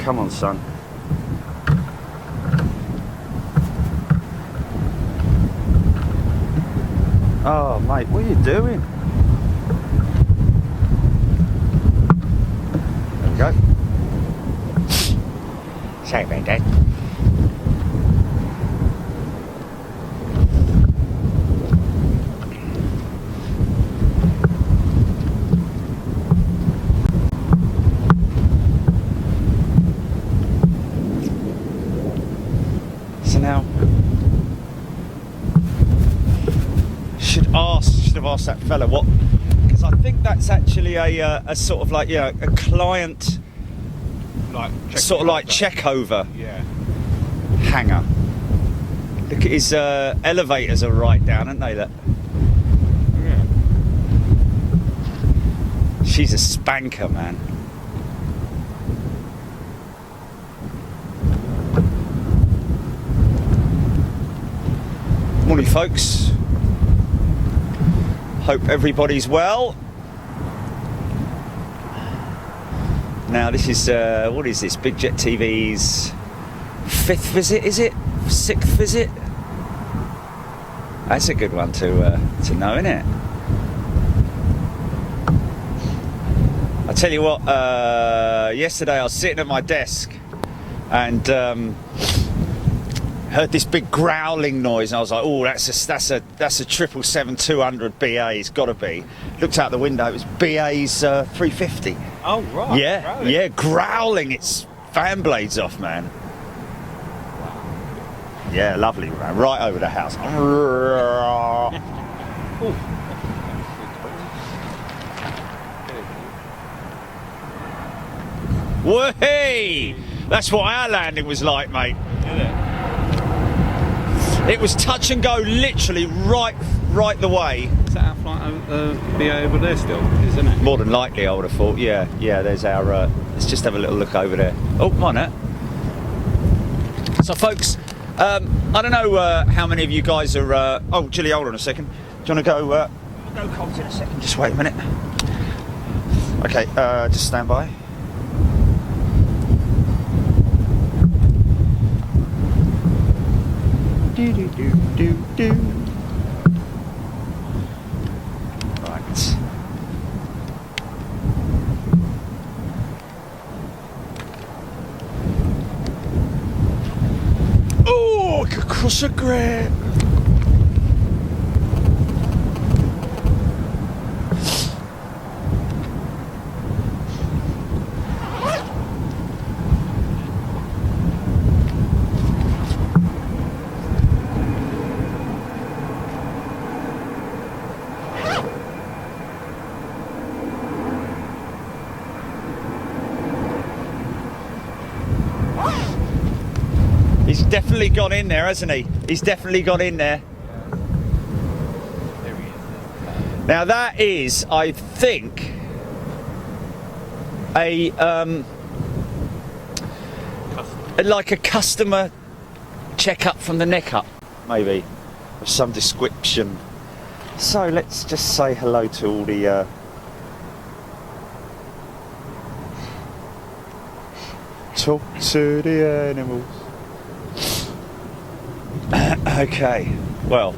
Come on, son. Oh, mate, what are you doing? There we go. Sorry about that. So now, should have asked that fella what, because I think that's actually a sort of like, yeah, a client, Like sort of like checkover Yeah. hanger. Look at his elevators are right down, aren't they? That. Yeah. She's a spanker, man. Morning, folks. Hope everybody's well. Now, this is what is this? Big Jet TV's 5th visit, is it? 6th visit? That's a good one to know, isn't it? I tell you what, yesterday I was sitting at my desk and heard this big growling noise, and I was like, "Oh, that's a 777-200 BA. It's got to be." Looked out the window; it was BA's 350. Oh right. Yeah, growling. yeah, growling its fan blades off, man. Yeah, lovely, man. Right over the house. Whey! That's what our landing was like, mate. Is it? It was touch and go, literally right the way. Is that our flight BA over there still? Isn't it? More than likely, I would have thought. Yeah. There's our. Let's just have a little look over there. Oh, come on, So, folks, I don't know how many of you guys are. Oh, Gilly, hold on a second. Do you want to go? I'll go Colt in a second. Just wait a minute. Okay, just stand by. Do. Right. Oh, I could cross a grate. He's definitely gone in there, hasn't he? He's definitely gone in there. There he is. Now that is, I think, a like a customer checkup from the neck up, maybe, of some description. So let's just say hello to all the talk to the animals. Okay, well,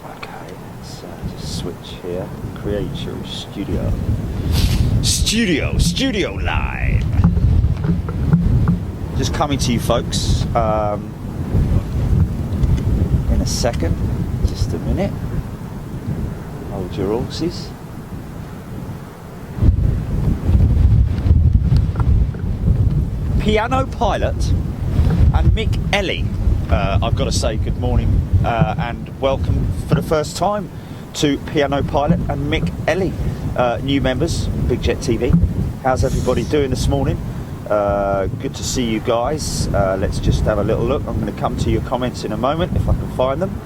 okay, let's just switch here. Create your studio live. Just coming to you, folks, in a second. Just a minute. Hold your horses. Piano Pilot and Mick Ellie. I've got to say good morning and welcome for the first time to Piano Pilot and Mick Ellie, new members, Big Jet TV. How's everybody doing this morning? Good to see you guys. Let's just have a little look. I'm going to come to your comments in a moment if I can find them.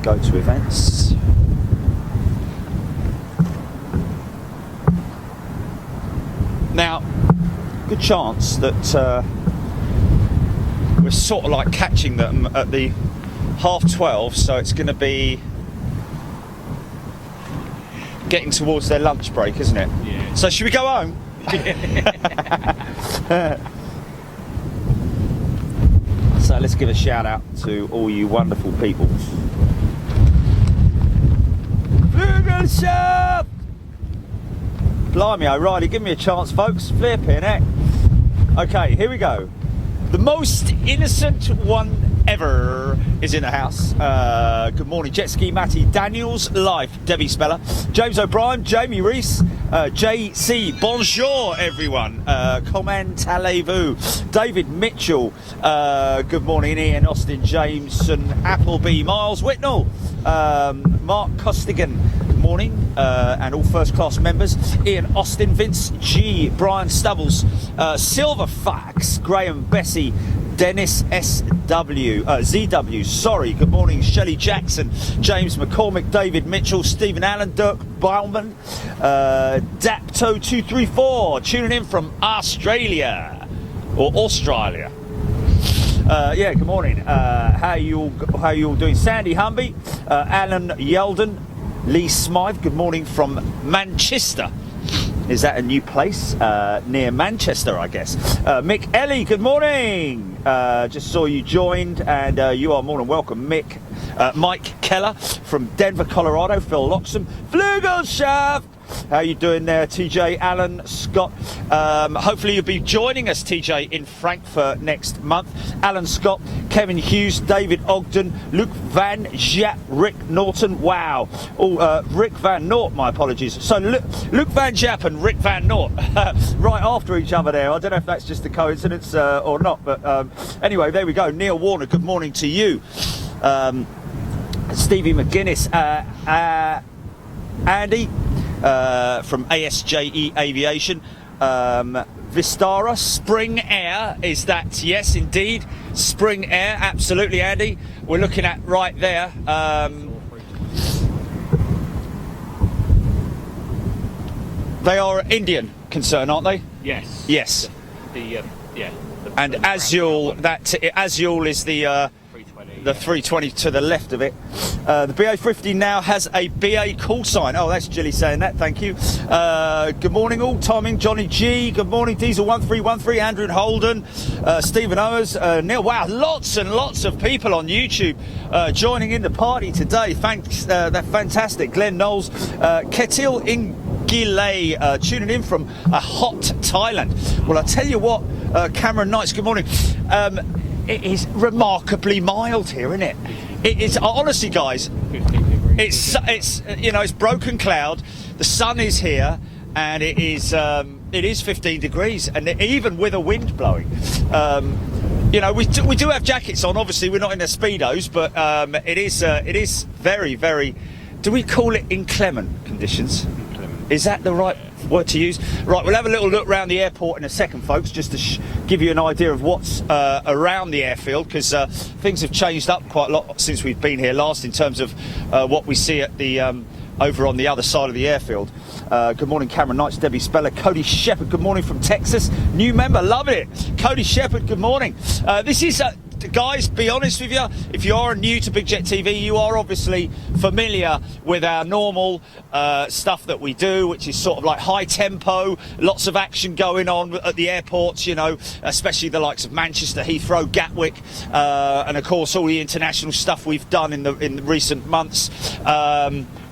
Go to events. Now, good chance that we're sort of like catching them at the 12:30, so it's going to be getting towards their lunch break, isn't it? Yeah. So should we go home? So let's give a shout out to all you wonderful people. Blimey O'Reilly, give me a chance, folks. Flipping it. Okay, here we go. The most innocent one ever is in the house. Good morning, Jet Ski Matty, Daniels Life, Debbie Speller, James O'Brien, Jamie Reese, JC, bonjour everyone, comment allez-vous, David Mitchell, good morning, Ian Austin, Jameson, Appleby, Miles Whitnell, Mark Costigan, good morning, and all first class members, Ian Austin, Vince G, Brian Stubbles, Silver Fax, Graham Bessie, Dennis SW, ZW, sorry, good morning, Shelley Jackson, James McCormick, David Mitchell, Stephen Allen, Dirk Bauman, Dapto234, tuning in from Australia, or Australia. Yeah, good morning. How you all doing? Sandy Humby, Alan Yeldon, Lee Smythe, good morning from Manchester. Is that a new place? Near Manchester, I guess. Mick Ellie, good morning. Just saw you joined, and you are more than welcome. Mike Keller from Denver, Colorado. Phil Loxham, Flugelschaft. How you doing there, TJ? Alan Scott. Hopefully you'll be joining us, TJ, in Frankfurt next month. Alan Scott, Kevin Hughes, David Ogden, Luke Van Jaap, Rick Norton. Wow. Oh, Rick Van Noort, my apologies. So Luke Van Jaap and Rick Van Noort right after each other there. I don't know if that's just a coincidence or not, but anyway, there we go. Neil Warner, good morning to you. Stevie McGuinness, Andy from ASJE Aviation, Vistara, Spring Air, is that? Yes, indeed, Spring Air, absolutely, Andy. We're looking at right there. They are an Indian concern, aren't they? Yes. Yes. Yeah. And Azul, Azul is the 320 to the left of it. The BA50 now has a BA call sign. Oh, that's Jilly saying that, thank you. Good morning all, timing, Johnny G, good morning, Diesel 1313, Andrew Holden, Stephen Owers, Neil. Wow, lots and lots of people on YouTube joining in the party today. Thanks, they're fantastic. Glenn Knowles, Ketil Ingile, tuning in from a hot Thailand. Well, I tell you what, Cameron Knights, good morning. It is remarkably mild here, isn't it? It is, honestly, guys. It's you know, it's broken cloud. The sun is here, and it is 15 degrees, and even with a wind blowing. You know, we do have jackets on. Obviously, we're not in the speedos, but it is very, very. Do we call it inclement conditions? Is that the right word to use? Right, we'll have a little look around the airport in a second, folks, just to give you an idea of what's around the airfield, because things have changed up quite a lot since we've been here last in terms of what we see at the over on the other side of the airfield. Good morning, Cameron Knights, Debbie Speller, Cody Shepherd, good morning from Texas. New member, love it. Cody Shepherd, good morning. This is... guys, be honest with you, if you are new to Big Jet TV, you are obviously familiar with our normal stuff that we do, which is sort of like high tempo, lots of action going on at the airports, you know, especially the likes of Manchester, Heathrow, Gatwick, and of course all the international stuff we've done in the recent months.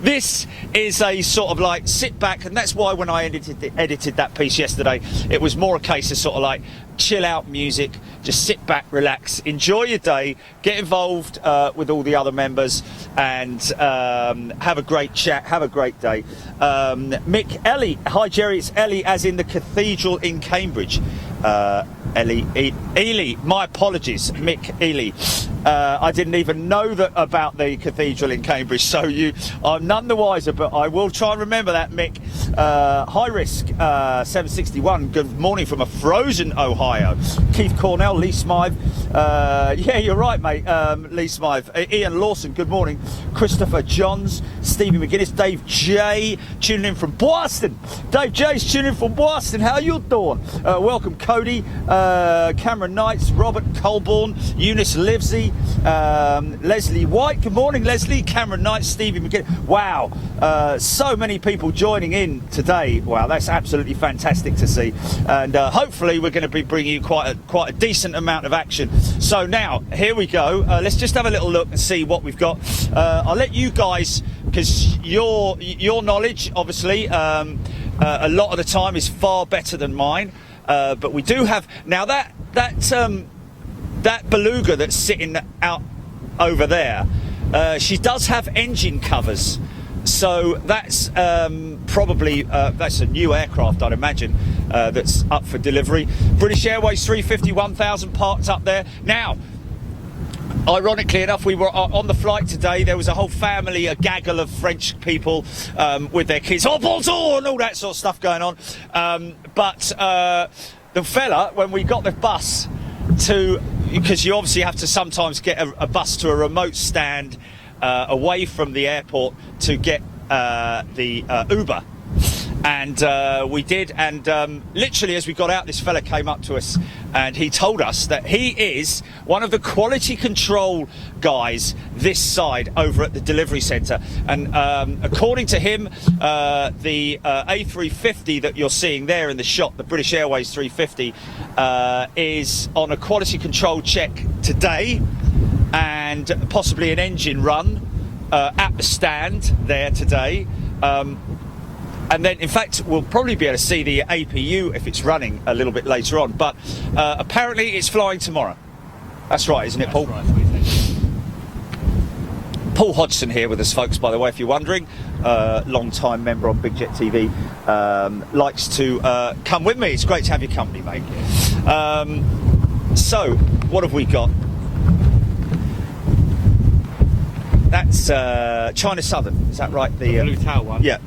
This is a sort of like sit back, and that's why when I edited that piece yesterday, it was more a case of sort of like chill out music, just sit back, relax, enjoy your day, get involved with all the other members, and have a great chat, have a great day. Mick Ellie, hi Jerry, it's Ellie as in the cathedral in Cambridge. Ely, my apologies, Mick Ely. I didn't even know that about the cathedral in Cambridge, so I'm none the wiser, but I will try and remember that, Mick. High Risk 761, good morning from a frozen Ohio. Keith Cornell, Lee Smythe. Yeah, you're right, mate. Lee Smythe. Ian Lawson, good morning. Christopher Johns, Stevie McGuinness, Dave J, tuning in from Boston. Dave J's tuning in from Boston. How you doing? Welcome, Cody, Cameron Knights, Robert Colborne, Eunice Livesey, Leslie White. Good morning, Leslie. Cameron Knight, Stevie McGinn. Wow, so many people joining in today. Wow, that's absolutely fantastic to see. And hopefully we're going to be bringing you quite a decent amount of action. So now, here we go. Let's just have a little look and see what we've got. I'll let you guys, because your knowledge, obviously, a lot of the time is far better than mine. But we do have now that beluga that's sitting out over there, she does have engine covers, so that's probably that's a new aircraft, I'd imagine, that's up for delivery. British Airways 350 1000 parked up there. Now, ironically enough, we were on the flight today. There was a whole family, a gaggle of French people with their kids, oh bonjour, and all that sort of stuff going on. But the fella, when we got the bus because you obviously have to sometimes get a bus to a remote stand away from the airport to get the Uber. And we did, and literally as we got out, this fella came up to us and he told us that he is one of the quality control guys this side over at the delivery centre. And according to him, the A350 that you're seeing there in the shot, the British Airways 350, is on a quality control check today and possibly an engine run at the stand there today. And then, in fact, we'll probably be able to see the APU if it's running a little bit later on. But apparently it's flying tomorrow. That's right, isn't it, Paul? That's right, sweetie. Paul Hodgson here with us, folks, by the way, if you're wondering. Long-time member on Big Jet TV. Likes to come with me. It's great to have your company, mate. So, what have we got? That's China Southern, is that right? The Blue Tail one. Yeah.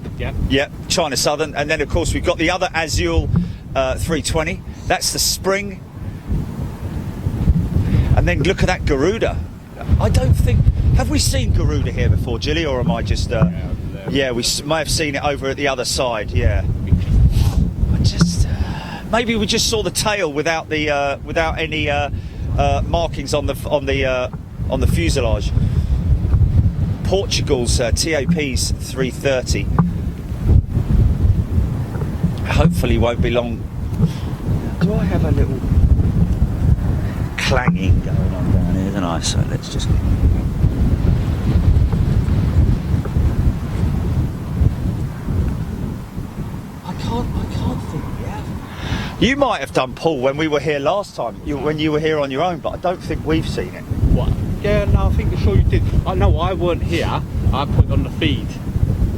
Yeah, China Southern. And then, of course, we've got the other Azul 320. That's the Spring. And then look at that Garuda. I don't think... Have we seen Garuda here before, Gilly, or am I just... yeah, we may have seen it over at the other side, yeah. I just... maybe we just saw the tail without the without any markings on the fuselage. Portugal's TAP's 330. Hopefully won't be long. Do I have a little clanging going on down here, don't I? So let's just... I can't think we have. You might have done, Paul, when we were here last time, when you were here on your own, but I don't think we've seen it. What? Yeah, no, I think sure you did. I know I weren't here. I put it on the feed,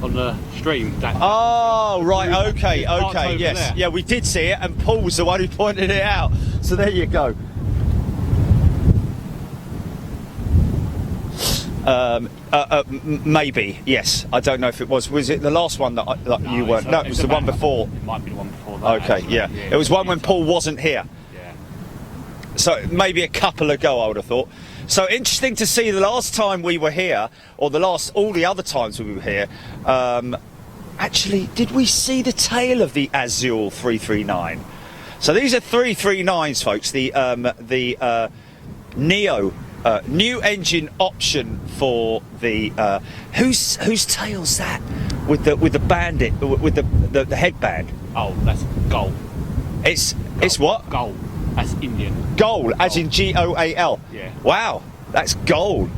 on the stream. Oh, right, okay, yes. There. Yeah, we did see it, and Paul was the one who pointed it out. So there you go. Maybe, yes. I don't know if it was. Was it the last one that you weren't? No, it was the one before. It might be the one before that. Okay, actually. yeah. It was one when Paul wasn't here. Yeah. So maybe a couple ago, I would have thought. So interesting to see the last time we were here, or all the other times we were here. Actually, did we see the tail of the Azul 339? So these are 339s, folks. The Neo. New engine option for the whose tail's that with the bandit with the headband? Oh, that's goal. It's what? Goal. That's Indian. Goal, as in GOAL. Yeah. Wow, that's gold.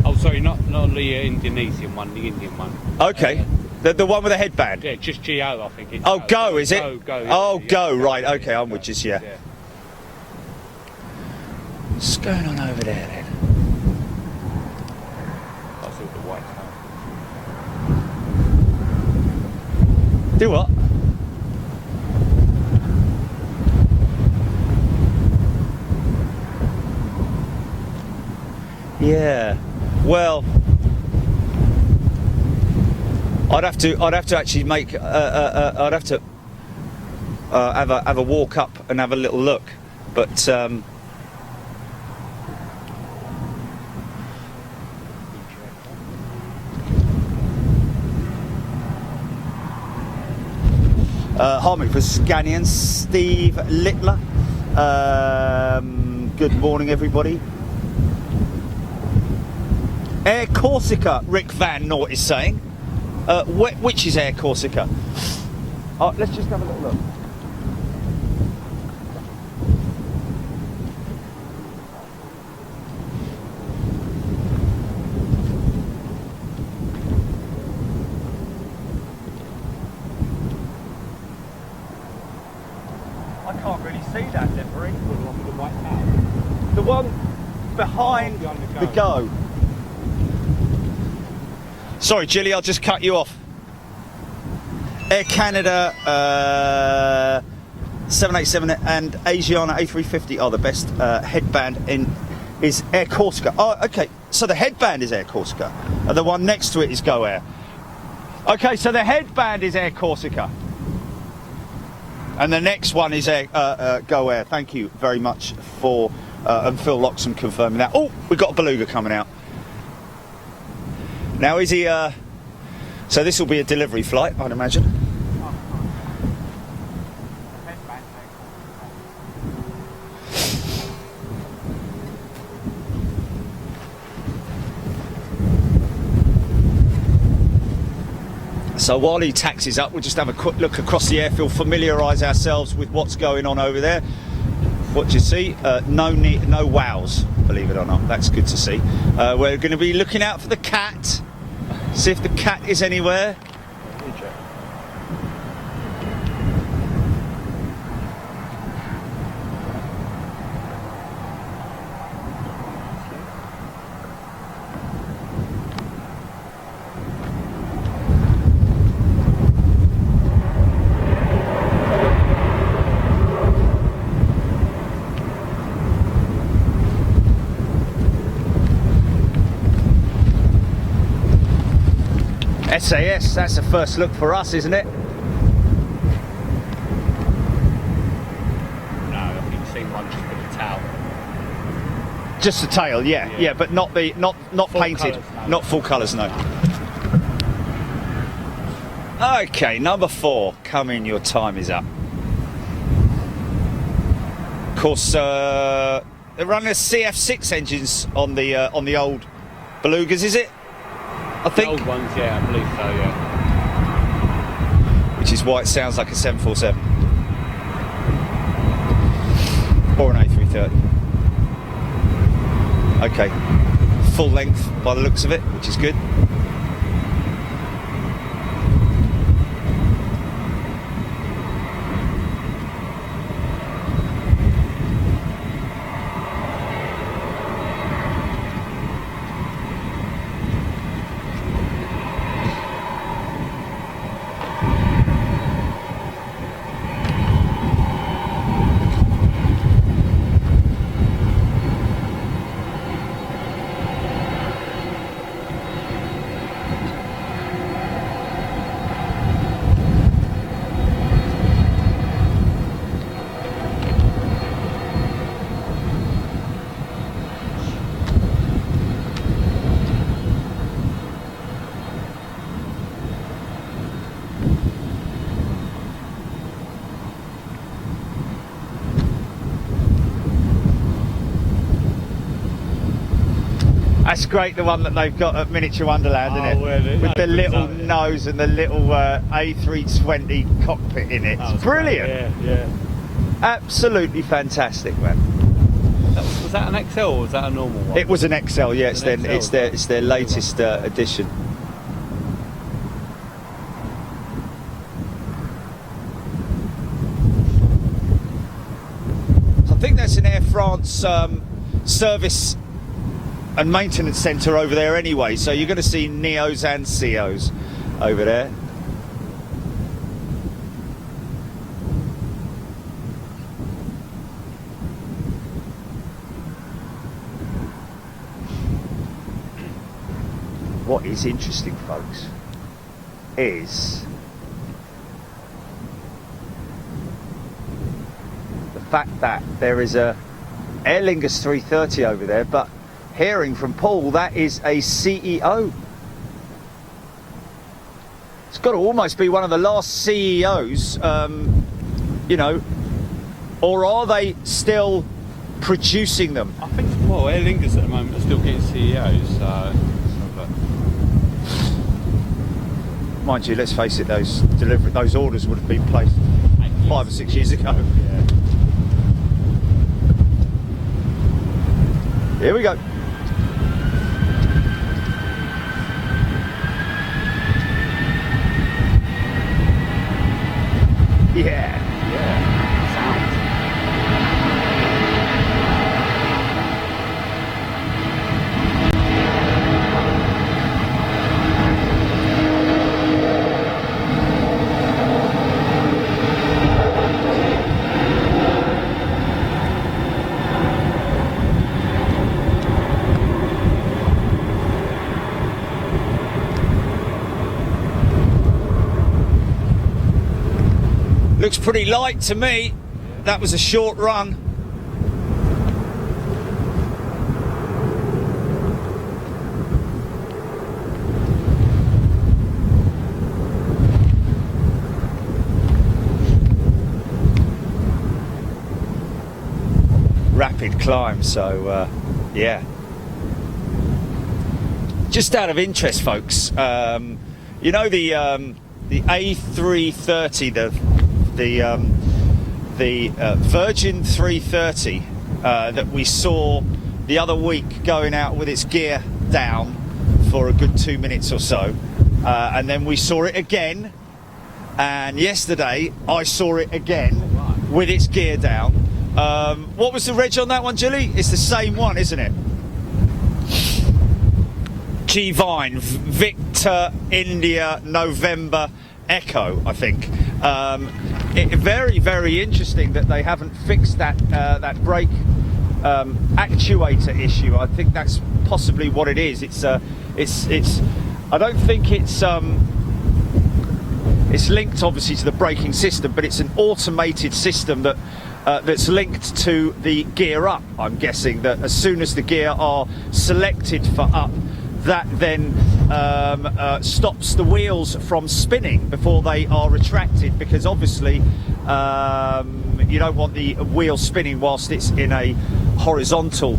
Oh, sorry, not the Indonesian one, the Indian one. Okay. The one with the headband. Yeah, just GO, I think. It's oh, go is it? Go. Oh, yeah, go. Yeah, Right. Okay, I'm with you. Yeah. What's going on over there then? I see the white tail. Do what? Yeah. Well, I'd have to actually make. I'd have to have a walk up and have a little look, but. Harmony for Scanian, Steve Littler. Good morning, everybody. Air Corsica, Rick Van Nort is saying. Which is Air Corsica? Let's just have a little look. I can't really see that livery. The one behind the Go. Sorry, Gilly, I'll just cut you off. Air Canada 787 and Asiana A350 are the best. Headband is Air Corsica. Oh, okay. So the headband is Air Corsica. And the one next to it is Go Air. Okay, so the headband is Air Corsica. And the next one is Go Air. Thank you very much for and Phil Loxham confirming that. Oh, we've got a beluga coming out. Now is he? So this will be a delivery flight, I'd imagine. So while he taxis up, we'll just have a quick look across the airfield, familiarise ourselves with what's going on over there. What do you see? No wows, believe it or not. That's good to see. We're going to be looking out for the cat. See if the cat is anywhere. SAS, that's the first look for us, isn't it? No, I think you've seen one just with the tail. Just the tail, yeah, but not Full painted, colours, no. not full colours, no. Okay, number 4, come in, your time is up. Of course, they're running a CF6 engines on the old Belugas, is it? I think. The old ones, yeah, I believe so, yeah. Which is why it sounds like a 747 or an A330. Okay, full length by the looks of it, which is good. That's great, the one that they've got at Miniature Wonderland, isn't it? Well, with the little nose and the little A320 cockpit in it. It's brilliant. Great, yeah. Absolutely fantastic, man. Was that an XL or was that a normal one? It was an XL, yeah. It's An XL, it's their latest edition. So I think that's an Air France service and maintenance centre over there anyway, so you're going to see Neos and CEOs over there. what is interesting, folks, is the fact that there is a Aer Lingus 330 over there, but hearing from Paul, that is a CEO. It's got to almost be one of the last CEOs, you know, or are they still producing them? I think, well, Aer Lingus at the moment are still getting CEOs, so... Mind you, let's face it, those orders would have been placed 5 or 6 years ago. Yeah. Here we go. Yeah. Looks pretty light to me. That was a short run. Rapid climb, so yeah. Just out of interest, folks, you know the A330, the Virgin 330 that we saw the other week going out with its gear down for a good 2 minutes or so, and then we saw it again, and yesterday I saw it again with its gear down. What was the reg on that one, Julie? It's the same one, isn't it? G Vine, Victor India November Echo, I think. Very, very interesting that they haven't fixed that that brake actuator issue. I think that's possibly what it is. It's I don't think it's linked obviously to the braking system, but it's an automated system that that's linked to the gear up. I'm guessing that as soon as the gear are selected for up, that then stops the wheels from spinning before they are retracted, because obviously you don't want the wheel spinning whilst it's in a horizontal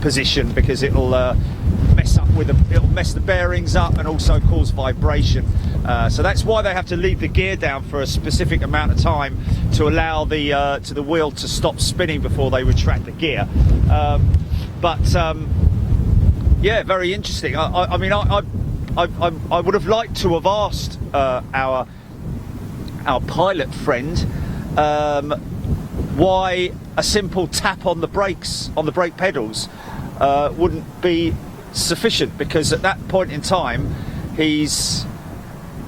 position, because it'll it'll mess the bearings up and also cause vibration. So that's why they have to leave the gear down for a specific amount of time to allow the wheel to stop spinning before they retract the gear. Yeah, very interesting. I mean, I would have liked to have asked our pilot friend why a simple tap on the brakes, on the brake pedals, wouldn't be sufficient, because at that point in time he's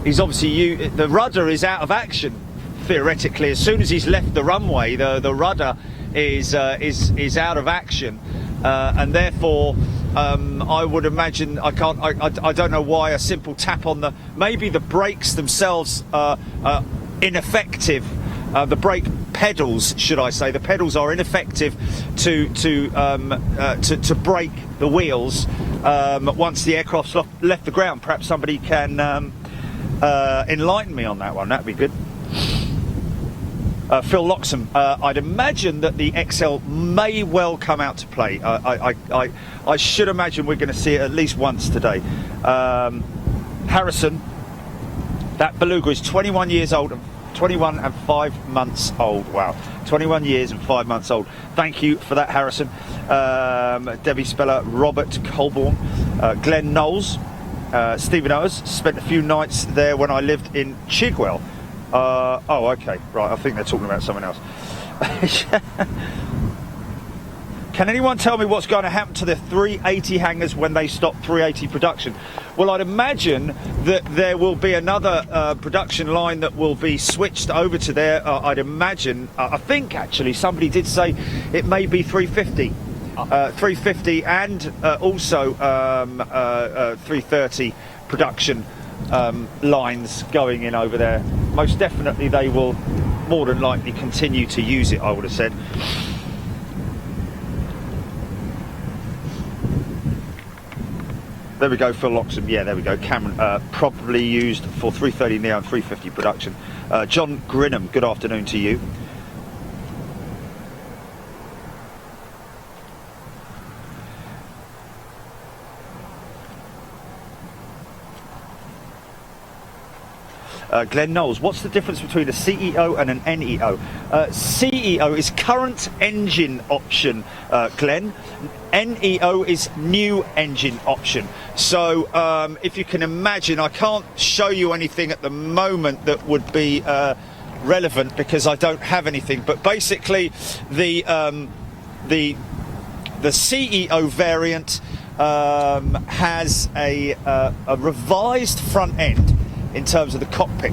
obviously the rudder is out of action theoretically. As soon as he's left the runway, the rudder is out of action, and therefore I would imagine I don't know why a simple tap on maybe the brakes themselves are ineffective. The brake pedals, should I say, the pedals are ineffective to brake the wheels once the aircraft's left the ground. Perhaps somebody can enlighten me on that one. That'd be good. Phil Loxham, I'd imagine that the XL may well come out to play. I should imagine we're going to see it at least once today. Harrison, that Beluga is 21 years old, 21 and 5 months old. Wow, 21 years and 5 months old. Thank you for that, Harrison. Debbie Speller, Robert Colborne, Glenn Knowles, Stephen Owers. Spent a few nights there when I lived in Chigwell. Oh, okay, right, I think they're talking about someone else. Can anyone tell me what's going to happen to the 380 hangars when they stop 380 production? Well, I'd imagine that there will be another production line that will be switched over to there. I'd imagine, I think actually somebody did say it may be 350. 350 and also 330 production lines going in over there. Most definitely they will more than likely continue to use it, I would have said. There we go, Phil Loxham. Yeah, there we go. Cameron, probably used for 330 Neo and 350 production. John Grinham, good afternoon to you. Glenn Knowles, what's the difference between a CEO and an NEO? CEO is current engine option, Glenn. NEO is new engine option. So if you can imagine, I can't show you anything at the moment that would be relevant because I don't have anything. But basically, the CEO variant has a revised front end in terms of the cockpit.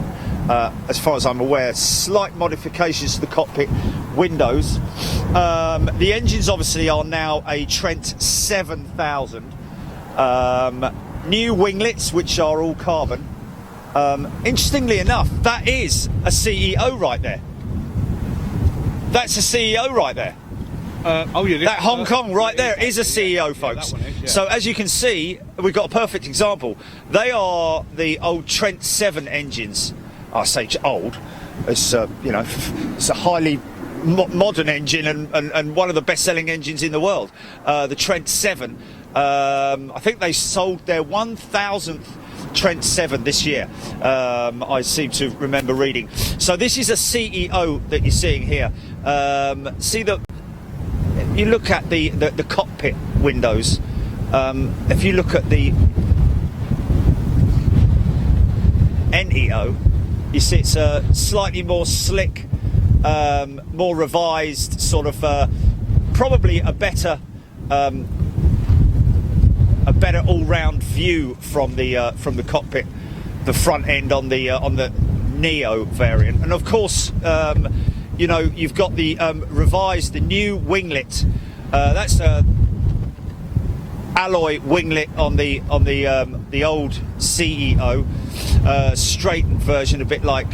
As far as I'm aware, slight modifications to the cockpit windows. The engines obviously are now a Trent 7000. New winglets, which are all carbon. Interestingly enough, that is a CEO right there. That's a CEO right there. Oh yeah, that Hong Kong right there is a CEO, folks. So as you can see, we've got a perfect example. They are the old Trent 7 engines. I say old. It's you know, it's a highly modern engine and one of the best-selling engines in the world. The Trent 7. I think they sold their 1,000th Trent 7 this year. I seem to remember reading. So this is a CEO that you're seeing here. See that. You look at the cockpit windows. If you look at the NEO, you see it's a slightly more slick, more revised, sort of probably a better all-round view from the cockpit, the front end on the Neo variant, and of course. You know, you've got the revised, the new winglet. That's a alloy winglet on the old CEO, straightened version, a bit like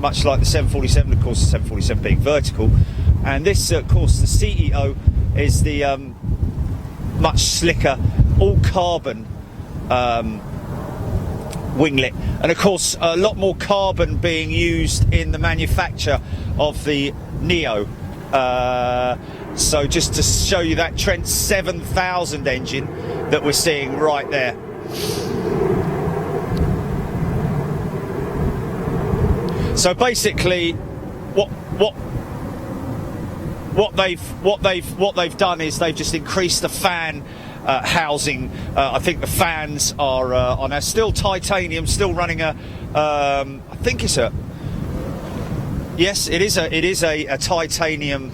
much like the 747. Of course, the 747 being vertical, and this, of course, the CEO is the much slicker, all carbon winglet, and of course a lot more carbon being used in the manufacture of the Neo. So just to show you that Trent 7000 engine that we're seeing right there. So basically what they've done is they've just increased the fan housing. I think the fans are on a still titanium, still running a. I think it's a. Yes, it is a titanium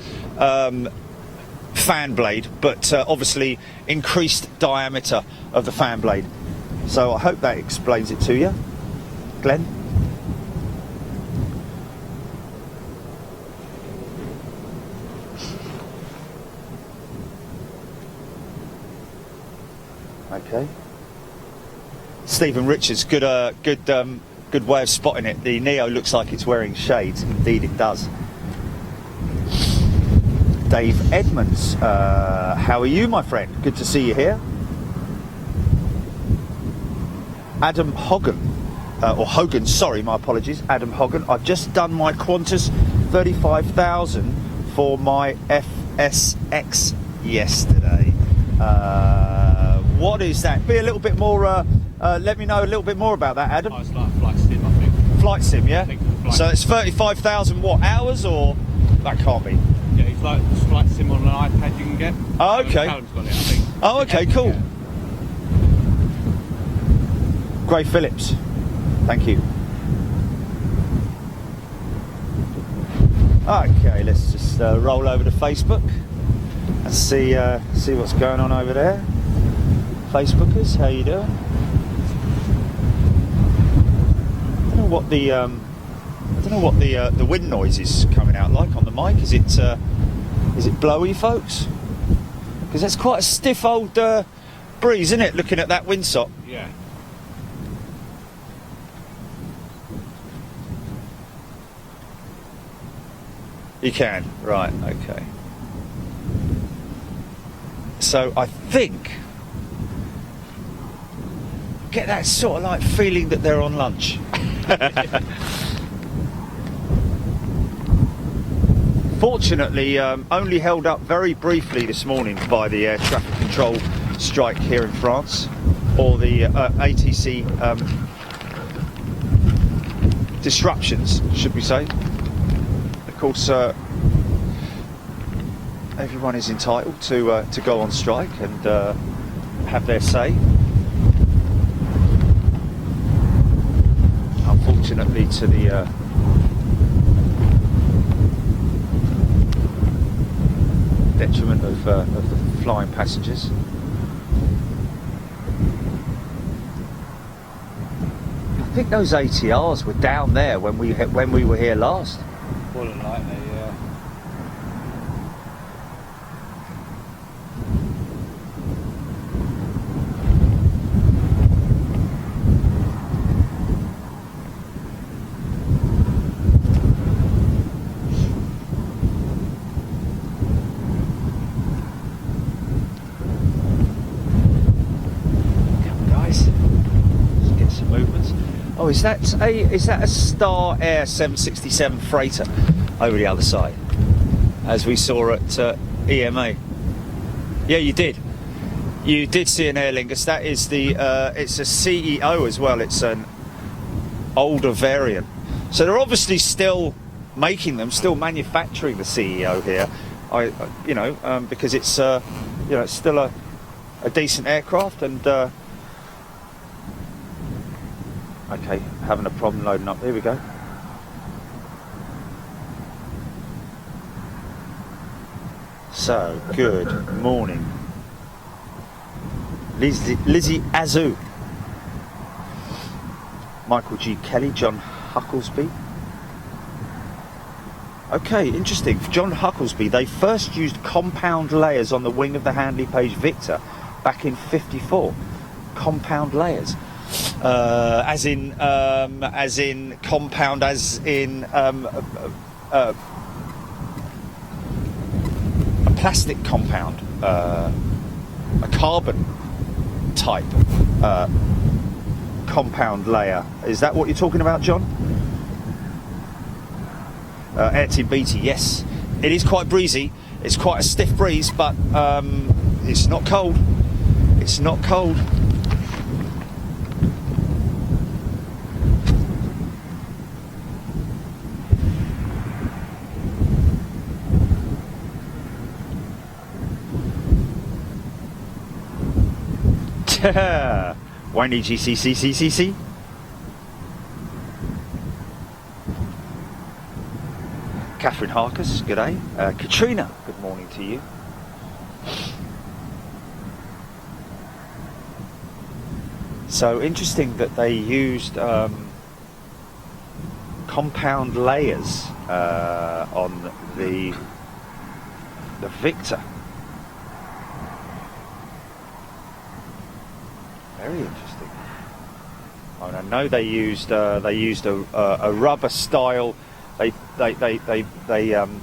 fan blade, but obviously increased diameter of the fan blade. So I hope that explains it to you, Glenn. Okay. Stephen Richards, good way of spotting it. The Neo looks like it's wearing shades. Indeed, it does. Dave Edmonds, how are you, my friend? Good to see you here. Adam Hogan, or Hogan, sorry, my apologies. Adam Hogan, I've just done my Qantas 35,000 for my FSX yesterday. What is that? Be a little bit more, let me know a little bit more about that, Adam. Oh, it's like flight sim, I think. Flight sim, yeah? I think it's so it's 35,000 what, hours, or? That can't be. Yeah, it's like flight sim on an iPad you can get. Oh, okay. Callum's got it, I think. Oh, okay, cool. Yeah. Gray Phillips, thank you. Okay, let's just roll over to Facebook and see what's going on over there. Facebookers, how you doing? I don't know what the wind noise is coming out like on the mic. Is it blowy, folks? Because it's quite a stiff old breeze, isn't it, looking at that windsock? Yeah. You can, right, okay. So I think, get that sort of like feeling that they're on lunch. Fortunately, only held up very briefly this morning by the air traffic control strike here in France, or the ATC disruptions, should we say. Of course, everyone is entitled to go on strike and have their say. Unfortunately, to the detriment of the flying passengers. I think those ATRs were down there when we were here last. More than likely, yeah. Oh, is that a Star Air 767 freighter over the other side, as we saw at EMA? Yeah, you did. You did see an Aer Lingus. That is the it's a CEO as well. It's an older variant. So they're obviously still making them, still manufacturing the CEO here. Because it's it's still a decent aircraft and. Okay, having a problem loading up. Here we go. So, good morning. Lizzie Azu. Michael G. Kelly, John Hucklesby. Okay, interesting. For John Hucklesby, they first used compound layers on the wing of the Handley Page Victor back in '54. Compound layers. As in compound, as in a plastic compound, a carbon type compound layer. Is that what you're talking about, John? Air Team Beatty, yes. It is quite breezy. It's quite a stiff breeze, but it's not cold. It's not cold. Whiny GCCCCC. Catherine Harkus, good day. Katrina, good morning to you. So interesting that they used compound layers on the Victor. Very interesting. I know they used a rubber style. They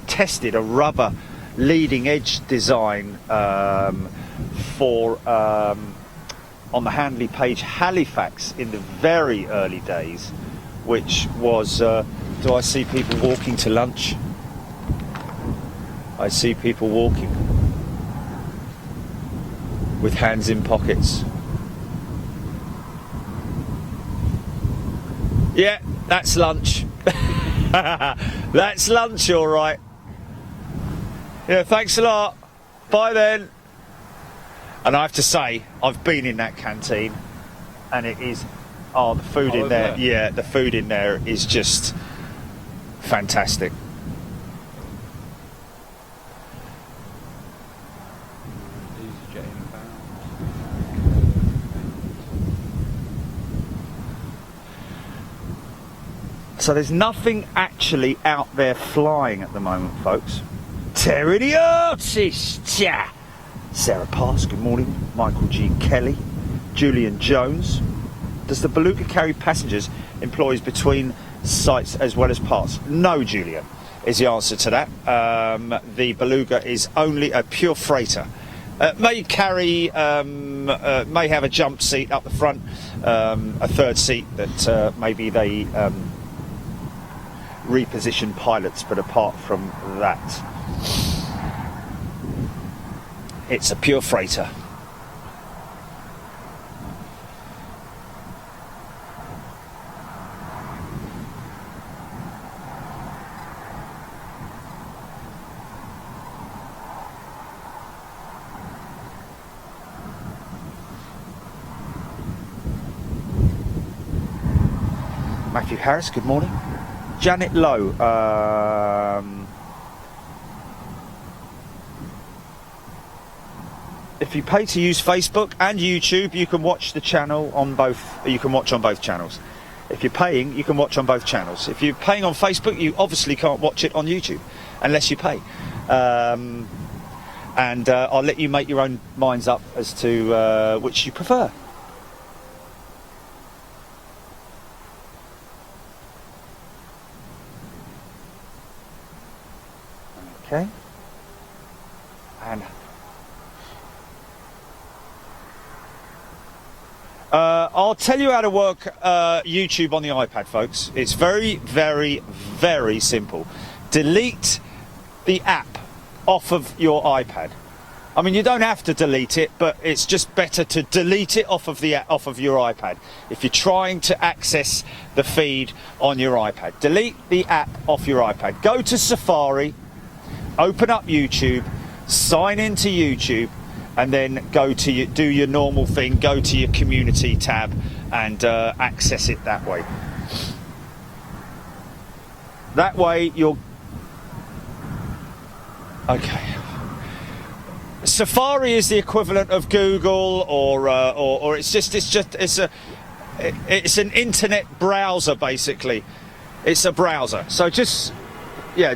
tested a rubber leading edge design for on the Handley Page Halifax in the very early days, which was. Do I see people walking to lunch? I see people walking with hands in pockets. Yeah, that's lunch. That's lunch, all right. Yeah, thanks a lot. Bye then. And I have to say, I've been in that canteen, and it is. Oh, the food in there. Yeah, the food in there is just fantastic. So there's nothing actually out there flying at the moment, folks. Terry the artist, yeah. Sarah Pass, good morning. Michael G. Kelly. Julian Jones. Does the Beluga carry passengers, employees between sites as well as parts? No, Julian, is the answer to that. The Beluga is only a pure freighter. May carry, may have a jump seat up the front, a third seat that maybe they reposition pilots, but apart from that, it's a pure freighter. Matthew Harris, good morning. Janet Lowe, if you pay to use Facebook and YouTube, you can watch the channel on both. You can watch on both channels. If you're paying, you can watch on both channels. If you're paying on Facebook, you obviously can't watch it on YouTube unless you pay. And I'll let you make your own minds up as to which you prefer. Okay. And I'll tell you how to work YouTube on the iPad, folks. It's very, very, very simple. Delete the app off of your iPad. I mean, you don't have to delete it, but it's just better to delete it off of your iPad if you're trying to access the feed on your iPad. Delete the app off your iPad. Go to Safari. Open up YouTube, sign into YouTube, and then go to do your normal thing. Go to your community tab and access it that way. That way you'll. Okay. Safari is the equivalent of Google, or it's an internet browser basically. It's a browser. So yeah.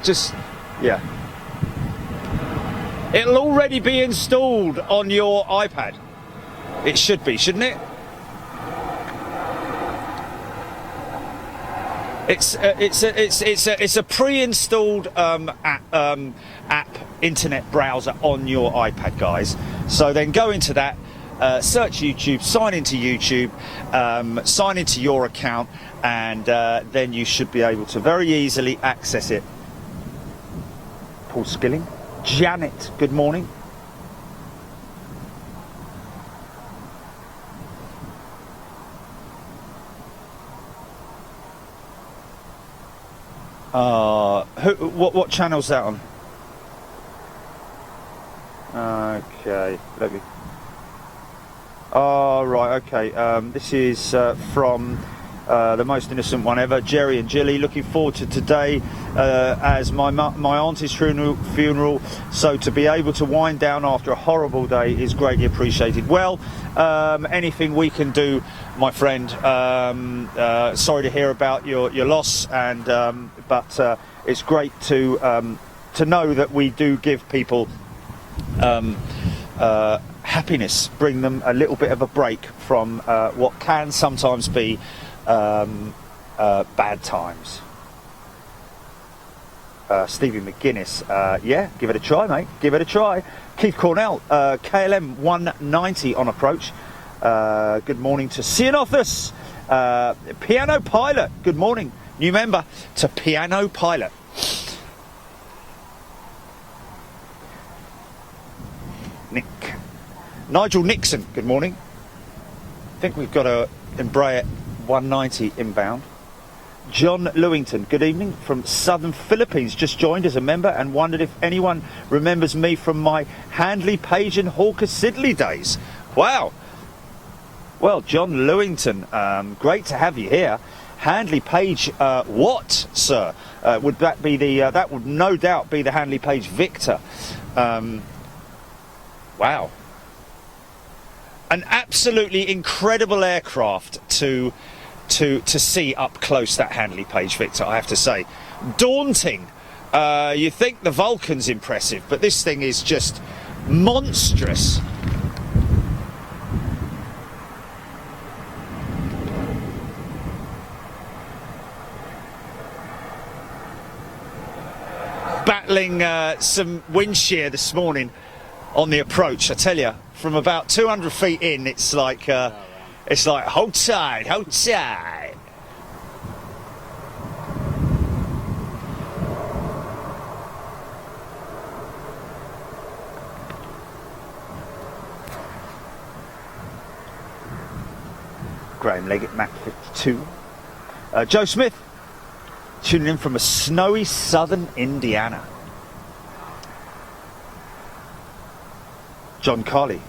It'll already be installed on your iPad. It should be, shouldn't it? It's a pre-installed app internet browser on your iPad, guys. So then go into that, search YouTube, sign into YouTube, sign into your account, and then you should be able to very easily access it. Paul Skilling. Janet, good morning. What channel's that on? Okay, let me. Oh, right, okay. This is from the most innocent one ever, Jerry and Jilly. Looking forward to today as my auntie's funeral, so to be able to wind down after a horrible day is greatly appreciated. Well, anything we can do, my friend. Sorry to hear about your loss, and but it's great to know that we do give people happiness, bring them a little bit of a break from what can sometimes be bad times. Stevie McGuinness, yeah, give it a try, mate. Give it a try. Keith Cornell, KLM 190 on approach. Good morning to Cianothus. Piano Pilot, good morning. New member to Piano Pilot. Nick. Nigel Nixon, good morning. I think we've got a Embraer 190 inbound. John Lewington, good evening from southern Philippines, just joined as a member and wondered if anyone remembers me from my Handley, Page and Hawker Siddeley days. Wow. Well, John Lewington, great to have you here. Handley Page, what, sir? Would that be the? That would no doubt be the Handley Page Victor. Wow. An absolutely incredible aircraft to see up close, that Handley Page Victor, I have to say. Daunting. You think the Vulcan's impressive, but this thing is just monstrous. Battling some wind shear this morning on the approach. I tell you, from about 200 feet in, it's like hold tight, hold tight. Graham Leggett, Mach 52. Joe Smith, tuning in from a snowy southern Indiana. John Carley.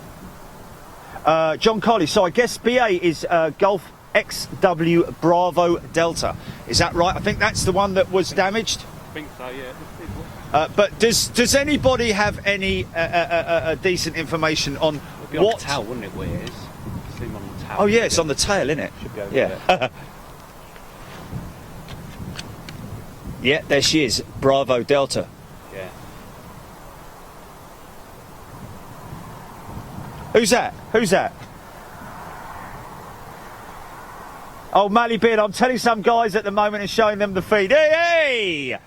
So I guess BA is Golf XW Bravo Delta. Is that right? I think that's the one that was damaged. I think so, yeah. But does anybody have any decent information on It'd be what? on the tail, wouldn't it? Where it is? See him on the tail. Oh yeah, it's on the tail, isn't it? Should be over Yeah. there. Yeah, there she is, Bravo Delta. Yeah. Who's that? Who's that? Oh, Mally Beard, I'm telling some guys at the moment and showing them the feed. Hey, hey!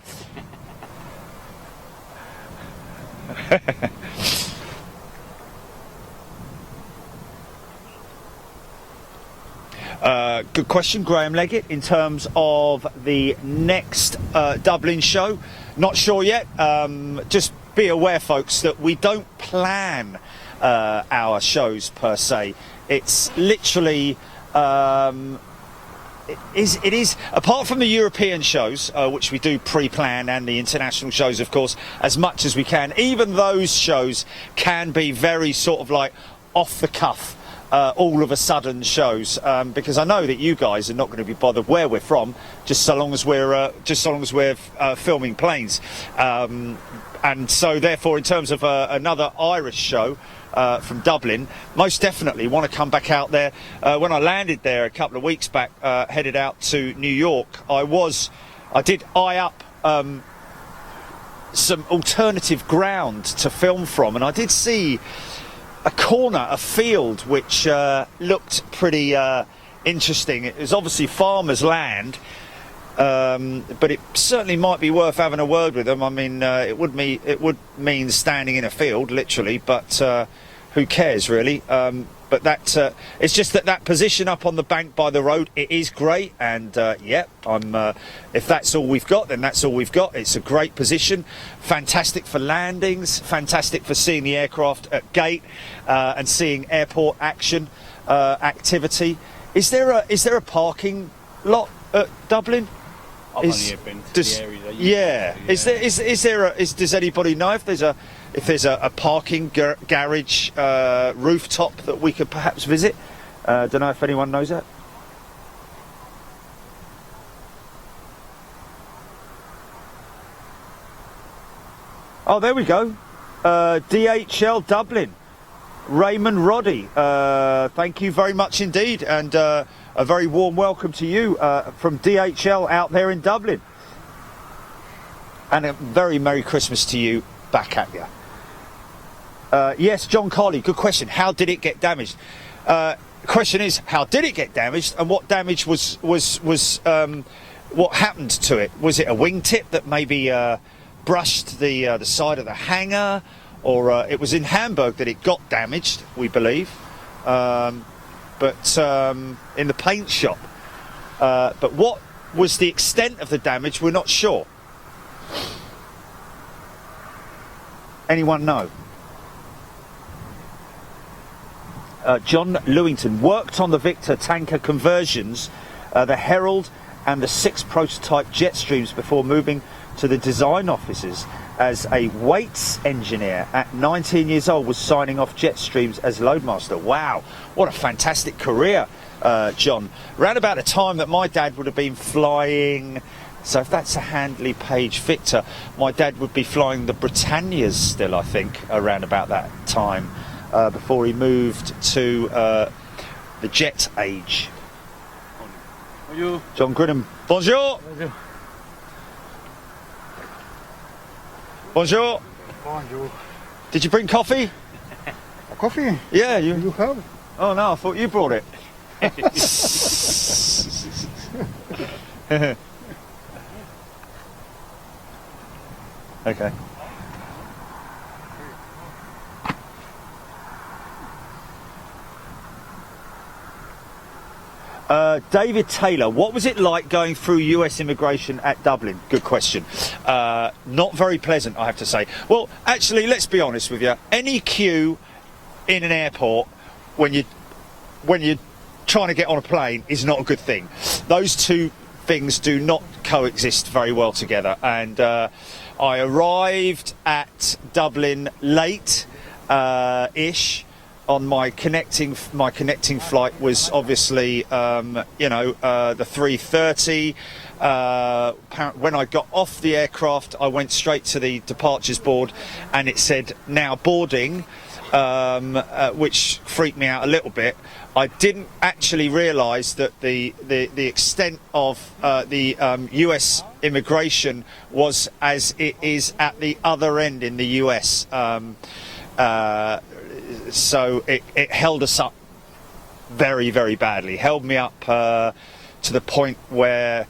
Good question, Graham Leggett. In terms of the next Dublin show, not sure yet. Just be aware, folks, that we don't plan our shows per se. It's literally it is apart from the European shows, which we do pre-plan, and the international shows, of course, as much as we can. Even those shows can be very sort of like off the cuff. All of a sudden shows, because I know that you guys are not going to be bothered where we're from, just so long as we're filming planes, and so therefore, in terms of another Irish show from Dublin, most definitely want to come back out there. When I landed there a couple of weeks back, headed out to New York, I did eye up some alternative ground to film from, and I did see a corner, a field, which looked pretty interesting. It was obviously farmers' land, but it certainly might be worth having a word with them. I mean, it would mean standing in a field, literally, but who cares, really? But that it's just that position up on the bank by the road, it is great, and yeah, if that's all we've got, then that's all we've got. It's a great position, fantastic for landings, fantastic for seeing the aircraft at gate and seeing airport action activity. Is there a parking lot at Dublin? I've only been to the area that you yeah. Yeah. Does anybody know if there's a parking garage rooftop that we could perhaps visit? Don't know if anyone knows that. Oh, there we go. DHL Dublin. Raymond Roddy. Thank you very much indeed, and a very warm welcome to you from DHL out there in Dublin. And a very Merry Christmas to you back at you. Yes, John Carley, good question. How did it get damaged? Question is, how did it get damaged, and what damage was what happened to it? Was it a wingtip that maybe brushed the side of the hangar, or it was in Hamburg that it got damaged, we believe, but in the paint shop. But what was the extent of the damage, we're not sure. Anyone know? John Lewington worked on the Victor tanker conversions, the Herald and the 6 prototype Jetstreams before moving to the design offices as a weights engineer. At 19 years old, was signing off Jetstreams as loadmaster. Wow, what a fantastic career, John. Round about the time that my dad would have been flying, so if that's a Handley Page Victor, my dad would be flying the Britannias still, I think, around about that time, before he moved to the jet age. Bonjour. John Grinham. Bonjour. Bonjour. Bonjour. Bonjour. Did you bring coffee? Coffee? Yeah, You you. have? Oh no, I thought you brought it. Okay. David Taylor, what was it like going through US immigration at Dublin? Good question. Not very pleasant, I have to say. Well, actually, let's be honest with you. Any queue in an airport when you're trying to get on a plane is not a good thing. Those two things do not coexist very well together. And I arrived at Dublin late ish. On my connecting flight was obviously the 3:30. When I got off the aircraft, I went straight to the departures board, and it said now boarding, which freaked me out a little bit. I didn't actually realise that the extent of the US immigration was as it is at the other end in the US. So it held us up very, very badly. Held me up to the point where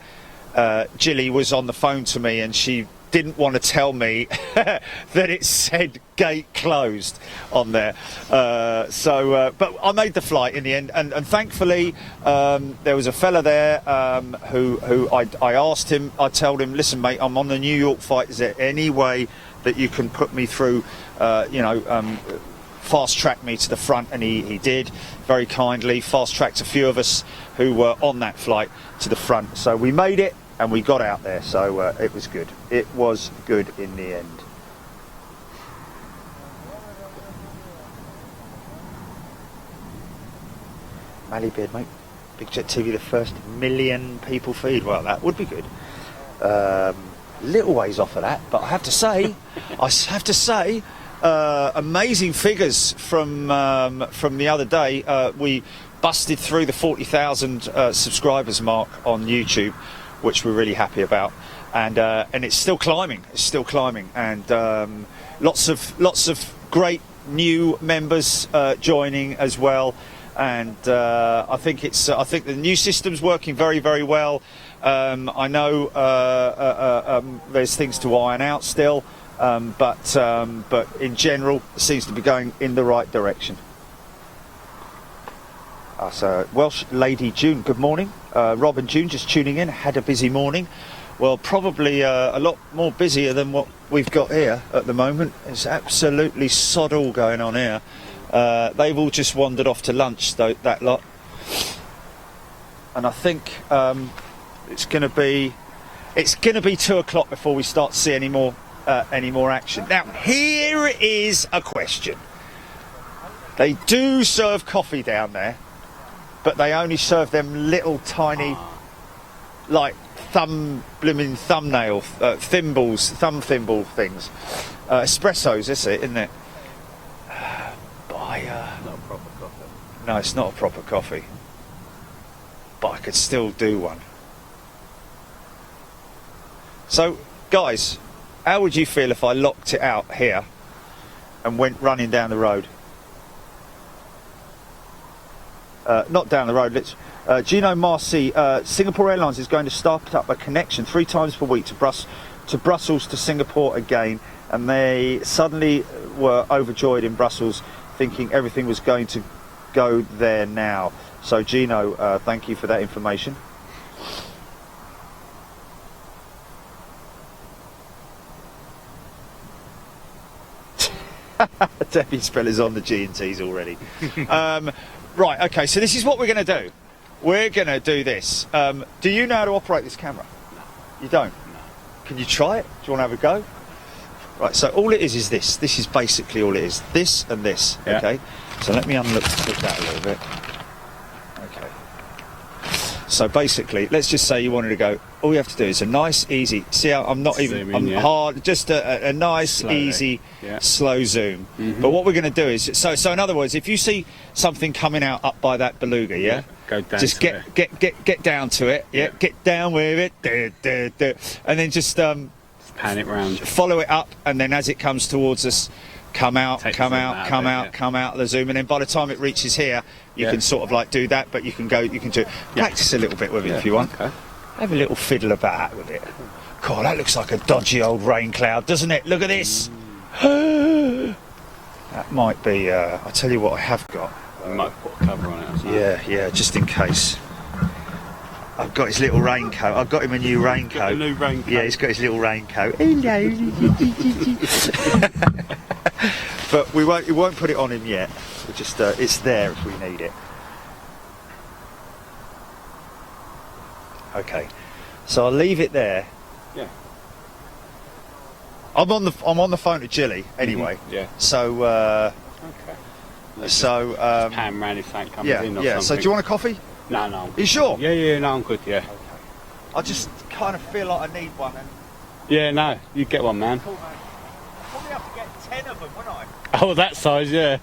Jilly was on the phone to me and she didn't want to tell me that it said gate closed on there. But I made the flight in the end, and thankfully there was a fella there who I asked him. I told him, listen, mate, I'm on the New York flight. Is there any way that you can put me through? Fast track me to the front, and he did very kindly. Fast tracked a few of us who were on that flight to the front, so we made it and we got out there. So it was good. It was good in the end. Mallybeard, mate. Big Jet TV, the first million people feed. Well, that would be good. Little ways off of that, but I have to say. Amazing figures from the other day. We busted through the 40,000 subscribers mark on YouTube, which we're really happy about, and it's still climbing. And lots of great new members joining as well. And I think the new system's working very, very well. I know there's things to iron out still. But in general, it seems to be going in the right direction. So Welsh Lady June, good morning. Rob and June just tuning in. Had a busy morning. Well, probably a lot more busier than what we've got here at the moment. It's absolutely sod all going on here. They've all just wandered off to lunch, though, that lot. And I think it's going to be 2 o'clock before we start to see any more action. Now, here is a question. They do serve coffee down there, but they only serve them little tiny, like thumb thimble things. Espressos, is it, isn't it? Not a proper coffee. No, it's not a proper coffee. But I could still do one. So, guys, how would you feel if I locked it out here and went running down the road? Not down the road, Gino Marcy, Singapore Airlines is going to start up a connection 3 times per week to Brussels to Singapore again, and they suddenly were overjoyed in Brussels, thinking everything was going to go there now. So Gino, thank you for that information. Debbie Speller's on the G&Ts already. Right, okay, so this is what we're going to do. We're going to do this. Do you know how to operate this camera? No. You don't? No. Can you try it? Do you want to have a go? Right, so all it is this. This is basically all it is. This and this, yeah. Okay? So let me unlook that a little bit. Okay. So basically, let's just say you wanted to go, all you have to do is a nice, easy, see how I'm not even, I'm hard, just a nice, slowly, easy, slow zoom. Mm-hmm. But what we're going to do is, so in other words, if you see something coming out up by that beluga, go down just to get down to it, get down with it, and then just pan it round, follow it up, and then as it comes towards us, come out, Takes come it out, out, come yeah. out, come out of the zoom, and then by the time it reaches here, you Yeah. can sort of like do that, but you can do practice a little bit with it if you want. Okay. Have a little fiddle about with it. God, that looks like a dodgy old rain cloud, doesn't it? Look at this. That might be. I'll tell you what I have got. You might put a cover on it or something. Yeah, just in case. I've got his little raincoat. I've got him a new raincoat. Got a new raincoat. Yeah, he's got his little raincoat. Hello. But we won't put it on him yet. We just it's there if we need it. Okay. So I'll leave it there. Yeah. I'm on the phone to Jilly anyway. Yeah. So Okay. so Pan round if something comes yeah, in or yeah. So something. do you want a coffee? No, no. Are you sure? Yeah, no, I'm good, yeah. I just kind of feel like I need one. And Yeah, no, you get one, man. probably have to get 10 of them, wouldn't I? Oh, that size, yeah.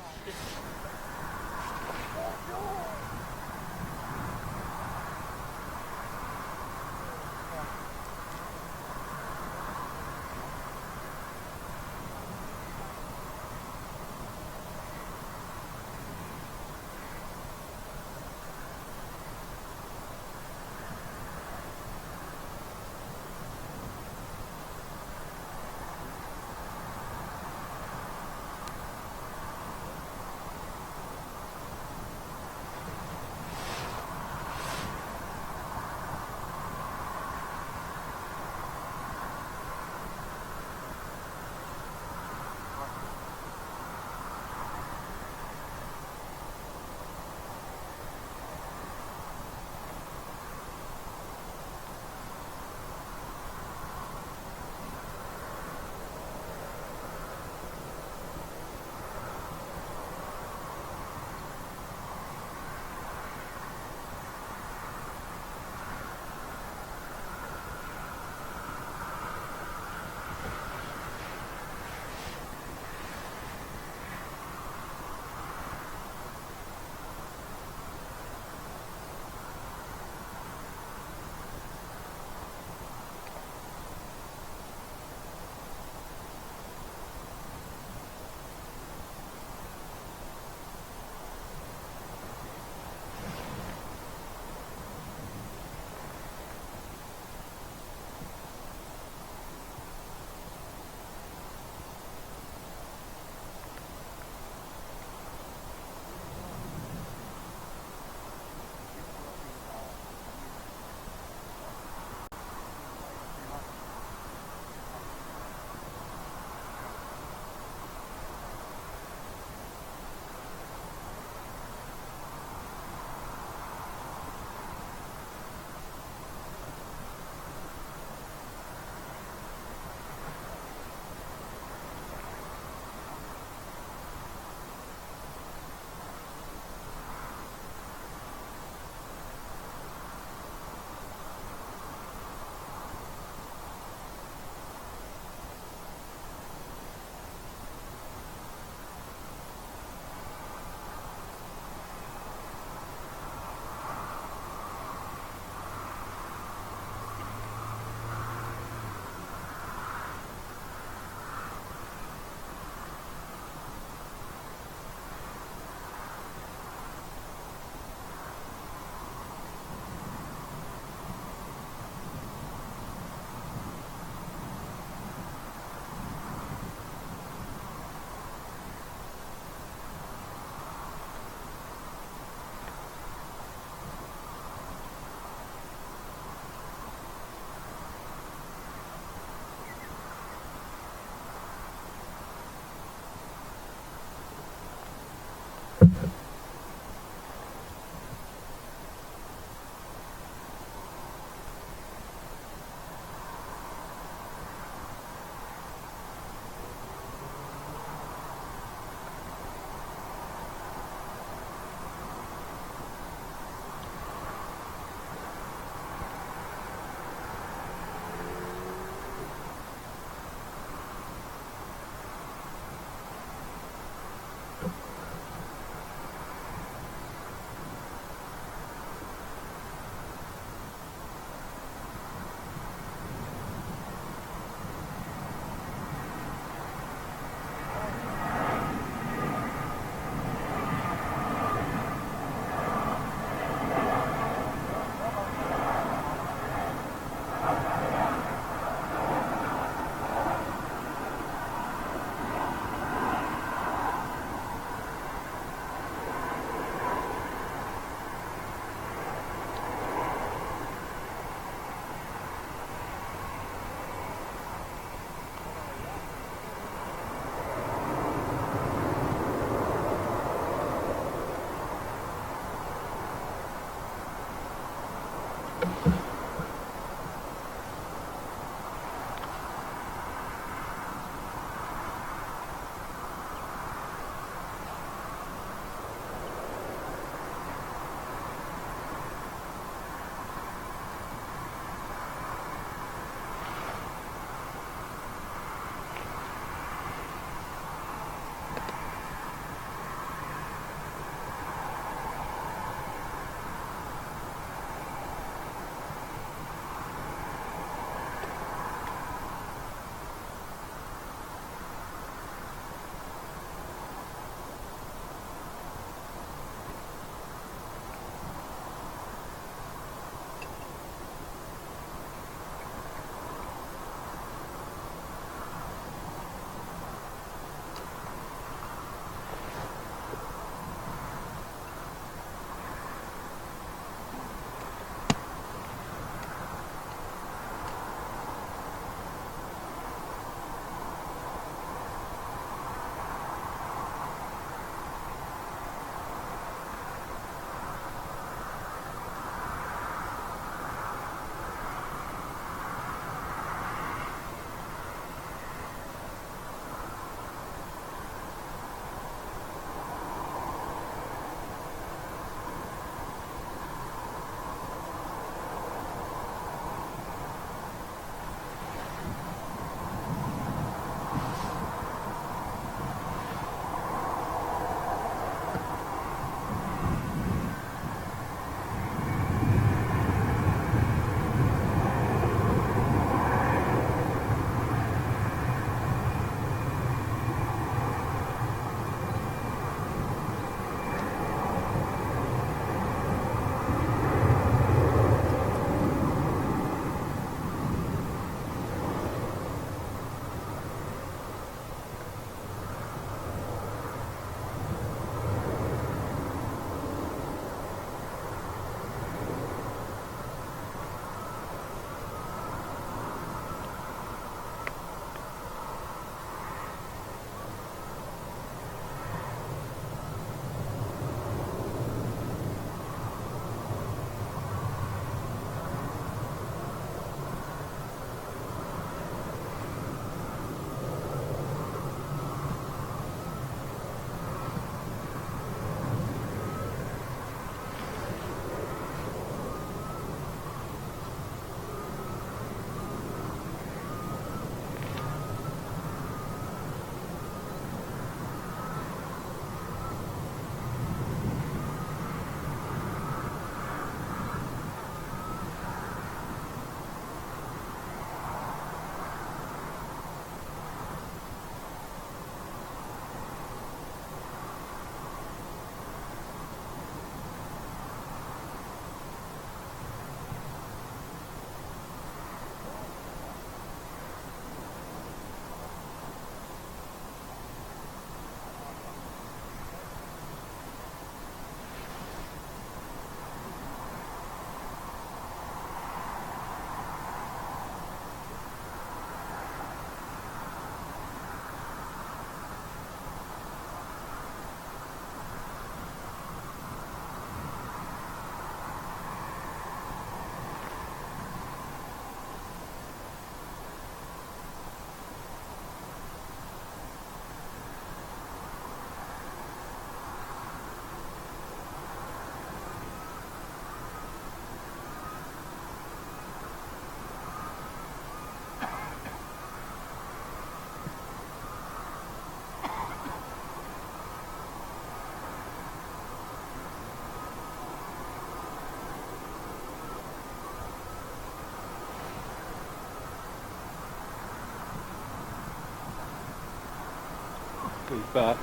But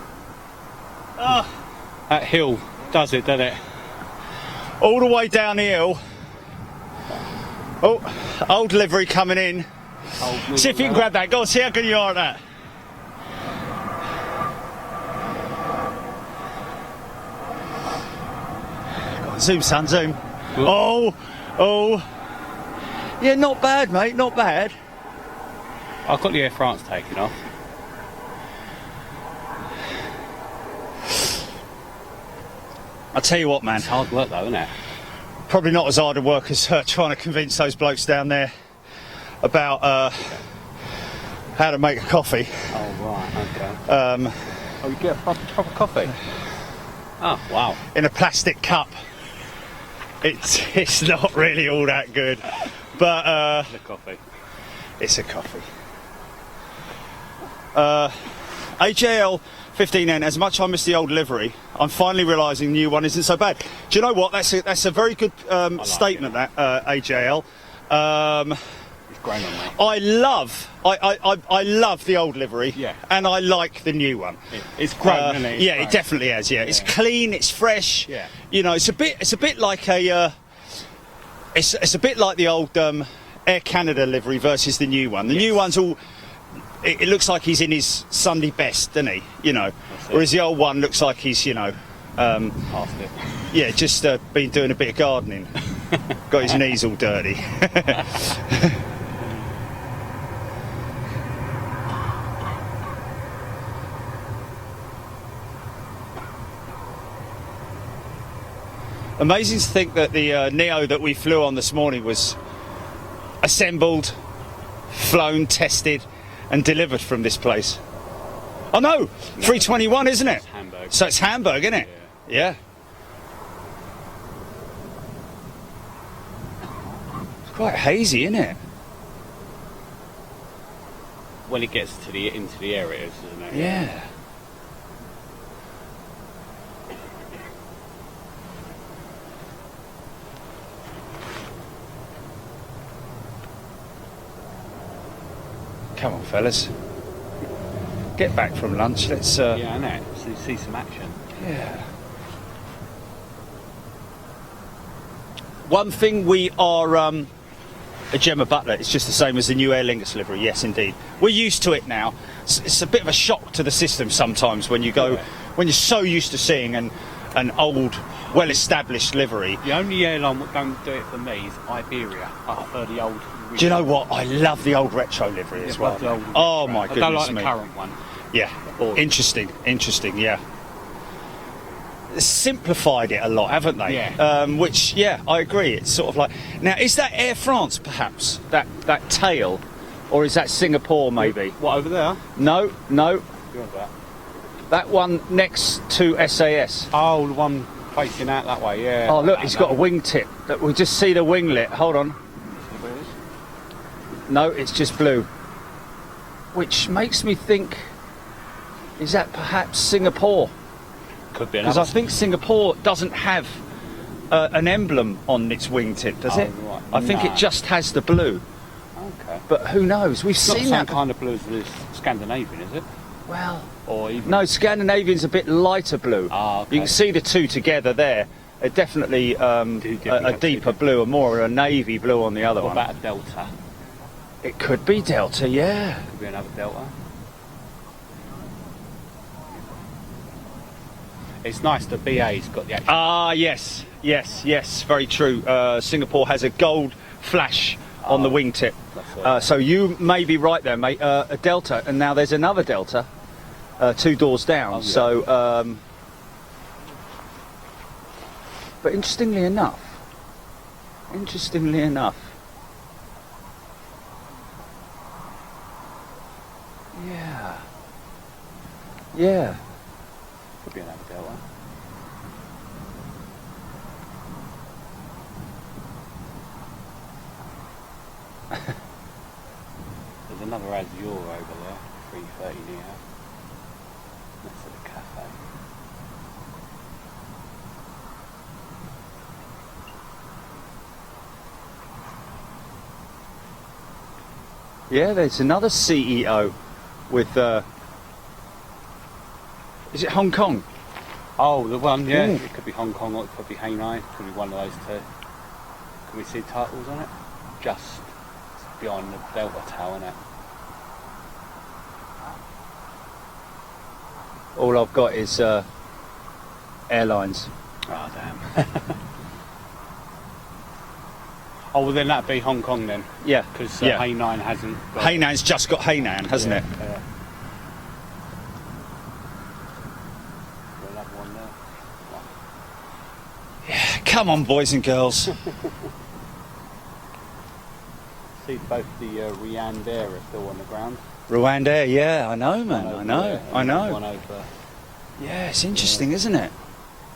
that hill does it, doesn't it? All the way down the hill. Oh, old livery coming in. See if you can grab that. Go on, see how good you are at that. Go on, zoom, son, zoom. Oh. Yeah, not bad, mate, not bad. I've got the Air France taken off. I'll tell you what, man. It's hard work though, isn't it? Probably not as hard a work as trying to convince those blokes down there about how to make a coffee. Oh, right, okay. You get a proper coffee? Oh, wow. In a plastic cup. It's not really all that good, but It's a coffee. it's a coffee. AJL 15N, as much as I miss the old livery, I'm finally realising the new one isn't so bad. Do you know what? That's a very good statement, that AJL. It's grown on me. I love the old livery, Yeah. and I like the new one. It's grown, isn't it? It's Yeah, grown. it definitely has. Yeah, it's clean, it's fresh. Yeah. You know, it's a bit like a. It's a bit like the old Air Canada livery versus the new one. The new one's all. It looks like he's in his Sunday best, doesn't he? You know, whereas the old one looks like he's, you know, Past it. yeah, just been doing a bit of gardening. Got his knees all dirty. Amazing to think that the Neo that we flew on this morning was assembled, flown, tested and delivered from this place. Oh no, 321, isn't it? It's Hamburg. So it's Hamburg, isn't it? Yeah. It's quite hazy, isn't it? When it gets to into the areas, isn't it? Yeah. Come on, fellas. Get back from lunch. Let's. Yeah, I know. So you see some action. Yeah. One thing we are a Gemma Butler. It's just the same as the new Aer Lingus livery. Yes, indeed. We're used to it now. It's a bit of a shock to the system sometimes when you go, when you're so used to seeing an old, well-established livery. The only airline that don't do it for me is Iberia. I prefer the old. Do you know what? I love the old retro livery as well. The old Oh retro. my I goodness don't like me. the current one. Yeah, Boring. interesting, yeah. Simplified it a lot, haven't they? Yeah. Which, yeah, I agree. It's sort of like... Now, is that Air France, perhaps? That tail? Or is that Singapore, maybe? What, over there? No. You're about. That one next to SAS. Oh, the one facing out that way, yeah. Oh, look, he's got a wingtip. Look, we just see the winglet. Hold on. No, it's just blue. Which makes me think... Is that perhaps Singapore? Could be Because another. I think Singapore doesn't have an emblem on its wingtip, does it? Right. I think No. it just has the blue. Okay. But who knows? We've It's not the seen same that. kind of blue as the Scandinavian, is it? Well, Or even... no, Scandinavian's a bit lighter blue. Ah, okay. You can see the two together there. They're definitely definitely a have deeper blue, and more a navy blue on the other What one. about a Delta? It could be Delta, yeah. Could be another Delta. It's nice that BA's got the actual... Ah, yes, very true. Singapore has a gold flash on the wingtip. That's So you may be right there, mate. A Delta, and now there's another Delta, 2 doors down. Oh, yeah. So, but interestingly enough, yeah. Could be another Delta. There's another Azure over there, 330 near. Next to the cafe. Yeah, there's another CEO with, is it Hong Kong? Oh, the one, yeah. Ooh. It could be Hong Kong or it could be Hainan. It could be one of those two. Can we see titles on it? Just behind the Delta Tower, innit? All I've got is airlines. Oh, damn. Oh, well then that'd be Hong Kong then. Yeah, Because yeah. Hainan hasn't got... Hainan's just got Hainan, hasn't it? Yeah. Got another one there. Come on, boys and girls. See both the Rianne there are still on the ground. Rwanda, yeah, I know, man. One I over know, there, I and know. One over. Yeah, it's interesting, isn't it?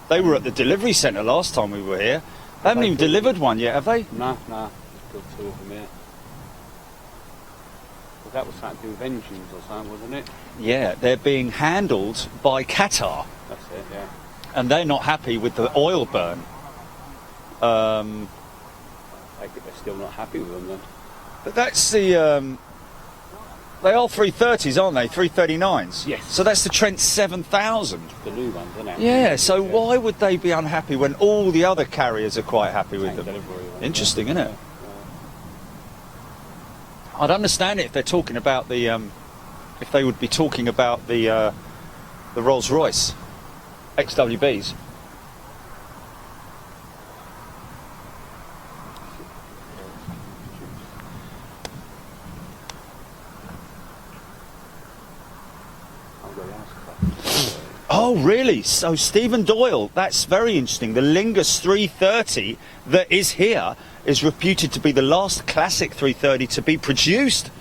They were at the delivery centre last time we were here. They haven't even delivered one yet, have they? No, still two of them here. Well, that was something to do with engines or something, wasn't it? Yeah, they're being handled by Qatar, That's it, yeah. and they're not happy with the oil burn. I think they're still not happy with them then. But that's the... they are 330s, aren't they? 339s? Yes. So that's the Trent 7000. The new ones, isn't it? Yeah, so why would they be unhappy when all the other carriers are quite happy with them? Delivery ones, Interesting, yeah. isn't it? I'd understand it if they're talking about the... if they would be talking about the Rolls-Royce XWBs. Oh, really? So Stephen Doyle, that's very interesting. The Lingus 330 that is here is reputed to be the last classic 330 to be produced.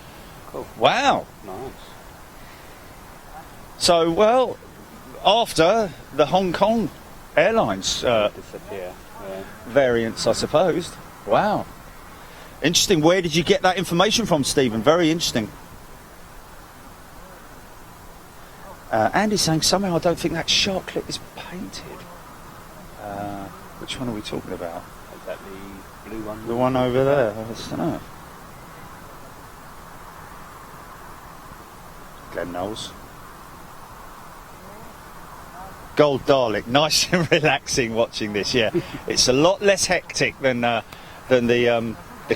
Cool. Wow. Nice. So, well, after the Hong Kong Airlines Disappear. Yeah. variants, I suppose. Wow. Interesting. Where did you get that information from, Stephen? Very interesting. Andy's saying somehow I don't think that shark clip is painted. Which one are we talking about? Is that the blue one? The one over there. I don't know. Glenn Knowles. Gold Dalek. Nice and relaxing watching this. Yeah, it's a lot less hectic than the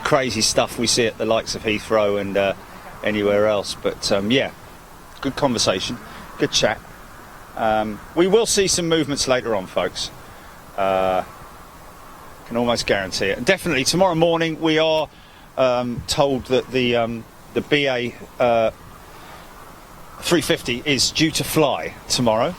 crazy stuff we see at the likes of Heathrow and anywhere else. But yeah, good conversation. Good chat. We will see some movements later on, folks. Can almost guarantee it. And definitely tomorrow morning we are told that the BA 350 is due to fly tomorrow.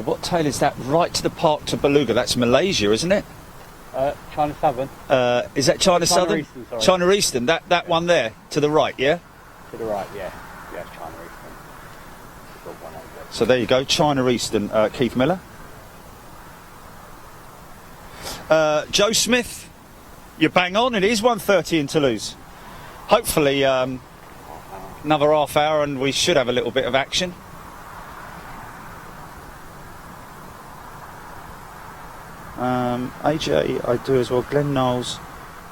What tail is that? Right to the park to Beluga. That's Malaysia, isn't it? China Southern. Is that China Southern? Eastern, sorry. China Eastern. That one there to the right, yeah? To the right, yeah. Yeah, China Eastern. We've got one over there. So there you go, China Eastern. Keith Miller. Joe Smith, you're bang on. It is 1:30 in Toulouse. Hopefully another half hour and we should have a little bit of action. AJ, I do as well. Glenn Knowles,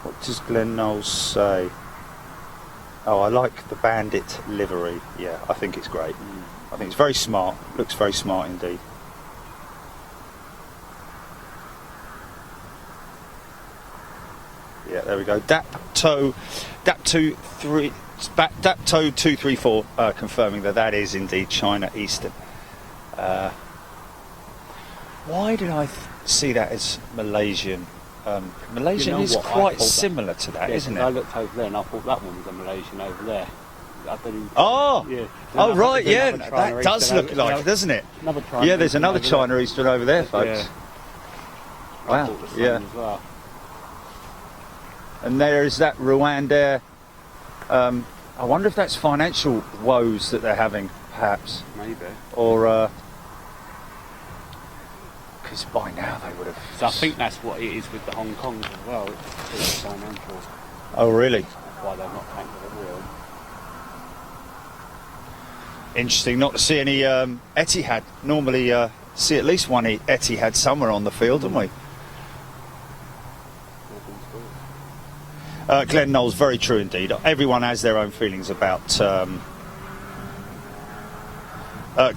what does Glenn Knowles say? Oh, I like the Bandit livery. Yeah, I think it's great. I think it's very smart. Looks very smart indeed. Yeah, there we go. Dapto 234 confirming that is indeed China Eastern. Why did I see that as Malaysian? Malaysian You know is what? I quite thought similar to that, Yeah, isn't 'cause I it? looked over there and I thought that one was a Malaysian over there. I didn't, Oh, yeah. oh right, There's yeah, another China that does Eastern look over- like it, doesn't it? Another China Yeah, there's Eastern another over China Eastern over there, folks. Yeah. I Wow, thought the same yeah. as well. And there is that Rwanda. I wonder if that's financial woes that they're having, perhaps, Maybe. or because by now they would have. So I think that's what it is with the Hong Kongs as well. It's financial. Oh, really? That's why they're not taking the wheel. Interesting not to see any Etihad. Normally see at least one Etihad somewhere on the field, don't we? Glenn Knowles, very true indeed. Everyone has their own feelings about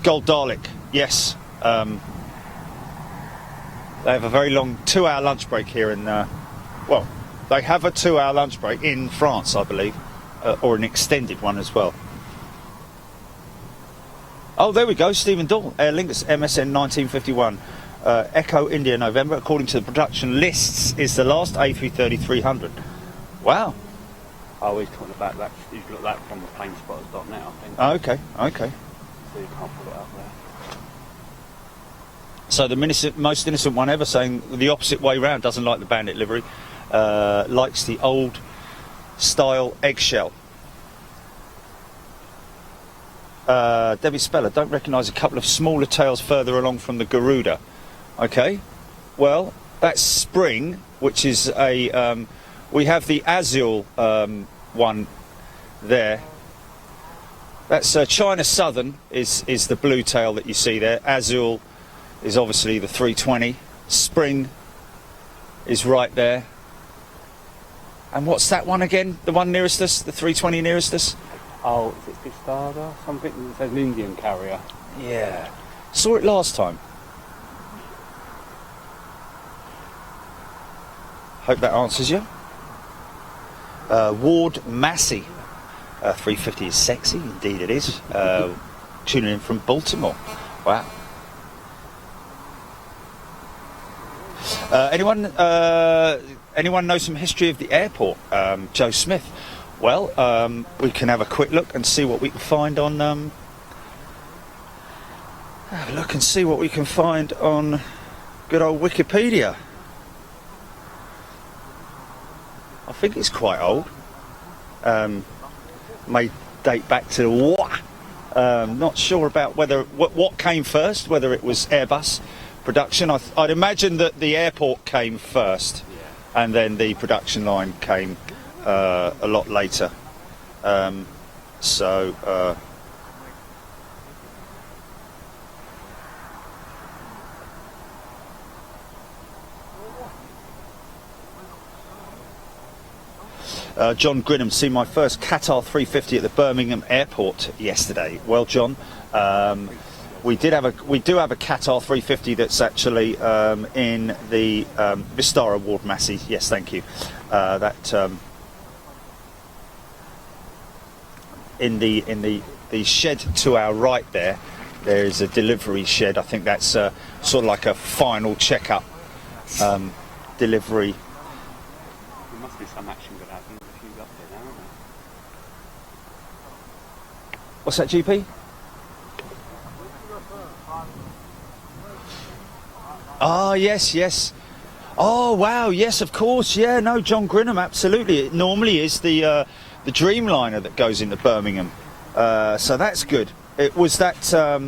Gold Dalek. Yes, they have a very long 2-hour lunch break here in. Well, they have a 2-hour lunch break in France, I believe, or an extended one as well. Oh, there we go, Stephen Doyle, Aer Lingus MSN 1951. Echo India November, according to the production lists, is the last A330-300. Wow. I was talking about that. You got that from the planespotters.net, I think. Okay, okay. So you can't put it up there. So the most innocent one ever, saying the opposite way round, doesn't like the Bandit livery, likes the old style eggshell. Debbie Speller, don't recognise a couple of smaller tails further along from the Garuda. Okay, well, that's Spring, which is a... we have the Azul one there. That's China Southern is the blue tail that you see there. Azul is obviously the 320. Spring is right there. And what's that one again? The one nearest us? The 320 nearest us? Oh, is it Pistada? Something that says an Indian carrier. Yeah. Saw it last time. Hope that answers you. Ward Massey. 350 is sexy, indeed it is. Tuning in from Baltimore. Wow. Anyone know some history of the airport? Joe Smith. Well, we can have a quick look and see what we can find on. Have a look and see what we can find on good old Wikipedia. I think it's quite old. May date back to what? Not sure about whether what came first, whether it was Airbus production. I'd imagine that the airport came first, and then the production line came a lot later. John Grinham, see my first Qatar 350 at the Birmingham airport yesterday. Well, John, we do have a Qatar 350 that's actually in the Vistara Ward Massey. Yes, thank you. In the shed to our right there is a delivery shed. I think that's sort of like a final checkup delivery. There must be some action going to happen if you got there now, isn't there? What's that, GP? Ah, yes. Oh, wow, yes, of course. Yeah, no, John Grinham, absolutely. It normally is the Dreamliner that goes into Birmingham, so that's good. It was that. I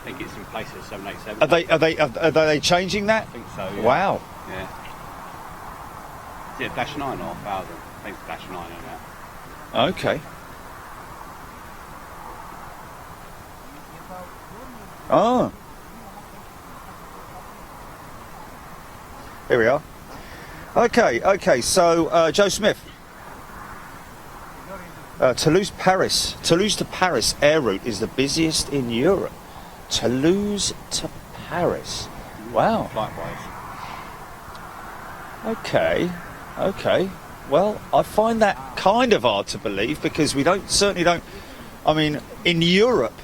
think it's in place of 787. Are they changing that? I think so. Yeah. Wow. Yeah. Is it Dash 9 or 1000? I think it's Dash 9 on that. Okay. Oh. Here we are. Okay. So Joe Smith. Toulouse to Paris air route is the busiest in Europe. Toulouse to Paris. Wow. Likewise. Okay. Well, I find that kind of hard to believe because we certainly don't. I mean, in Europe,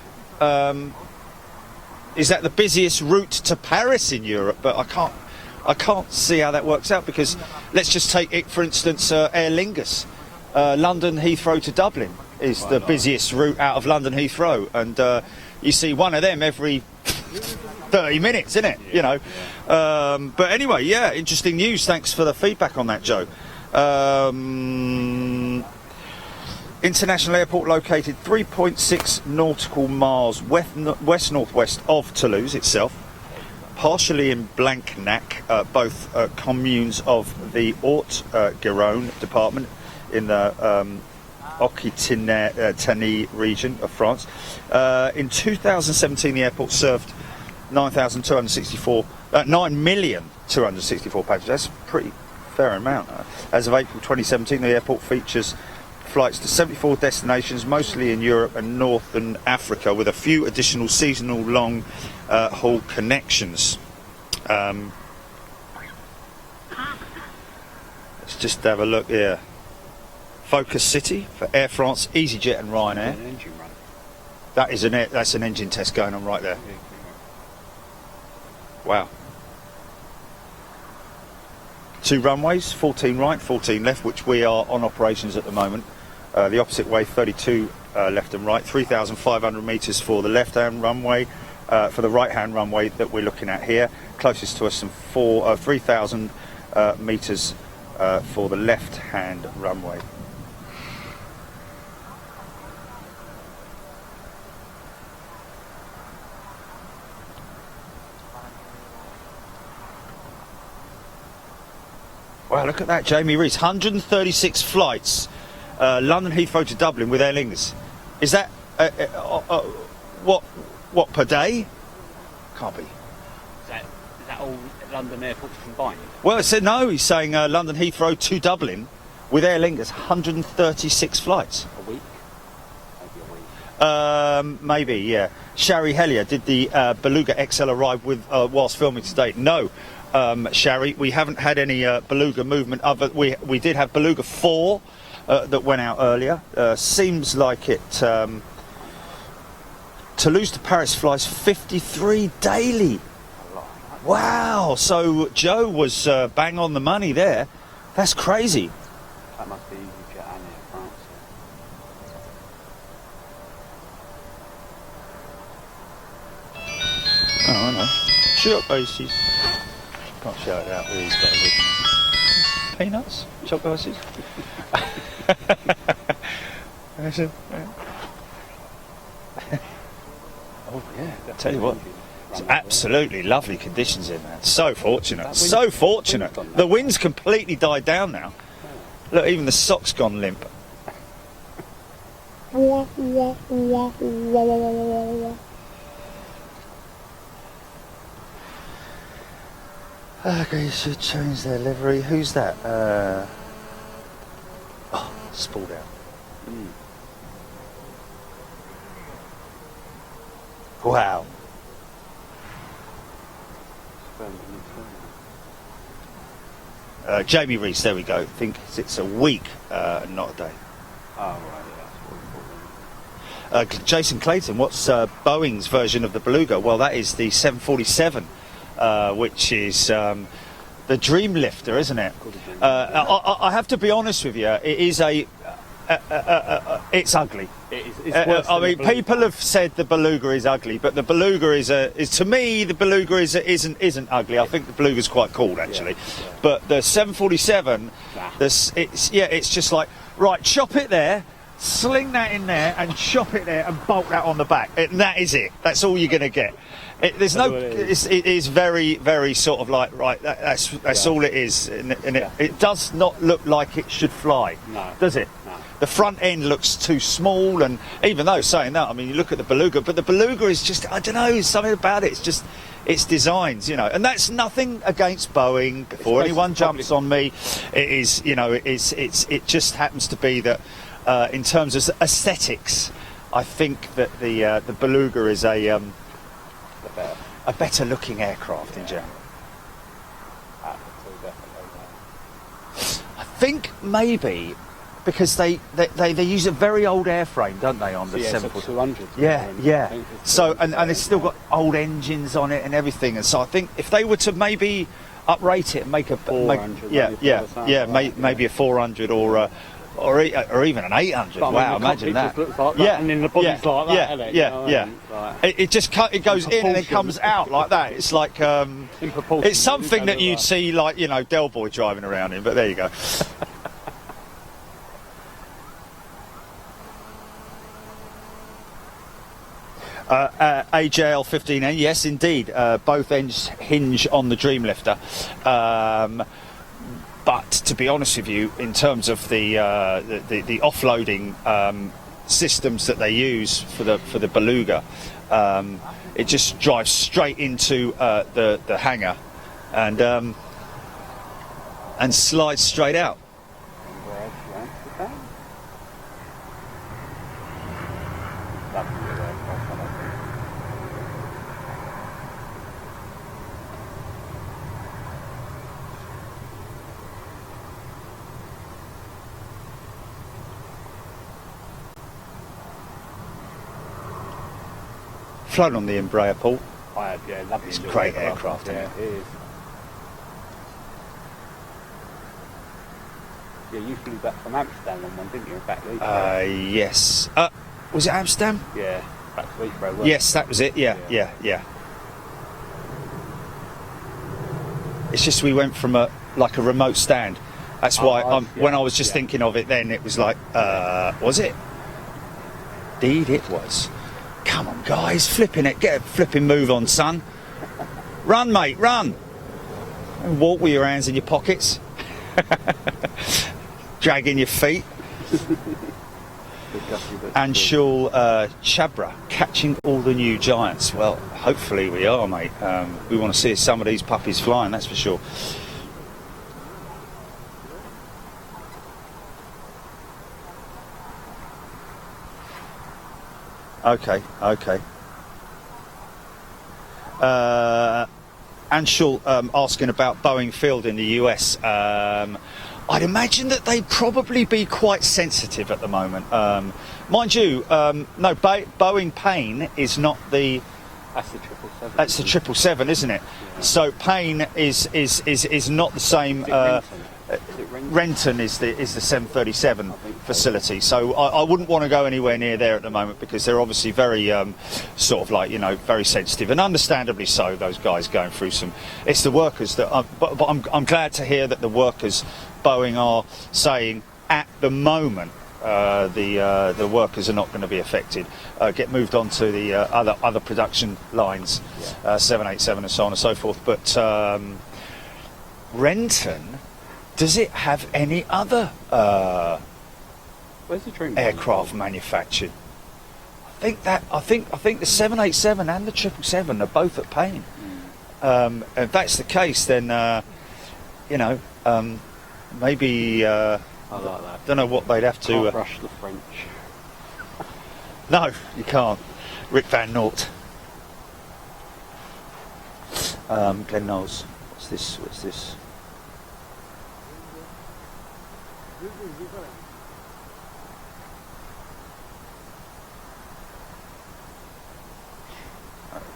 is that the busiest route to Paris in Europe? But I can't see how that works out because let's just take it for instance, Aer Lingus. London Heathrow to Dublin is the busiest route out of London Heathrow, and you see one of them every 30 minutes, isn't it? Yeah, But anyway, yeah, interesting news. Thanks for the feedback on that, Joe. International airport located 3.6 nautical miles west-northwest of Toulouse itself, partially in Blanquenac, both communes of the Haute-Garonne department in the Occitanie region of France. In 2017, the airport served 9,264 passengers. That's a pretty fair amount. As of April 2017, the airport features flights to 74 destinations, mostly in Europe and Northern Africa, with a few additional seasonal long haul connections. Let's just have a look here. Focus City for Air France, EasyJet and Ryanair. That's an engine test going on right there. Wow. 2 runways, 14 right, 14 left, which we are on operations at the moment. The opposite way, 32 left and right, 3,500 metres for the left-hand runway. For the right-hand runway that we're looking at here, closest to us, some 3,000 metres for the left-hand runway. Wow, look at that, Jamie Rees, 136 flights, London Heathrow to Dublin with Aer Lingus. Is that what per day? Can't be. Is that all London airports combined? Well, no, he's saying London Heathrow to Dublin with Aer Lingus, 136 flights. A week? Maybe a week. Maybe, yeah. Shari Hellier, did the Beluga XL arrive with whilst filming today? No, Shari, we haven't had any Beluga movement. We did have Beluga 4 that went out earlier. Seems like it. Toulouse to Paris flies 53 daily. Wow, so Joe was bang on the money there. That's crazy. That must be EasyJet and Air France. Oh, I know. Short bases. Can't shout it out with these guys. Peanuts? Short bases? Oh yeah, I tell you what, it's absolutely lovely conditions in there. So fortunate, so fortunate. The wind's completely died down now. Look, even the sock's gone limp. Okay, you should change their livery. Who's that? Oh, spalled out. Wow. Jamie Rees, there we go. I think it's a week, not a day. Oh, right, yeah. Jason Clayton, what's Boeing's version of the Beluga? Well, that is the 747, which is the Dream Lifter, isn't it? I have to be honest with you, it is it's ugly. It's worse I than mean, the Beluga. people have said the Beluga is ugly, but the Beluga is to me the Beluga isn't ugly. I think the Beluga's quite cool actually, but the 747, it's just like, right, chop it there, sling that in there, and chop it there, and bolt that on the back. And that is it. That's all you're gonna get. There's no. It is very, very sort of like, right. That's all it is, and it does not look like it should fly. No. Does it? No. The front end looks too small, and even though saying that, I mean, you look at the Beluga, but the Beluga is just, I don't know, something about it. It's just, it's designs, and that's nothing against Boeing. Before anyone jumps on me, it is, it just happens to be that in terms of aesthetics, I think that the Beluga is a better looking aircraft in general. I think maybe because they use a very old airframe, don't they, on the 747? Yeah. So and it's still got old engines on it and everything, and so I think if they were to maybe uprate it and make a 400, maybe a 400 or even an 800. Wow, imagine that. Looks like that. And then the body's like that, isn't it? It just it goes in and it comes out like that. It's like it's something that you'd see like Del Boy driving around in. But there you go. AJL 15N, yes, indeed. Both ends hinge on the Dreamlifter. But to be honest with you, in terms of the offloading systems that they use for the Beluga, it just drives straight into the hangar and slides straight out. flown on the Embraer, Paul. I have, yeah, lovely. It's a little great aircraft, Yeah, isn't it is. Yeah, you flew back from Amsterdam on one, didn't you? Back to Heathrow. Yes. Was it Amsterdam? Yeah, back to Heathrow. wasn't Yes, that was it. Yeah. It's just we went from a remote stand. That's why when I was just thinking of it then, it was like, was it? Indeed it was. Come on, guys, flipping it. Get a flipping move on, son. Run, mate, run. And walk with your hands in your pockets. Dragging your feet. Anshul Chabra, catching all the new giants. Well, hopefully we are, mate. We want to see some of these puppies flying, that's for sure. Okay. Anshul asking about Boeing Field in the US. I'd imagine that they'd probably be quite sensitive at the moment. Mind you, no, Boeing Payne is not the... That's the 777. That's the 777, isn't it? Yeah. So Payne is not the same... Renton is the 737 facility, so I wouldn't want to go anywhere near there at the moment because they're obviously very sort of like, you know, very sensitive, and understandably so. Those guys going through some. It's the workers that. But I'm glad to hear that the workers, Boeing, are saying at the moment the workers are not going to be affected. Get moved on to the other production lines, 787 and so on and so forth. But Renton. Does it have any other Where's the dream aircraft manufactured? I think the 787 and the 777 are both at Payne. If that's the case, then you know, maybe I like that. Don't know what they'd have to. Can't rush the French. No, you can't. Rick Van Noort. Glenn Knowles. What's this?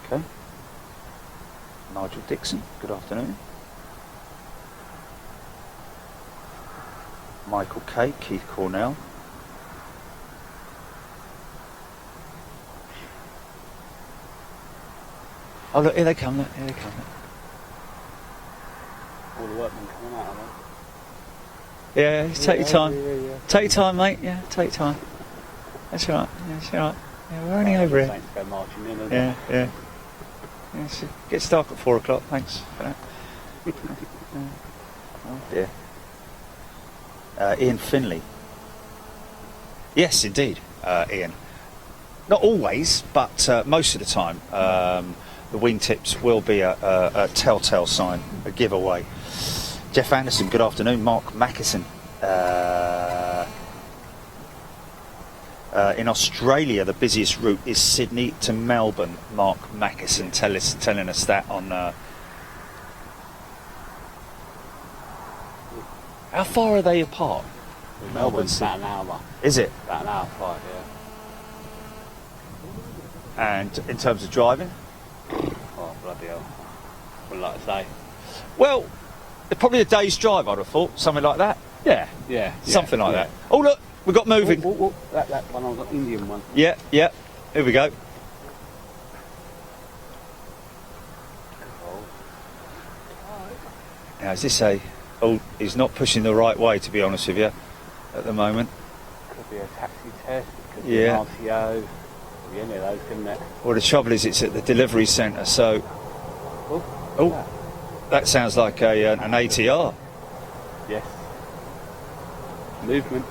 Okay. Nigel Dixon, good afternoon. Michael K, Keith Cornell. Oh look, here they come, look. All the workmen coming out, aren't they? Yeah, take your time. Yeah. Take your time, mate. Yeah, take your time. That's all right. Yeah, that's all right. Yeah, we're only over here. Thanks for marching in. Yeah. So it gets dark at 4 o'clock. Thanks for that. Oh dear. Ian Finley. Yes, indeed, Ian. Not always, but most of the time, the wingtips will be a telltale sign, a giveaway. Jeff Anderson, good afternoon. Mark Mackison. In Australia, the busiest route is Sydney to Melbourne. Mark Mackison telling us that on... How far are they apart? Melbourne's about an hour. Is it? About an hour flight, yeah. And in terms of driving? Oh, bloody hell. Wouldn't like to say. Well, it's probably a day's drive, I'd have thought. Something like that. Yeah. Something like that. Oh, look, we got moving. Oh, that one, I've got the Indian one. Yeah. Here we go. Now, is this a... Oh, he's not pushing the right way, to be honest with you, at the moment. Could be a taxi test, it could be Yeah. an RTO, could be any of those, couldn't it? Well, the trouble is it's at the delivery centre, so... Oh, that sounds like an ATR. Yes. Movement.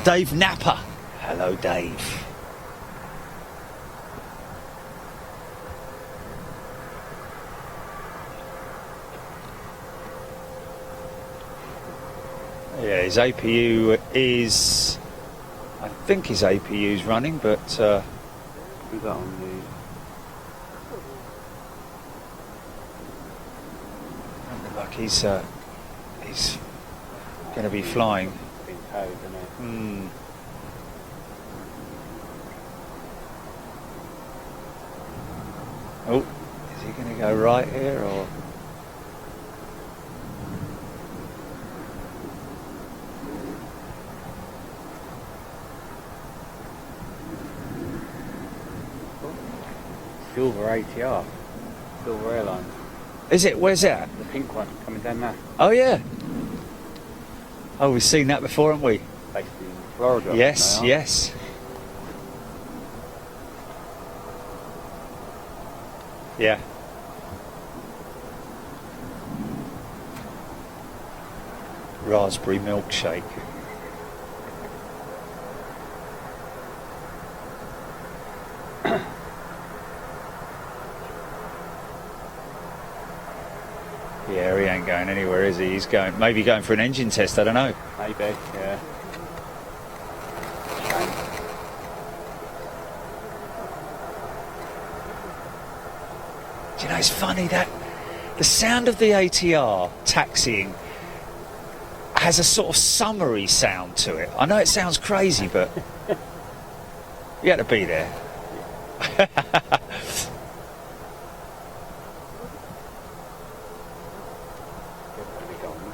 Dave Napper. Hello, Dave. Yeah, his APU is... I think his APU is running, but We got on Don't look like he's going to be flying. the being towed, isn't it? Hmm. Oh, is he going to go right here or? Silver ATR, Silver Airlines, Is it? Where's that? the pink one coming down there, Oh yeah. Oh, we've seen that before, haven't we? based in Florida. Yes, they are. yes. Yeah. Raspberry milkshake. Yeah, he ain't going anywhere, is he? He's going, maybe going for an engine test, I don't know. Maybe, yeah. Shame. Do you know, it's funny that the sound of the ATR taxiing has a sort of summery sound to it. I know it sounds crazy, but you had to be there. Definitely gone.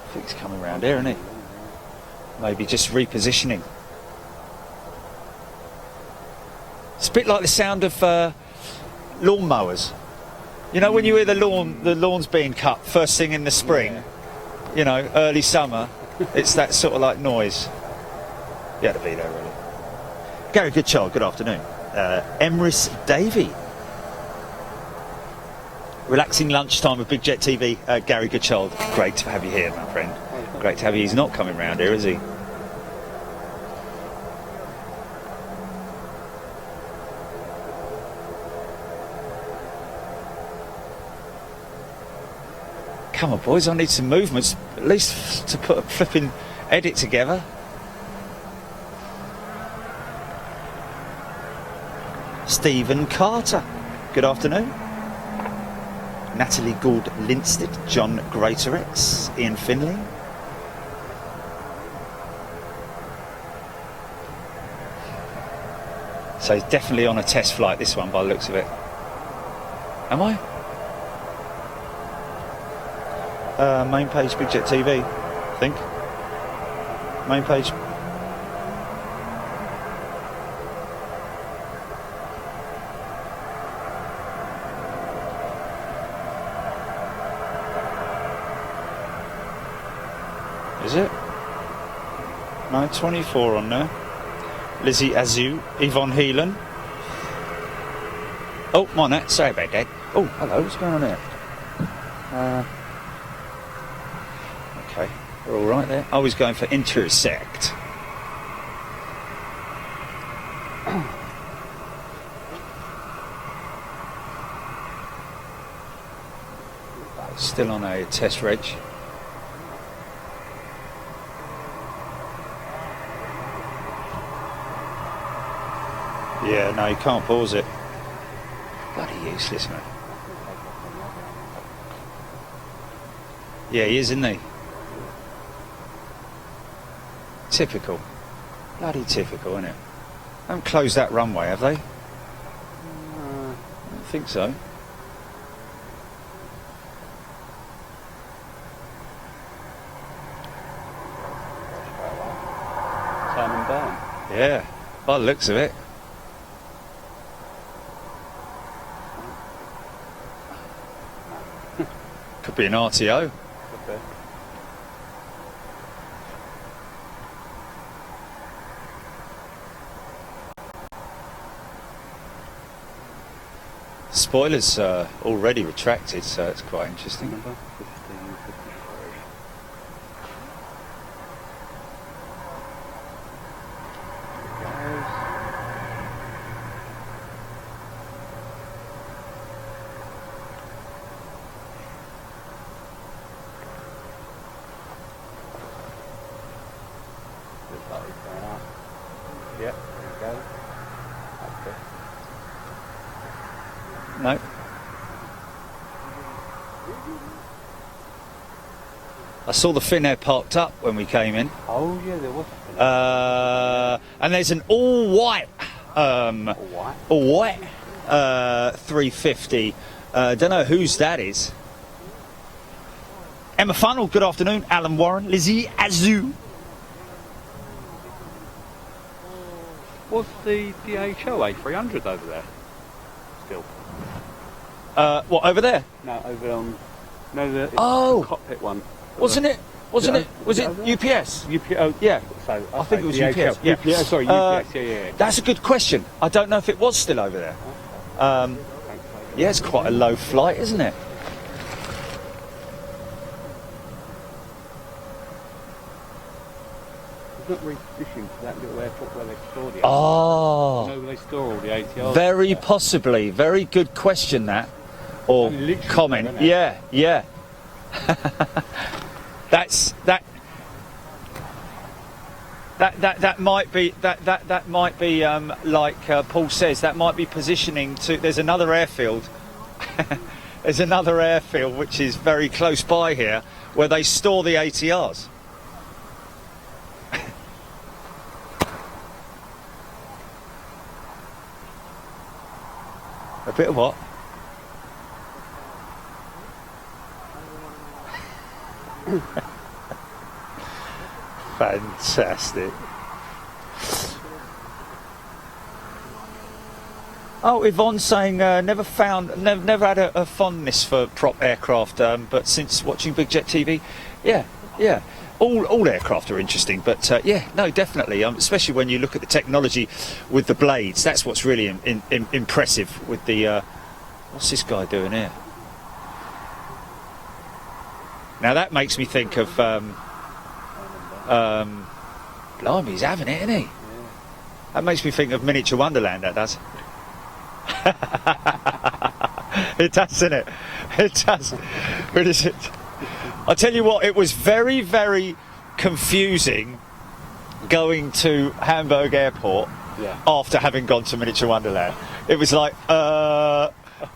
I think he's coming round here, isn't he? Maybe just repositioning. It's a bit like the sound of lawnmowers. You know, when you hear the lawn's being cut first thing in the spring, Yeah. you know, early summer, it's that sort of like noise. You had to be there, really. Gary Goodchild, good afternoon. Emrys Davey. Relaxing lunchtime with Big Jet TV. Gary Goodchild, great to have you here, my friend. Great to have you. He's not coming round here, is he? Come on, boys, I need some movements, at least to put a flipping edit together. Stephen Carter, good afternoon. Natalie Gould Linstead, John Greatorex, Ian Finley. So he's definitely on a test flight, this one, by the looks of it. Am I? Main page, Big Jet TV, I think. Main page. Is it? No, 24 on there. Lizzie Azu, Yvonne Heelan. Oh, Monet, sorry about that. Oh, hello, what's going on there? Okay, we're all right there. I was going for intersect. Still on a test reg. Yeah, no, you can't pause it. Bloody useless, man. Yeah, he is, isn't he? Typical. Bloody typical, isn't it? Haven't closed that runway, have they? I don't think so. Turn and burn. Yeah, by the looks of it. Could be an RTO. Could be. Spoilers already retracted, so it's quite interesting. Number 1553. No. I saw the Finnair parked up when we came in. Oh yeah, there was. And there's an all-white, all-white 350. Don't know whose that is. Emma Funnell, good afternoon. Alan Warren, Lizzie Azu. What's the DHL A300 over there? Still. What, over there? No, over no, the cockpit one. Wasn't it? Was it UPS? UPS. Yeah. So I think it was DHL. UPS. Yeah. UPS. Sorry, UPS. Yeah. That's a good question. I don't know if it was still over there. Yeah, it's quite a low flight, isn't it? It's not repositioned to that little airport where they store the. Oh. You know where they store all the ATRs. Very possibly. Very good question, that. Or comment. There, yeah. That might be like Paul says, that might be positioning to. There's another airfield. There's another airfield which is very close by here where they store the ATRs. A bit of what? Fantastic. Oh, Yvonne's saying never had a fondness for prop aircraft, but since watching Big Jet TV, yeah. All aircraft are interesting, but yeah, no, definitely. Especially when you look at the technology with the blades, that's what's really impressive. With the what's this guy doing here? Now that makes me think of blimey, he's having it, isn't he? Yeah. That makes me think of Miniature Wonderland, that does. It does, doesn't it? It does. What is it? I'll tell you what, it was very, very confusing going to Hamburg Airport after having gone to Miniature Wonderland. It was like,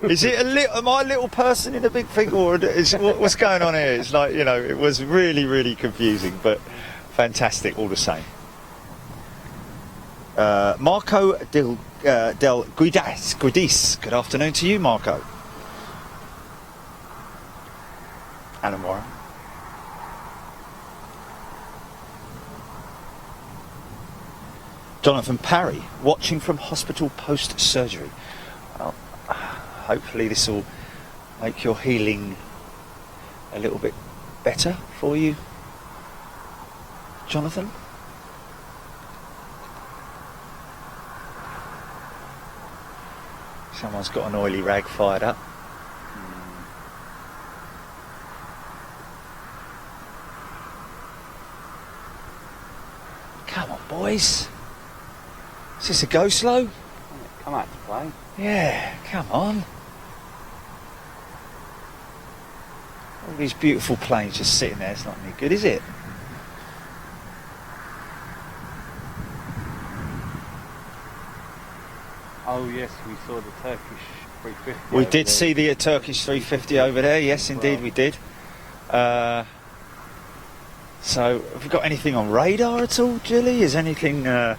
is it am I a little person in a big thing, or what's going on here? It's like, it was really, really confusing, but fantastic all the same. Marco del Guidis. Good afternoon to you, Marco. Alan Warren. Jonathan Parry, watching from hospital post-surgery. Well, hopefully this will make your healing a little bit better for you, Jonathan. Someone's got an oily rag fired up. Come on, boys. Is this a go slow? Come out to play. Yeah, come on. All these beautiful planes just sitting there, it's not any good, is it? Oh yes, we saw the Turkish 350. We did see the Turkish 350 over there, yes indeed we did. So, have we got anything on radar at all, Julie? Is anything... Yeah.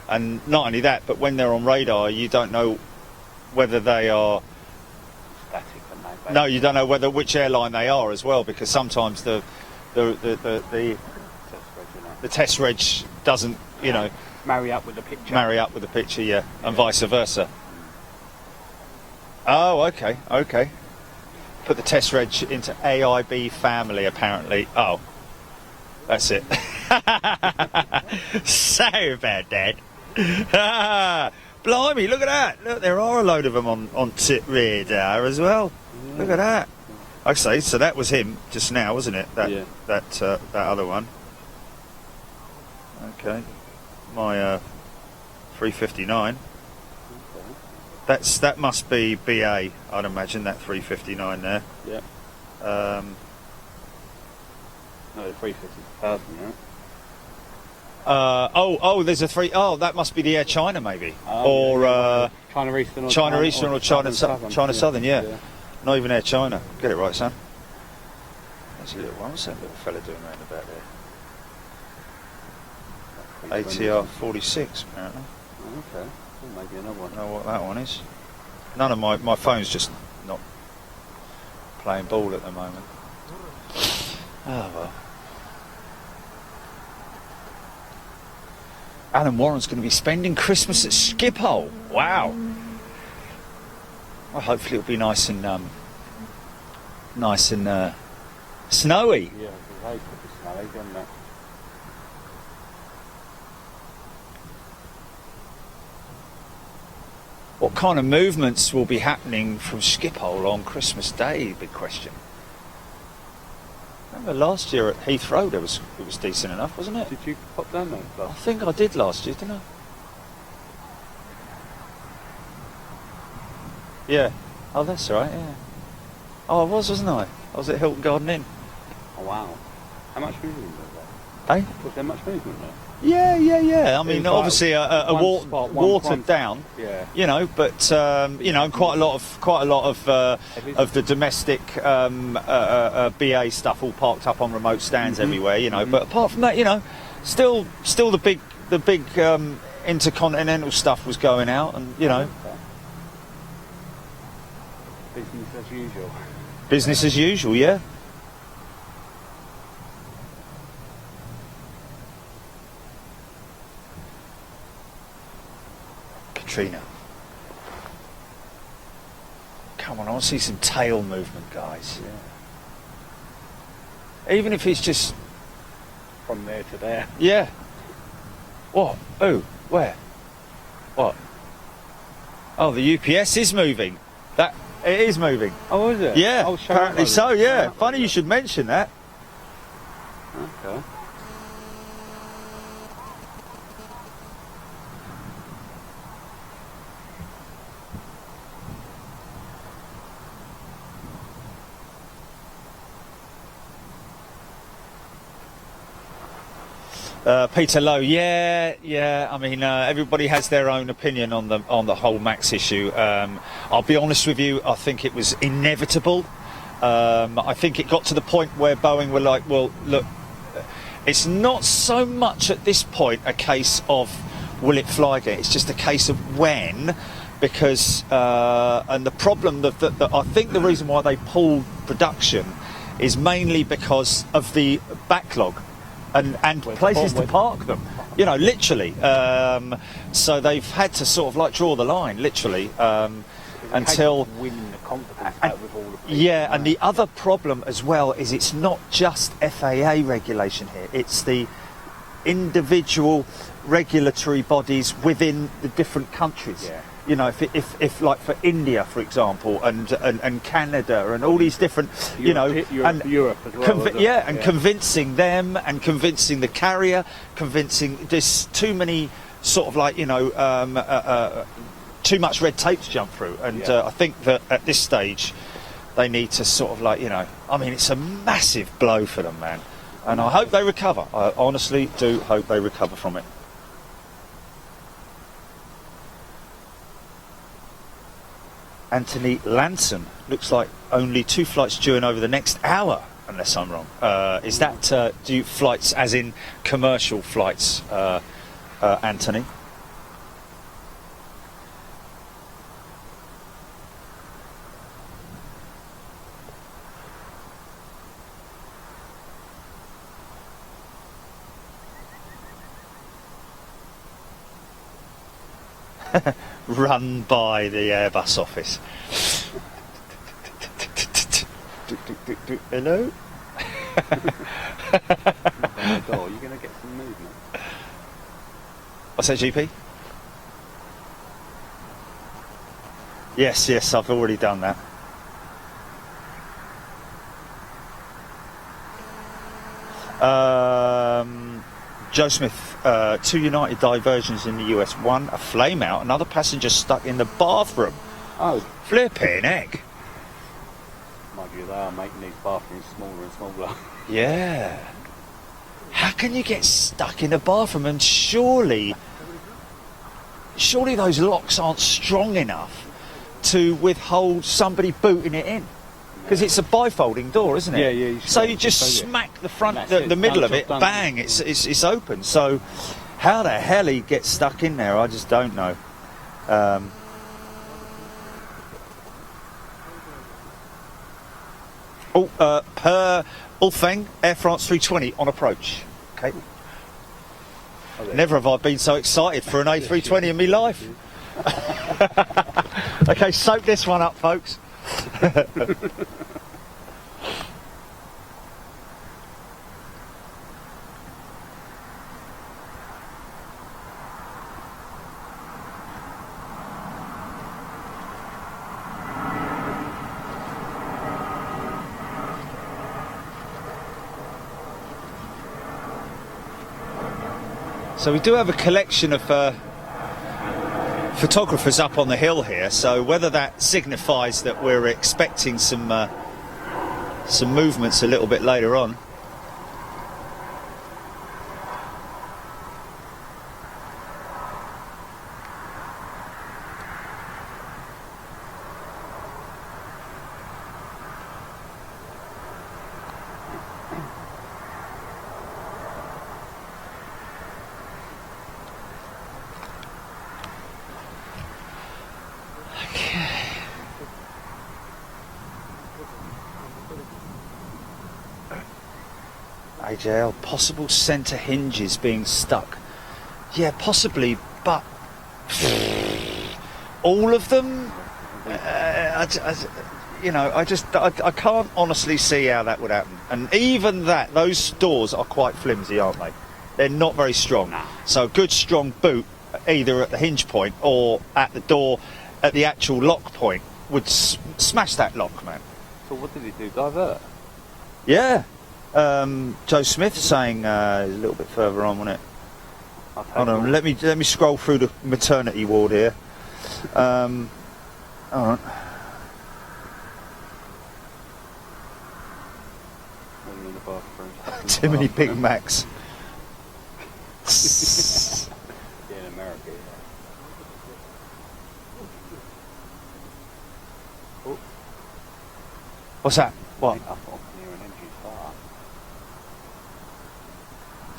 And not only that, but when they're on radar, you don't know whether they are static, and no, you don't know which airline they are as well, because sometimes the test reg doesn't, marry up with the picture. Yeah, and vice versa. Oh, okay. Put the test reg into AIB family, apparently. Oh, that's it. Sorry about that. Blimey, look at that. Look, there are a load of them on tit radar as well. Yeah. Look at that. Okay, so that was him just now, wasn't it? That other one. Okay. My 359. Okay. That must be BA, I'd imagine, that 359 there. Yeah. No, 350 per person, yeah. There's a three. Oh, that must be the Air China, maybe, Oh, yeah. China Eastern or China Eastern or China Southern. China Southern. Yeah. Not even Air China. Get it right, son. There's a little one. What's that little fella doing around about there? ATR 46, apparently. Oh, okay. Oh, maybe another I one. don't know what that one is. None of my phone's just not playing ball at the moment. Oh well. Alan Warren's going to be spending Christmas at Schiphol. Wow. Well, hopefully it'll be nice and snowy. Yeah, the road could be snowy, couldn't it? What kind of movements will be happening from Schiphol on Christmas Day? Big question. Remember last year at Heathrow, it was decent enough, wasn't it? Did you pop down there? I think I did last year, didn't I? Yeah. Oh, that's right. Yeah. Oh, I was, wasn't I? I was at Hilton Garden Inn. Oh, wow. How much movement was there? Eh? Was there much movement there? Yeah. I mean, It was like obviously one spot, one watered front. down. Yeah. You know, but quite a lot of the domestic BA stuff all parked up on remote stands everywhere. You know, but apart from that, you know, still the big intercontinental stuff was going out, and you know, Okay. Business as usual. business as usual. Yeah. Katrina. Come on, I want to see some tail movement, guys. Yeah. Even if it's just, From there to there. yeah. What? Oh, where? What? Oh, the UPS is moving. It is moving. Oh, is it? Yeah, Oh, show apparently that so, one. yeah. Show that Funny one. you should mention that. Okay. Peter Lowe, yeah. I mean, everybody has their own opinion on the whole Max issue. I'll be honest with you. I think it was inevitable. I think it got to the point where Boeing were like, well, look, it's not so much at this point a case of will it fly again. It's just a case of when, because and the problem that I think the reason why they pulled production is mainly because of the backlog. And places to park them, you know, literally. So they've had to sort of like draw the line, literally, until. Winning the confidence back with all the people. Yeah, and the other problem as well is it's not just FAA regulation here; it's the individual regulatory bodies within the different countries. Yeah. You know, if like for India, for example, and Canada and all these different, you know, and Europe as well. convincing them and convincing the carrier, convincing there's too many sort of like, you know, too much red tape to jump through, and I think that at this stage they need to sort of like, you know, I mean, it's a massive blow for them, man, and I hope they recover. I honestly do hope they recover from it. Anthony Lanson, looks like only 2 flights due in over the next hour, unless I'm wrong. Is that flights as in commercial flights, Anthony? Run by the Airbus office. Hello? You're going to get some movement. What's that, GP? Yes, I've already done that. Joe Smith, 2 United diversions in the US. One, a flame out. Another passenger stuck in the bathroom. Oh, Flipping heck. mind you, they are making these bathrooms smaller and smaller. Yeah. How can you get stuck in a bathroom? And surely those locks aren't strong enough to withhold somebody booting it in. Because it's a bifolding door, isn't it? Yeah, yeah. So you just smack the front, the middle of it, bang, it's open. So how the hell he gets stuck in there, I just don't know. Per Ulfeng, Air France 320 on approach. Okay. Never have I been so excited for an A320 in my life. Okay, soak this one up, folks. So we do have a collection of photographers up on the hill here, so whether that signifies that we're expecting some movements a little bit later on. AJL, possible centre hinges being stuck. Yeah, possibly, but all of them? I can't honestly see how that would happen. And even that, those doors are quite flimsy, aren't they? They're not very strong. Nah. So a good strong boot, either at the hinge point or at the door, at the actual lock point, would smash that lock, man. So what did he do? Divert? Yeah. Joe Smith saying a little bit further on, wasn't it? Hold on, let me scroll through the maternity ward here. All right. In the bathroom. Too many Big Macs. Yeah, in America. Yeah. Oh, What's that? What? I thought I could hear an engine start.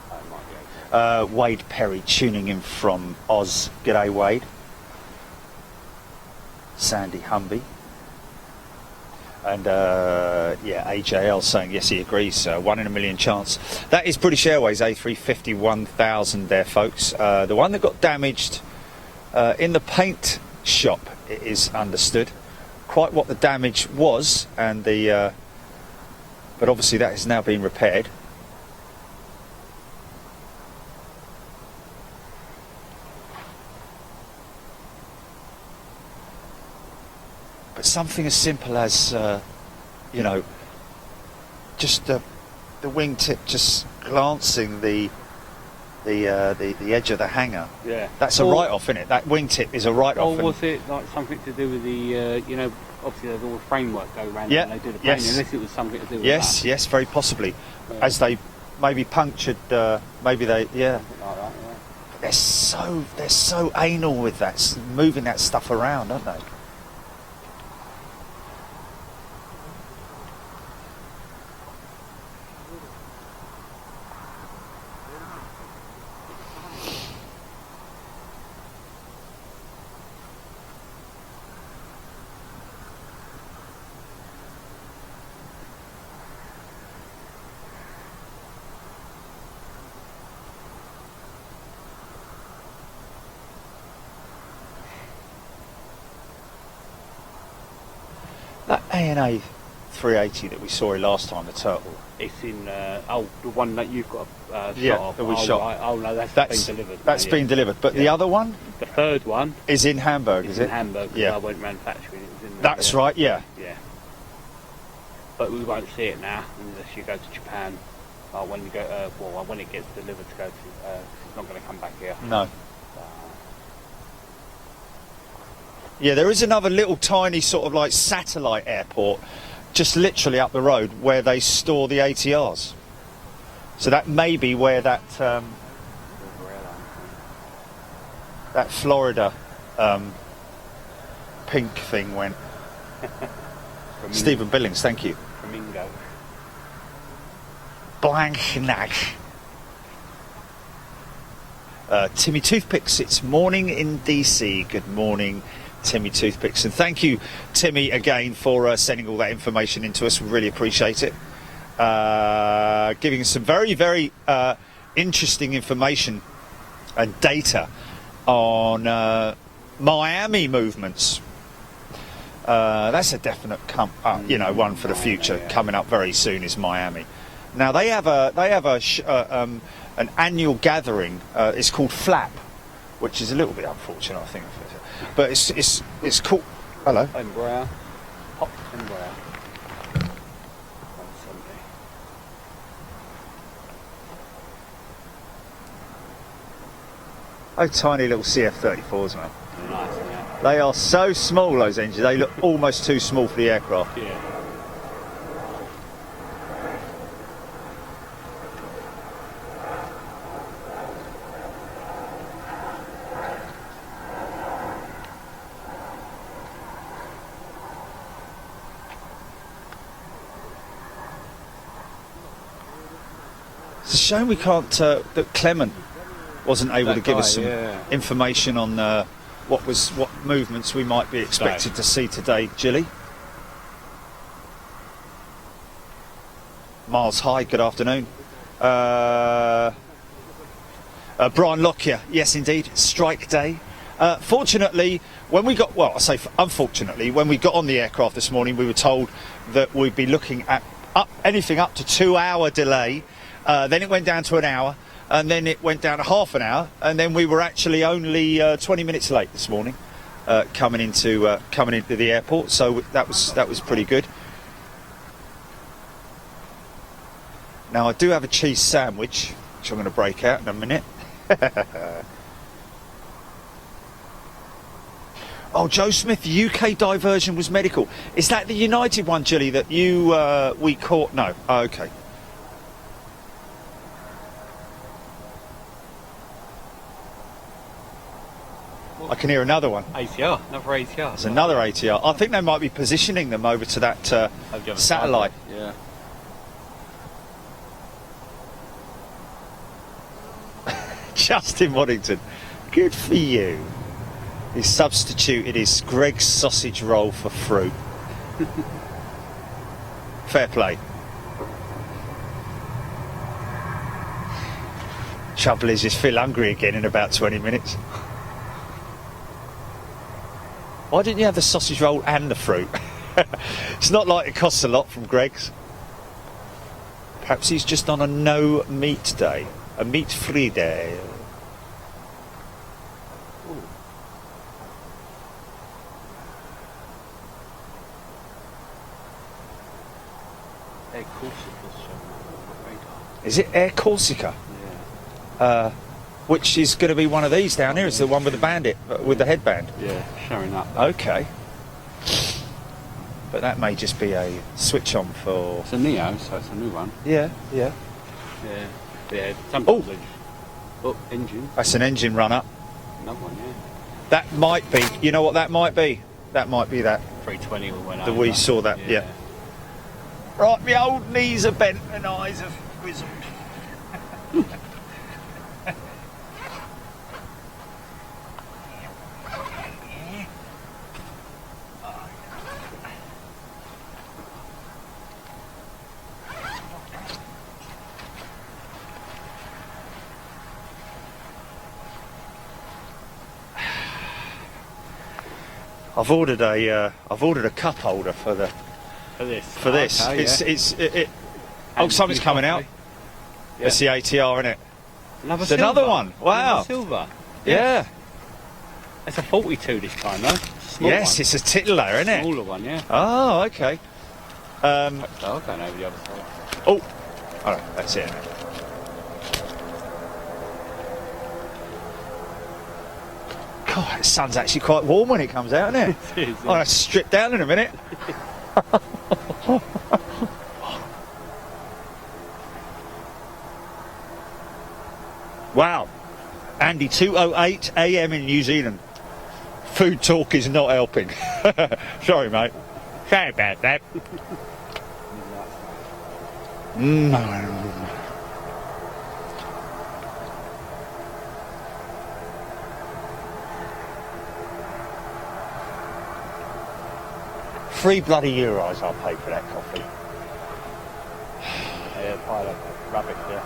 That might be okay. Wade Perry tuning in from Oz. G'day, Wade. Sandy Humby. And AJL saying yes, he agrees. 1 in a million chance. That is British Airways A350 1000 there, folks. The one that got damaged in the paint shop, it is understood. Quite what the damage was, and but obviously that has now been repaired. But something as simple as, just the wingtip just glancing the edge of the hangar. Yeah. That's a write-off, isn't it? That wingtip is a write-off. Or was it like something to do with the, obviously there's all the framework go around Yeah, and they do the yes. painting, unless it was something to do with Yes, that. yes, very possibly. Yeah. As they maybe punctured, yeah. Something like that, yeah. They're so anal with that, moving that stuff around, aren't they? That A&A 380 that we saw last time, the Turtle. It's in, the one that you've got shot Yeah, of. that we shot. Right. Oh no, that's been delivered. That's yeah. been delivered. But the Yeah. other one The third one is in Hamburg, is is in it? Hamburg. Yeah. I went manufacturing. It was in there. That's right, yeah. Yeah. But we won't see it now unless you go to Japan. When you go, when it gets delivered to go to, it's not going to come back here. No. Yeah, there is another little tiny sort of like satellite airport just literally up the road where they store the ATRs. So that may be where that that Florida pink thing went. Stephen Billings, thank you. Flamingo. Blank Nash. Timmy Toothpicks, it's morning in DC. Good morning, Timmy Toothpicks. And thank you, Timmy, again for sending all that information in to us. We really appreciate it. Giving us some very, very interesting information and data on Miami movements. That's a definite one for the future. Coming up very soon is Miami. Now they have an annual gathering. It's called FLAP, which is a little bit unfortunate, I think. But it's called. Hello. Embraer. Hot Embraer. 170. Oh, tiny little CF-34s, man. Nice, yeah. They are so small, those engines. They look almost too small for the aircraft. Yeah. It's a shame we can't. That Clement wasn't able to give us some information on what movements we might be expected to see today, Gilly. Miles High, good afternoon. Brian Lockyer, yes indeed, strike day. Fortunately, when we got, unfortunately, when we got on the aircraft this morning, we were told that we'd be looking at anything up to 2-hour delay. Then it went down to an hour, and then it went down to half an hour, and then we were actually only 20 minutes late this morning coming into the airport. So that was pretty good. Now I do have a cheese sandwich, which I'm going to break out in a minute. Oh, Joe Smith, the UK diversion was medical. Is that the United one, Gilly, that we caught? No. Oh, okay. I can hear another one. ATR, another ATR. There's another ATR. I think they might be positioning them over to that satellite. Yeah. Justin Waddington, good for you. He substituted his Greg's sausage roll for fruit. Fair play. Trouble is, just feel hungry again in about 20 minutes. Why didn't you have the sausage roll and the fruit? It's not like it costs a lot from Greg's. Perhaps he's just on a no meat day, a meat-free day. Air Corsica's showing up on the radar. Is it Air Corsica? Yeah. Which is going to be one of these down here. It's the one with the bandit, with the headband. Yeah, showing up. Okay. But that may just be a switch on for... It's a Neo, so it's a new one. Yeah, yeah. Yeah. Yeah, sometimes engine. That's an engine run-up. Another one, yeah. That might be, you know what that might be? That might be that. 320 we went That over. we saw that, yeah. Right, my old knees are bent and eyes have grizzled. I've ordered a cup holder for this. Okay, Something's coming out. Yeah. It's the ATR, isn't it? Another Another one. Wow. Another silver. Yeah. It's a 42 this time though. Yes, it's a titler, isn't it? Smaller one, yeah. Oh, okay. Oh, going over the other side. Oh, Oh, that's it. God, the sun's actually quite warm when it comes out, isn't it? It is, I'll have to strip down in a minute. Wow. Andy, 2:08 a.m. in New Zealand. Food talk is not helping. Sorry, mate. Sorry about that. €3 I'll pay for that coffee. Yeah, pile of rubbish there.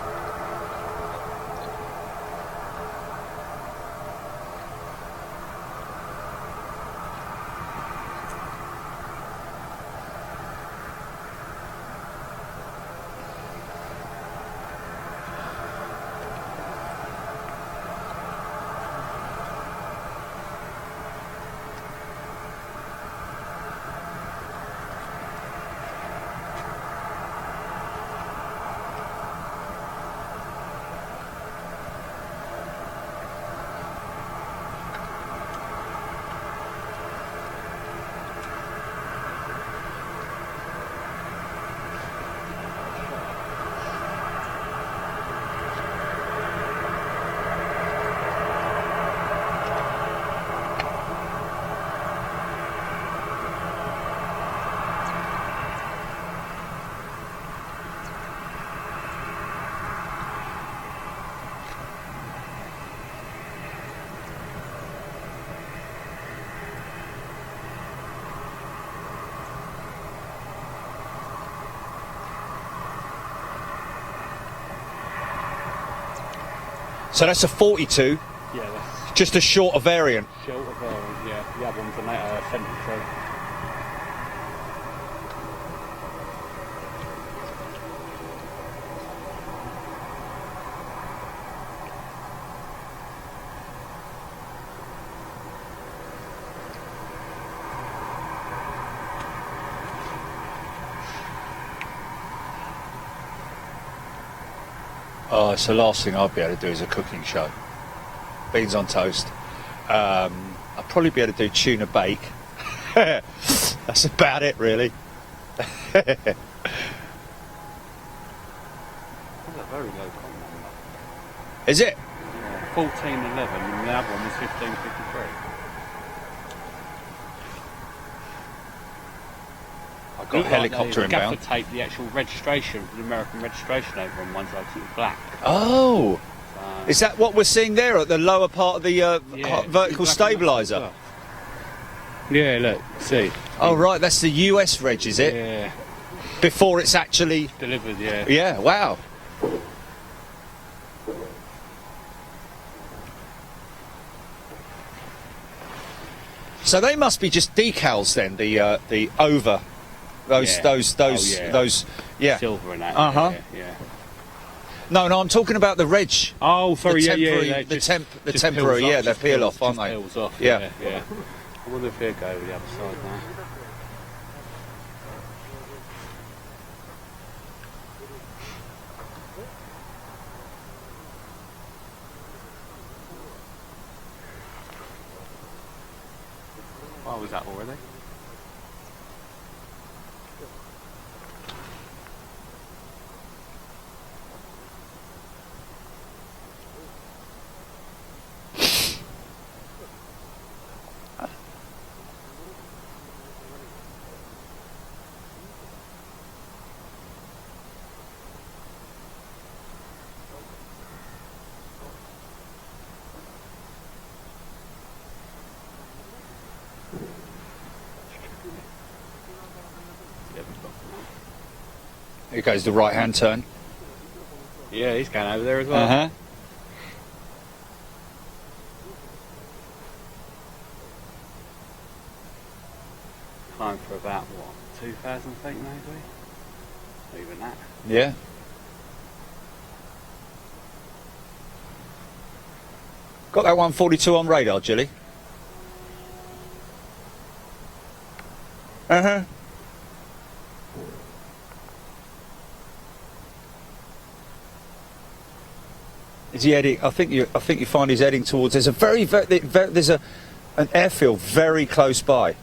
So that's a 42, Yeah, that's just a shorter variant. short of yeah. The other one's a 73. Oh, it's the last thing I'd be able to do is a cooking show. Beans on toast. I'd probably be able to do tuna bake. That's about it, really. That's a very low con number. Is it? Yeah, 1411 and the other one was 1553. I've got a helicopter inbound. Gaffer tape the actual registration, the American registration over on one's like sort of black. Oh! Is that what we're seeing there at the lower part of the vertical stabiliser? Well. Yeah, look, see. Oh, right, that's the US reg, is it? Yeah, Before it's actually... delivered, yeah. Yeah, wow. So they must be just decals then, the over... Those, Yeah. those, yeah. Silver and that. Uh-huh. Yeah. No, I'm talking about the reg. Oh, sorry, the yeah, temporary, yeah. the temporary, yeah, they peel off, aren't they? Peels off, Yeah. yeah. I wonder if they'll go over the other side now. Oh, was that already? Here goes the right-hand turn. Yeah, he's going over there as well. Uh-huh. Time for about, what, 2,000 feet maybe? Not even that. Yeah. Got that 142 on radar, Jilly? Uh-huh. Is he heading? I think you find he's heading towards. There's a there's an airfield very close by.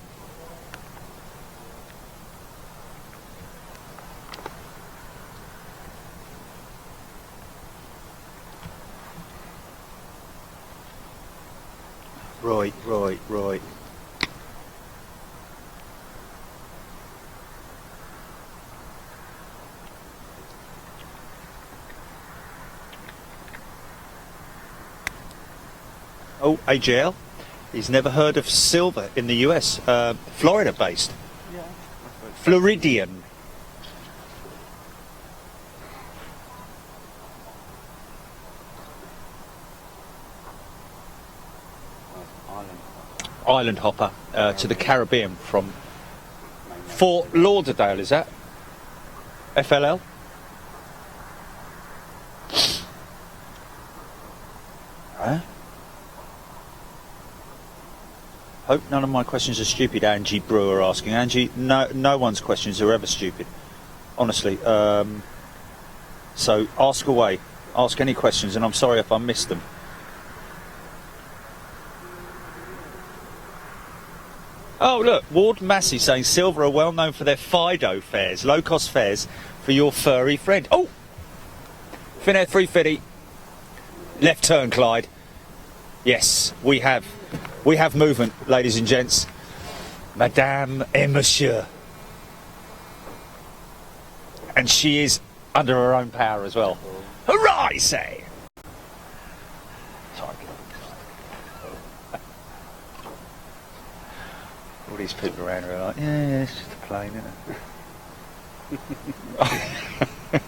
Right. Oh, AJL. He's never heard of silver in the US. Florida based. Yeah. Floridian. Island hopper to the Caribbean from Fort Lauderdale, is that? FLL? Huh? Hope none of my questions are stupid, Angie Brewer asking. Angie, no one's questions are ever stupid. Honestly. So ask away. Ask any questions, and I'm sorry if I missed them. Oh, look, Ward Massey saying Silver are well known for their Fido fares, low-cost fares for your furry friend. Oh! Finnair 350. Left turn, Clyde. Yes, we have movement, ladies and gents. Madame et Monsieur. And she is under her own power as well. Hurrah, I say! All these people around her are like, yeah, it's just a plane, isn't it?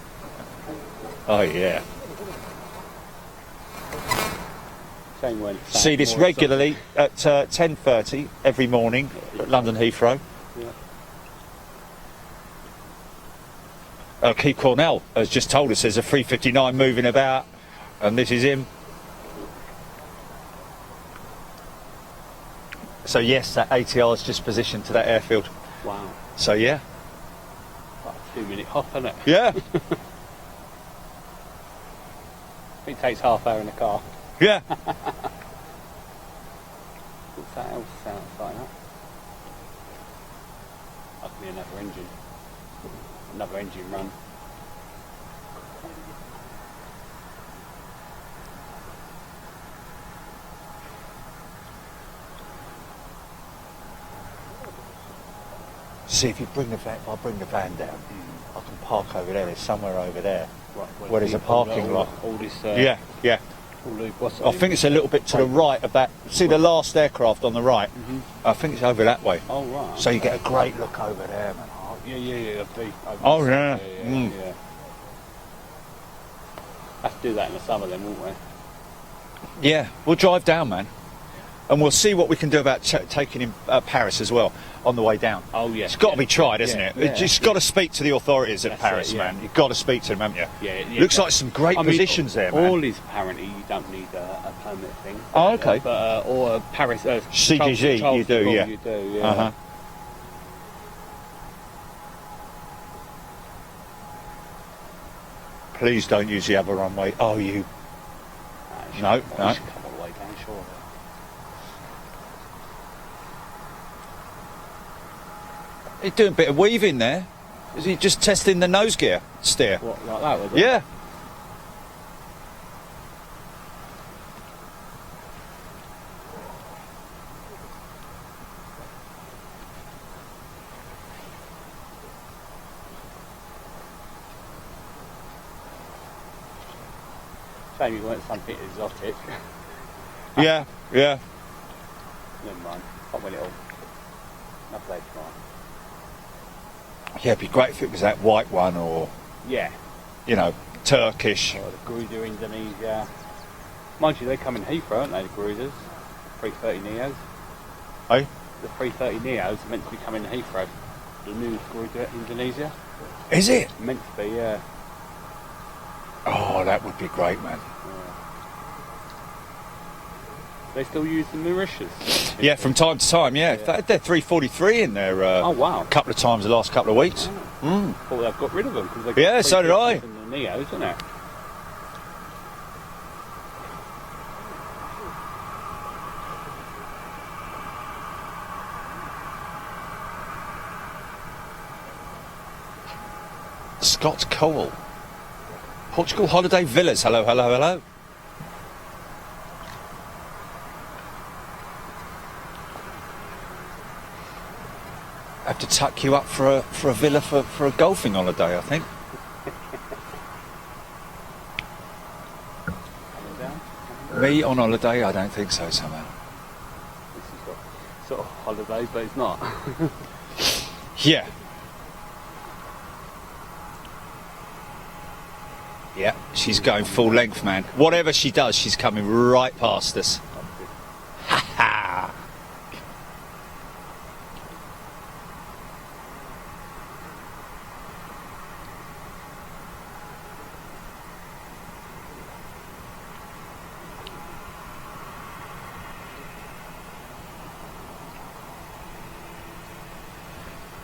Oh, yeah. See this regularly at 10:30 every morning at London Heathrow. Yeah. Keith Cornell has just told us there's a 359 moving about, and this is him. So yes, that ATR is just positioned to that airfield. Wow. So yeah. Like a 2-minute hop, isn't it? Yeah. It takes half hour in the car. Yeah. What's that else sound like that? That could be another engine. Another engine run. See if I bring the van down, I can park over there. There's somewhere over there where there's a parking lot. All this. Yeah. I think it's a little bit to the right of that. See the last aircraft on the right? I think it's over that way. Oh right. So you get a great look over there, man. Yeah. Oh yeah. Yeah. Have to do that in the summer then, won't we? Yeah, we'll drive down, man, and we'll see what we can do about taking in Paris as well on the way down. Oh yeah. It's got to be tried, hasn't it? Yeah. You just got to speak to the authorities at Paris, man. You've got to speak to them, haven't you? Yeah. Looks like some great positions there, man. All is apparently you don't need a permit thing. Oh, okay. But or a Paris CDG, Charles you do, yeah. You do, yeah. Uh-huh. Please don't use the other runway. Oh, you. No. You should come all the way down, sure. He's doing a bit of weaving there. Is he just testing the nose gear steer? What, like that, was it? Yeah. Shame you weren't something exotic. Yeah. Never mind. Not when it'll. Not later on. Yeah, it'd be great if it was that white one or, Yeah. you know, Turkish. Or the Gruder Indonesia. Mind you, they come in Heathrow, aren't they, the Gruders? 330 Neos. Hey? The 330 Neos are meant to be coming to Heathrow. The new Gruder Indonesia. Is it? Meant to be, yeah. Oh, that would be great, man. They still use the Mauritius. Yeah, from time to time, yeah. They had their 343 in there Oh wow! a couple of times the last couple of weeks. Well, they've got rid of them because they Yeah, so did I. The Neos, isn't it? Scott Cole. Portugal Holiday Villas. Hello, hello, hello. Have to tuck you up for a villa for a golfing holiday, I think. Me on holiday? I don't think so, somehow. This has got sort of holiday, but it's not. Yeah. Yeah, she's going full length, man. Whatever she does, she's coming right past us. Ha ha!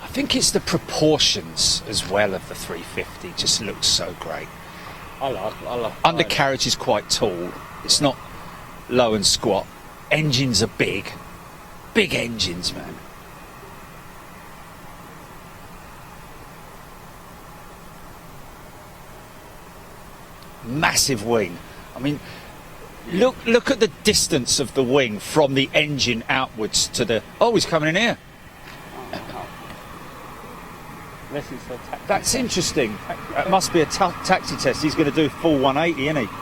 I think it's the proportions as well of the 350 just looks so great. I like. Undercarriage is quite tall. It's not low and squat. Engines are big. Big engines, man. Massive wing. I mean, look at the distance of the wing from the engine outwards to the... Oh, he's coming in here. Unless it's a taxi That's test. interesting. That must be a taxi test. He's going to do full 180, isn't he?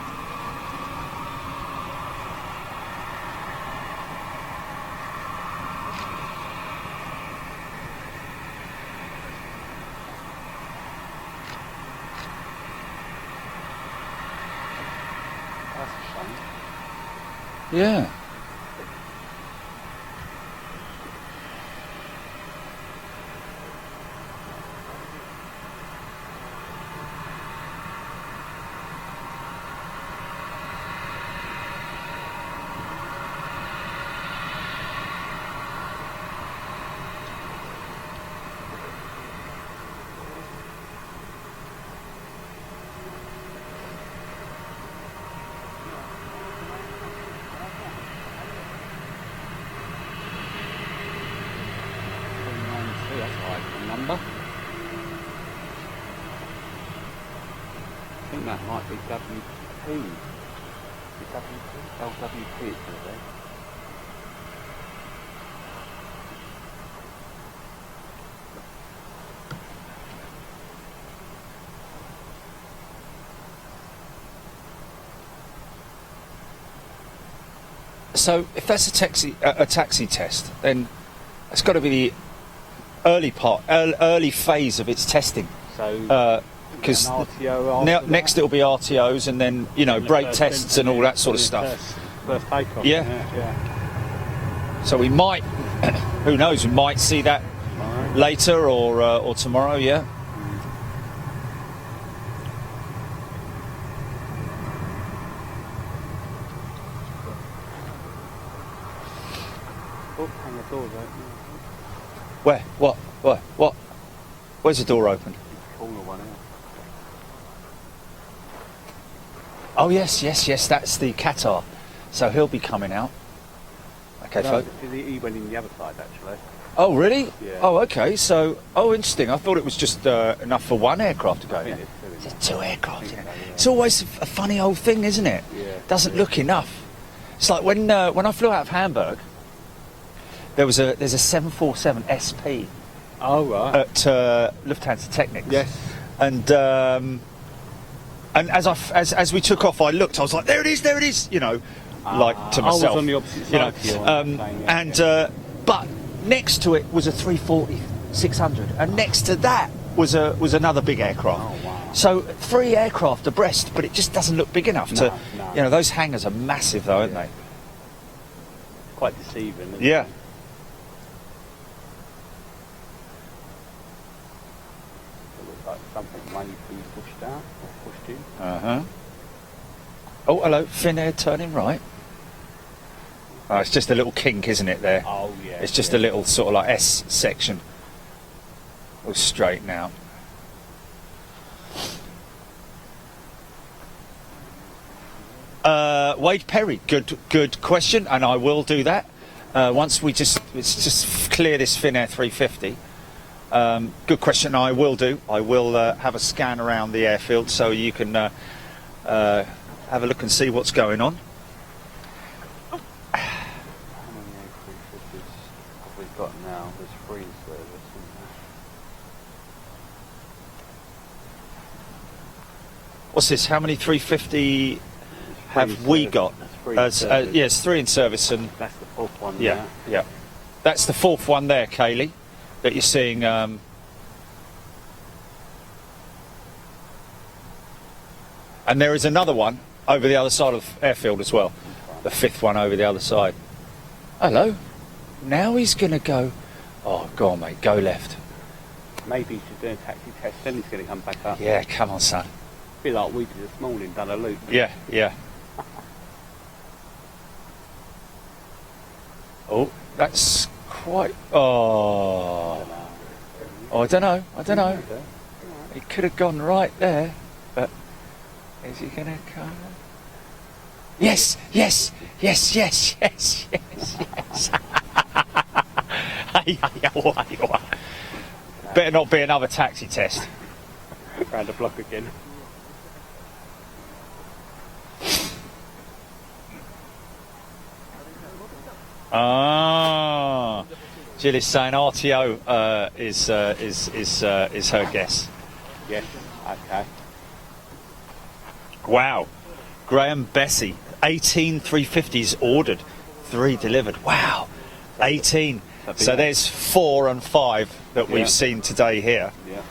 That's a shame. Yeah. That's like the number. I think that might be WP. LWP it's going to be. So if that's a taxi test, then it's got to be the early phase of its testing. So Because an RTO after next it'll be RTOs and then brake tests and all that sort of stuff. First takeoff. Yeah. So we might, who knows, we might see that Tomorrow. later or tomorrow. Yeah. Oh, and the door's open. Where? What? Where? What? Where's the door open? Corner one out. Oh yes. That's the Qatar. So he'll be coming out. Okay, No, folks. he went in the other side actually. Oh really? Yeah. Oh okay. So interesting. I thought it was just enough for one aircraft to go. I think Yeah. there's two in There's two aircraft. I think In it. so, yeah. It's always a funny old thing, isn't it? Yeah. Doesn't look enough. It's like when I flew out of Hamburg. There's a 747 SP Oh right. at Lufthansa Technics. Yes. And as we took off, I looked. I was like, there it is. Like to I was myself. on the opposite side to you on that plane, but next to it was a 340-600, and next to that was another big aircraft. Oh, wow. So 3 aircraft abreast, but it just doesn't look big enough to. No. Those hangars are massive, though, aren't they? Quite deceiving. Isn't Yeah. It? It looks like something might be pushed out or pushed in. Oh, hello, Finnair turning right. Oh, it's just a little kink, isn't it, there? Oh yeah. It's just a little sort of like S section. We'll straighten out. Wade Perry, good question, and I will do that once let's just clear this Finnair 350. Good question. I will do. I will have a scan around the airfield so you can have a look and see what's going on. How many A350s have we got now? There's 3 in service, isn't there? What's this? How many 350 have we got? There's 3 in service. Yes, 3 in service, and That's the 4th one. yeah, now. yeah. That's the 4th one there, Kaylee, that you're seeing. And there is another one over the other side of the airfield as well. The 5th one over the other side. Hello. Now he's going to go. Oh, go on, mate. Go left. Maybe he's just doing a taxi test, then he's going to come back up. Yeah, come on, son. Be like we did this morning, done a loop. Yeah, yeah. Oh, that's quite. Oh. Oh, I don't know. I don't know. He could have gone right there, but is he going to come? Yes, yes, yes, yes, yes, yes, yes. Better not be another taxi test. Round the block again. Ah, Jill is saying RTO is her guess. Yes, okay. Wow, Graham Bessie, 18 350s ordered, 3 delivered. Wow, 18. So there's 4 and 5 that we've seen today here. Yeah.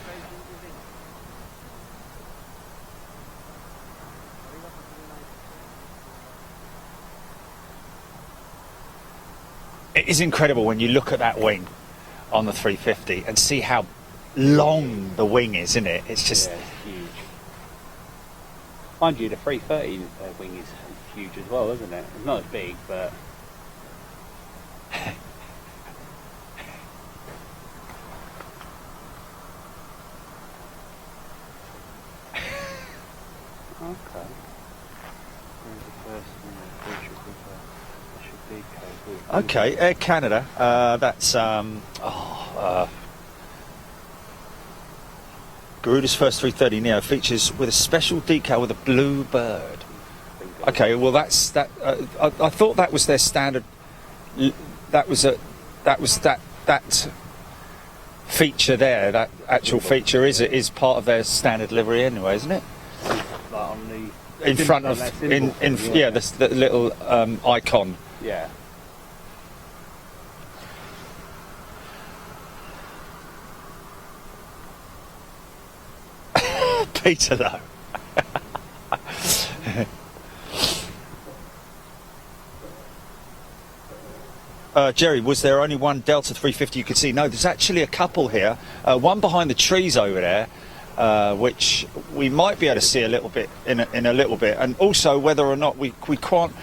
It is incredible when you look at that wing on the 350 and see how long the wing is, isn't it? It's just... Yeah, it's huge. Mind you, the 330 wing is huge as well, isn't it? It's not as big, but... Okay. Where's the first one? Okay, Air Canada, that's Garuda's first 330 Neo features with a special decal with a blue bird. Okay, well that's that. I thought that was their standard. That was that feature there. That actual feature is part of their standard livery anyway, isn't it? Like on the In front of yeah, the little icon. Yeah. Peter though. Jerry, was there only one Delta 350 you could see? No, there's actually a couple here. One behind the trees over there, which we might be able to see a little bit in a little bit, and also whether or not we can't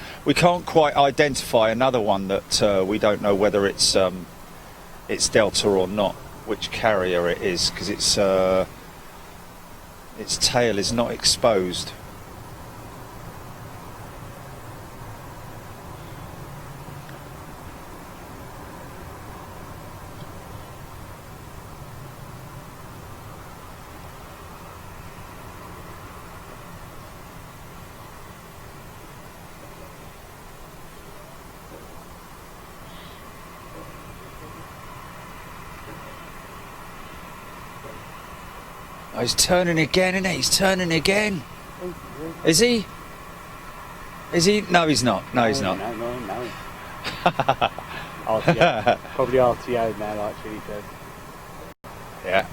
quite identify another one that we don't know whether it's Delta or not, which carrier it is, because its tail is not exposed. Oh, he's turning again, isn't he? He's turning again. Is he? Is he? No, he's not. No, he's not. No. RTO. Probably RTO now, like she said. Yeah.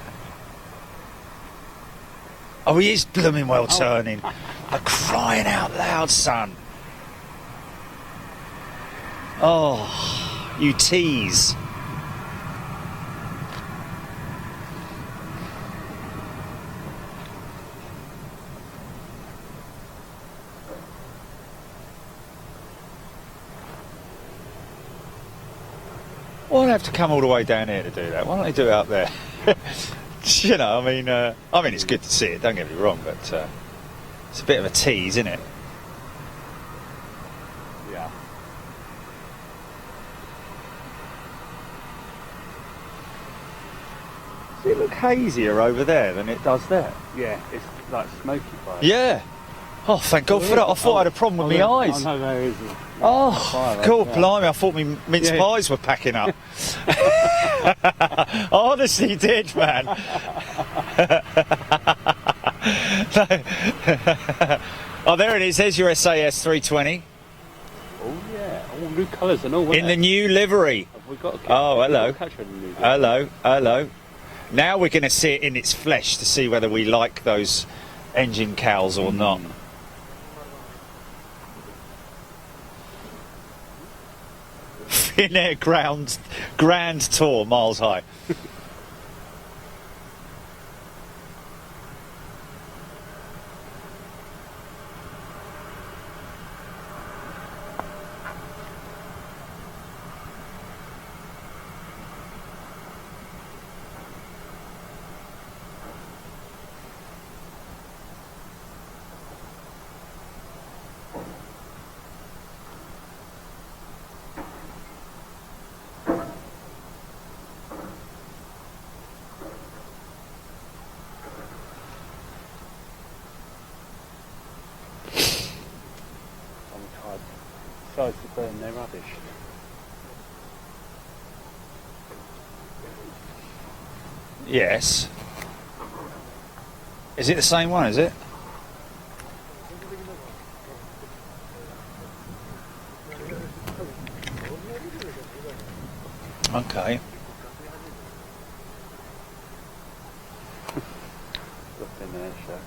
Oh, he is blooming well turning. I'm crying out loud, son. Oh, you tease. Why do I have to come all the way down here to do that? Why don't they do it up there? You know, I mean, it's good to see it. Don't get me wrong, but it's a bit of a tease, isn't it? Yeah. Does it look hazier over there than it does there? Yeah, it's like smoky fire. Yeah. Oh, thank God for that. I thought I had a problem with my eyes. I know there is. Oh, cool, blimey, I thought my mince pies were packing up. I honestly did, man. Oh, there it is. There's your SAS 320. Oh, yeah. All new colours and all. In the new livery. Have we got a Oh, hello. Hello. Hello. Now we're going to see it in its flesh to see whether we like those engine cowls or not. Finnair Grand Tour, miles high. Decides to burn their rubbish. Yes. Is it the same one, is it? Okay. Look in there, so.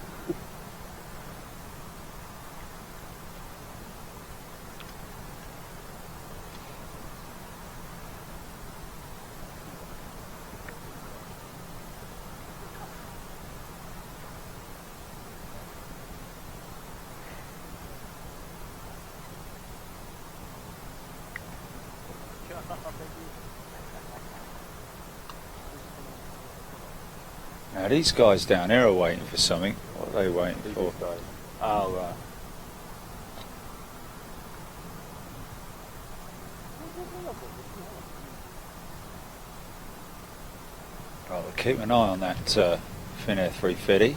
Now these guys down here are waiting for something. What are they waiting for? Oh, right. Right, we'll keep an eye on that Finnair 350.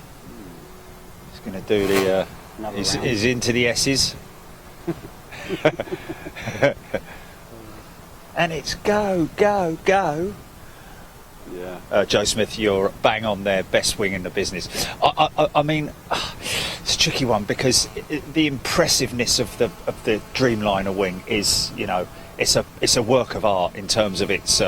He's going to do the... he's into the S's. And it's go, go, go. Yeah. Joe Smith, you're bang on there, best wing in the business. I mean, it's a tricky one because the impressiveness of the Dreamliner wing is, you know, it's a work of art in terms of its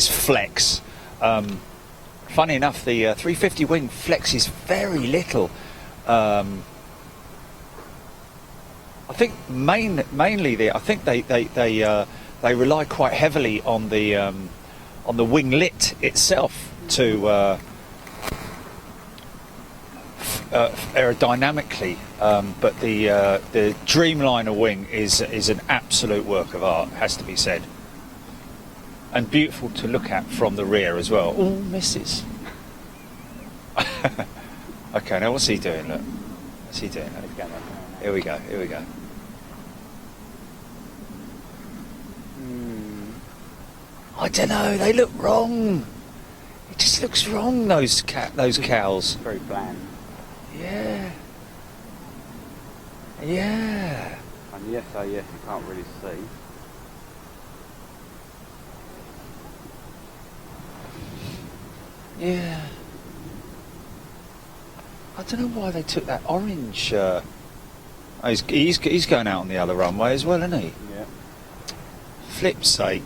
flex. Funny enough, the 350 wing flexes very little. I think mainly I think they rely quite heavily on the winglet itself to aerodynamically, but the Dreamliner wing is an absolute work of art, has to be said, and beautiful to look at from the rear as well. Oh, misses. Okay, now what's he doing? Look, what's he doing? Here we go. I don't know. They look wrong. It just looks wrong. Those cows. Very bland. Yeah. And the SAS you can't really see. Yeah. I don't know why they took that orange. He's going out on the other runway as well, isn't he? Yeah. Flip's sake.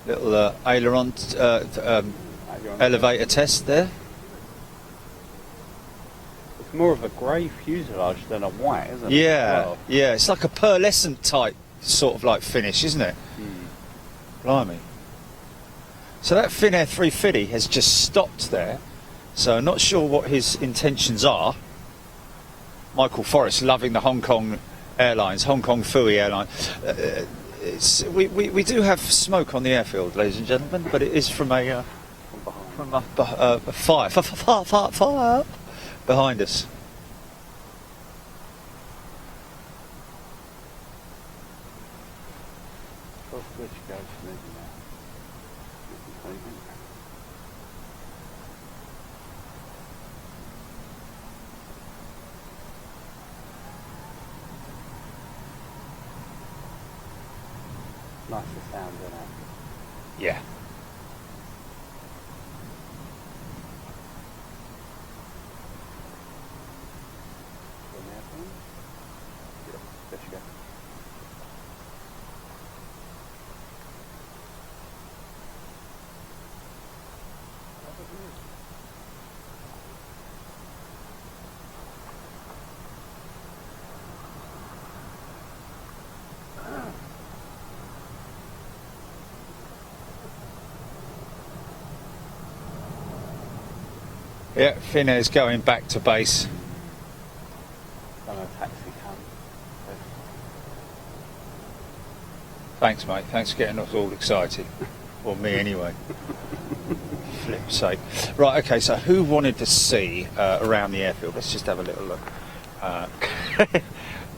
Little aileron elevator test there. It's more of a grey fuselage than a white, isn't it? Yeah, Well, yeah. It's like a pearlescent type sort of like finish, isn't it? Blimey. So that Finnair 350 has just stopped there. So I'm not sure what his intentions are. Michael Forrest loving the Hong Kong Airlines, Hong Kong Fui Airline. We do have smoke on the airfield, ladies and gentlemen, but it is from a from behind. from a fire behind us. Cross bridge goes smoothly now. Nice the sound, isn't it? Yeah. There you go. Yeah, Finnair's going back to base. Done a taxi come. Thanks, mate. Thanks for getting us all excited. Or me, anyway. Flip's sake. Right, okay, so who wanted to see around the airfield? Let's just have a little look.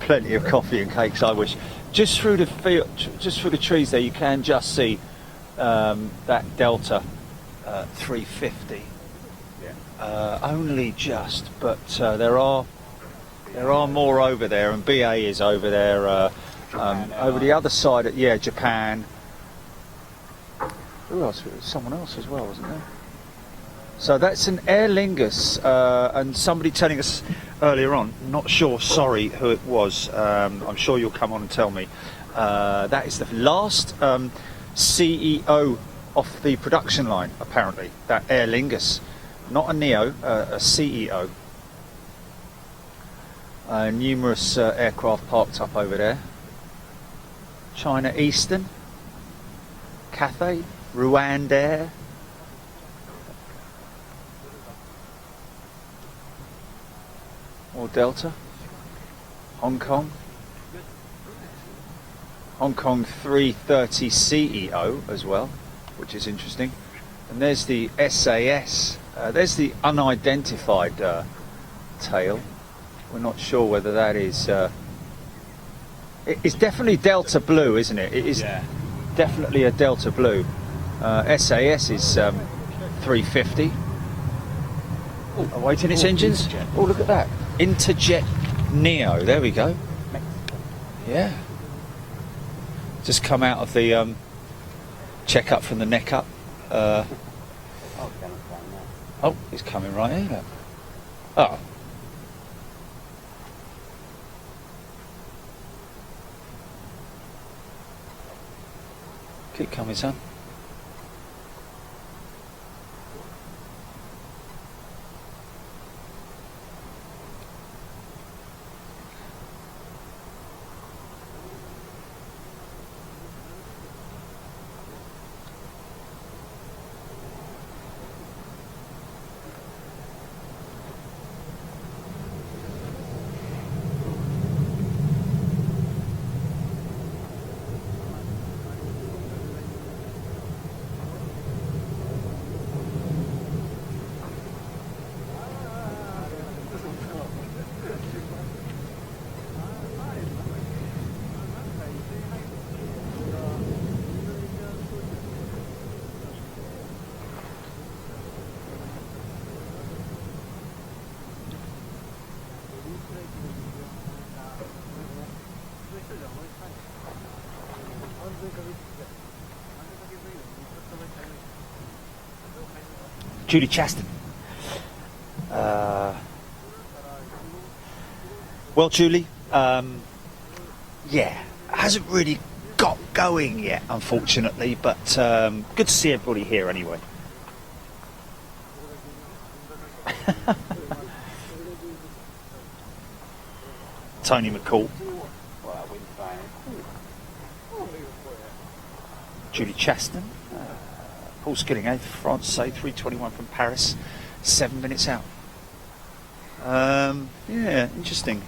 Plenty of coffee and cakes, I wish. Just through the field, just through the trees there, you can just see that Delta 350. Only just, but there are more over there, and BA is over there. Over the other side, Japan. Who else? Someone else as well, wasn't there? So that's an Aer Lingus, and somebody telling us earlier on, not sure, sorry who it was, I'm sure you'll come on and tell me, that is the last CEO off the production line, apparently, that Aer Lingus. Not a Neo, a CEO. Numerous aircraft parked up over there. China Eastern, Cathay, Rwandair. Or Delta. Hong Kong. Hong Kong 330 CEO as well, which is interesting. And there's the SAS. There's the unidentified tail. We're not sure whether that is... it's definitely Delta Blue, isn't it? It is definitely a Delta Blue. SAS is 350. Awaiting its engines. Oh, look at that. Interjet Neo. There we go. Yeah. Just come out of the check-up from the neck up. Oh, he's coming right here. Oh. Keep coming, son. Julie Chaston. Well, Julie, yeah, hasn't really got going yet, unfortunately, but good to see everybody here anyway. Tony McCall. Julie Chaston. Paul Skilling, France, say 3:21 from Paris, 7 minutes out. Yeah, interesting.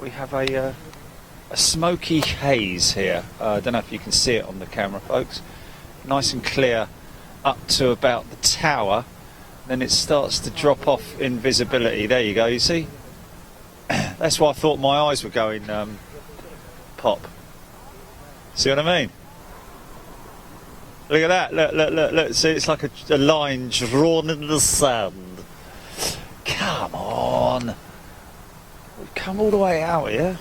We have a a smoky haze here. I don't know if you can see it on the camera, folks. Nice and clear up to about the tower. Then it starts to drop off in visibility. There you go, you see? That's why I thought my eyes were going pop. See what I mean? Look at that, look. See, it's like a line drawn in the sand. Come on. We've come all the way out here.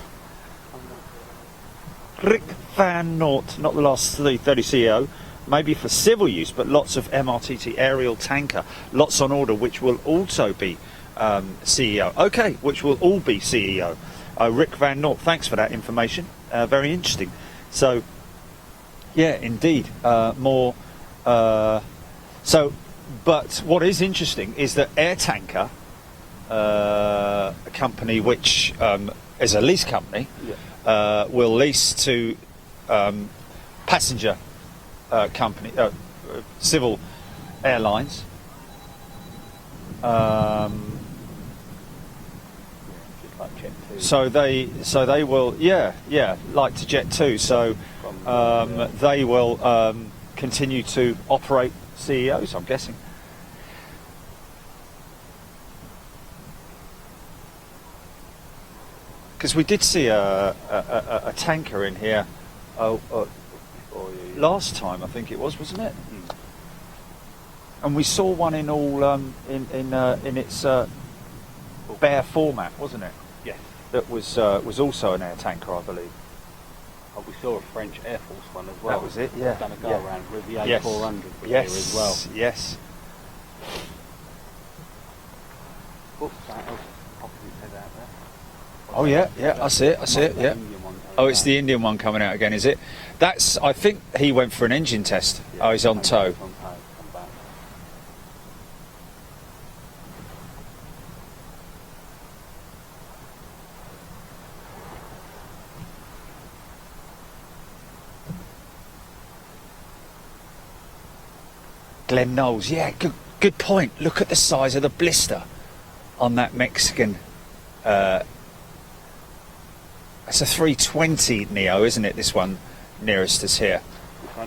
Rick Van Noort, not the last 30 CEO, maybe for civil use, but lots of MRTT aerial tanker, lots on order, which will also be CEO. Okay, which will all be CEO. Rick Van Noort, thanks for that information. Very interesting. So, yeah, indeed, more. But what is interesting is that Air Tanker, a company which is a lease company, will lease to passenger company, civil airlines. So they will, like to Jet 2. So they will continue to operate CEOs, I'm guessing. Because we did see a tanker in here last time, I think it was, wasn't it? And we saw one in all in its bare format, wasn't it? Yes. That was also an air tanker, I believe. Oh, we saw a French Air Force one as well. That was it, yeah. Done a go around with the Yes. A400 Yes. here as well. Yes. Oops, that was opposite head out there. Oh yeah, I see it, yeah. Oh, it's the Indian one coming out again, is it? I think he went for an engine test. Oh, he's on tow. Glenn Knowles, yeah, good point. Look at the size of the blister on that Mexican. It's a 320 Neo, isn't it? This one nearest us here.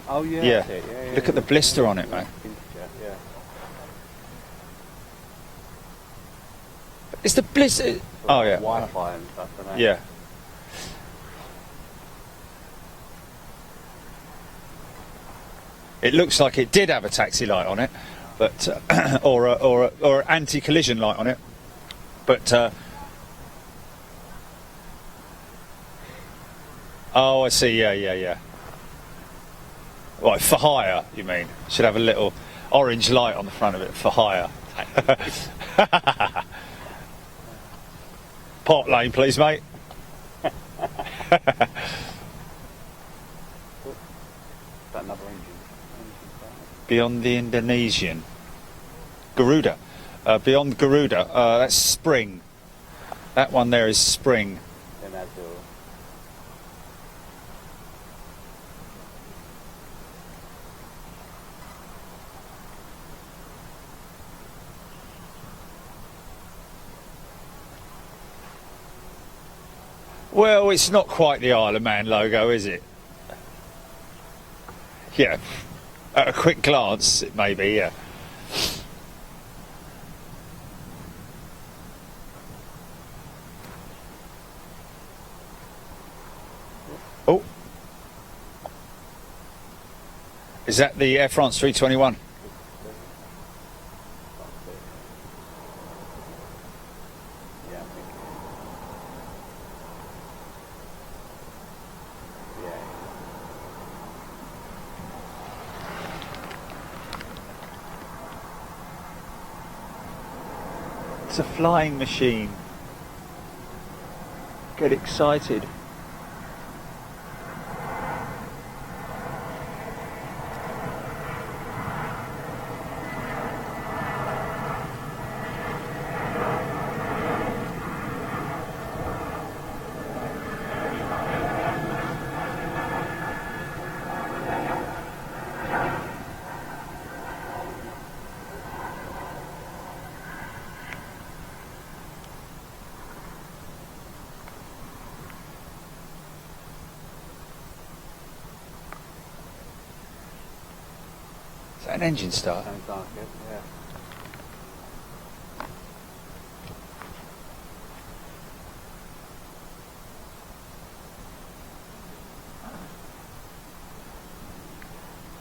Oh yeah. Yeah. That's it. Yeah. Look at the blister on it, man. Yeah. Is the blister? Oh yeah. Wi-Fi and stuff. And that. Yeah. It looks like it did have a taxi light on it, but or an anti-collision light on it, but. Oh, I see. Yeah. Right, for hire, you mean? Should have a little orange light on the front of it for hire. Park lane, please, mate. Another engine. Beyond the Indonesian. Garuda. Beyond Garuda. That's Spring. That one there is Spring. Then that's Well, it's not quite the Isle of Man logo, is it? Yeah. At a quick glance, it may be, yeah. Oh. Is that the Air France 321? It's a flying machine. Get excited. An engine start. Sounds like it,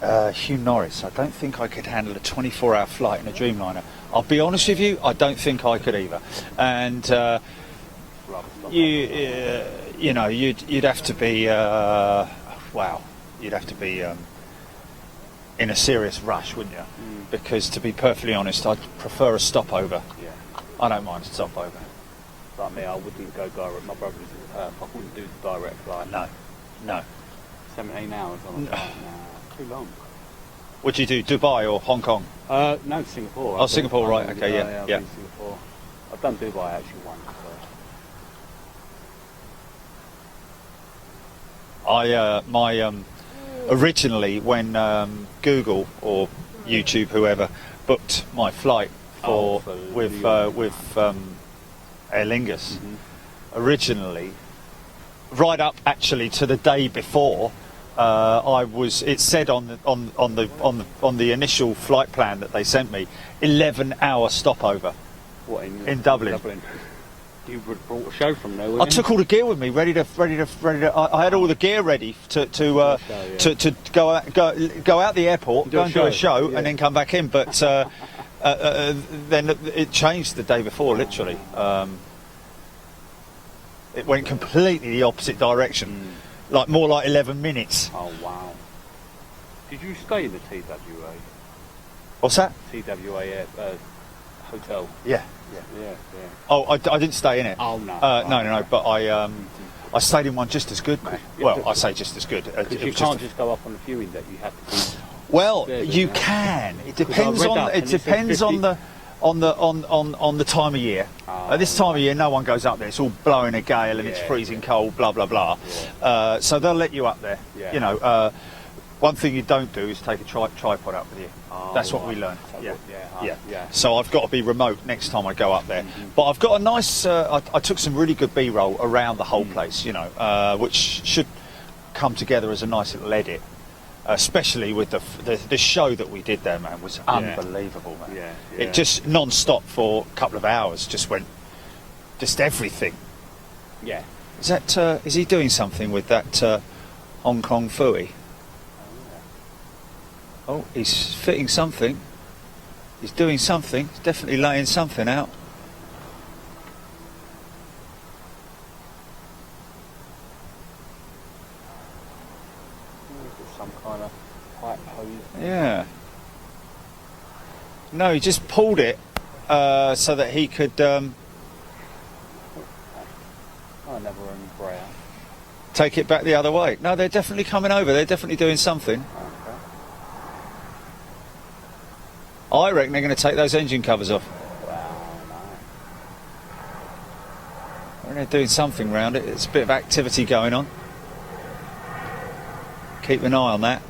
yeah. Hugh Norris, I don't think I could handle a 24-hour flight in a Dreamliner. I'll be honest with you, I don't think I could either. And you know, you'd have to be wow, you'd have to be in a serious rush, wouldn't you? Because to be perfectly honest, I'd prefer a stopover. Yeah. I don't mind a stopover. Like me, I wouldn't go direct. My brother lives in Perth. I wouldn't do the direct flight. No. 17 hours on a flight. Nah, too long. What do you do, Dubai or Hong Kong? No, Singapore. Oh, Singapore, right, okay, yeah. I've been to Singapore. I've done Dubai actually once. Originally when Google or YouTube, whoever, booked my flight with Aer Lingus, originally, right up actually to the day before, it said on the initial flight plan that they sent me, 11-hour stopover. What, in Dublin. You would have brought a show from there. I took all the gear with me, ready to. I had all the gear ready to go out the airport, go and do a show, and then come back in. But then it changed the day before, literally. It went completely the opposite direction, more like 11 minutes. Oh wow! Did you stay in the TWA? What's that? TWA hotel. Yeah. Yeah. Oh, I didn't stay in it. Oh no. No. But I stayed in one just as good, mate. Well, I say just as good. You can't just go up on the viewing deck. You have to be. Well, you can. It depends on the time of year. At this time of year, no one goes up there. It's all blowing a gale and it's freezing cold. Blah blah blah. Yeah. So they'll let you up there. Yeah. You know. One thing you don't do is take a tripod up with you. That's what we learned. Yeah. So I've got to be remote next time I go up there. But I've got a nice. I took some really good B-roll around the whole place. You know, which should come together as a nice little edit. Especially with the show that we did there, man, was unbelievable, man. Yeah. It just non-stop for a couple of hours. Just everything. Yeah. Is he doing something with that Hong Kong Fooey? Oh, he's fitting something. He's doing something. He's definitely laying something out. Some kind of pipe hose. Yeah. No, he just pulled it so that he could I never brayer. take it back the other way. No, they're definitely coming over. They're definitely doing something. I reckon they're going to take those engine covers off. Wow, nice. I reckon they're doing something round it. There's a bit of activity going on. Keep an eye on that.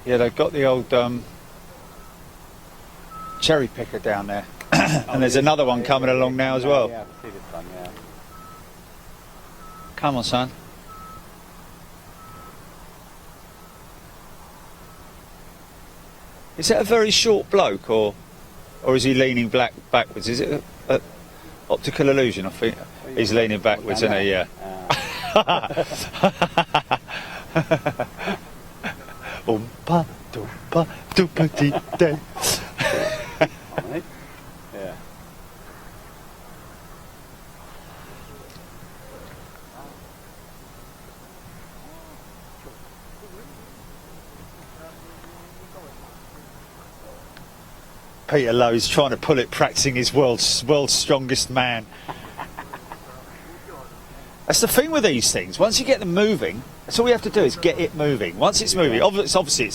Yeah, they've got the old cherry picker down there. And there's another one coming along now as well. Yeah, I can see this one, yeah. Come on, son. Is that a very short bloke, or is he leaning backwards? Is it a optical illusion? I think he's leaning backwards, isn't he? Yeah. Oompa doompa doopity-day. Yeah. Peter Lowe's trying to pull it, practicing his world's strongest man. That's the thing with these things. Once you get them moving, that's all we have to do is get it moving. Once it's moving, obviously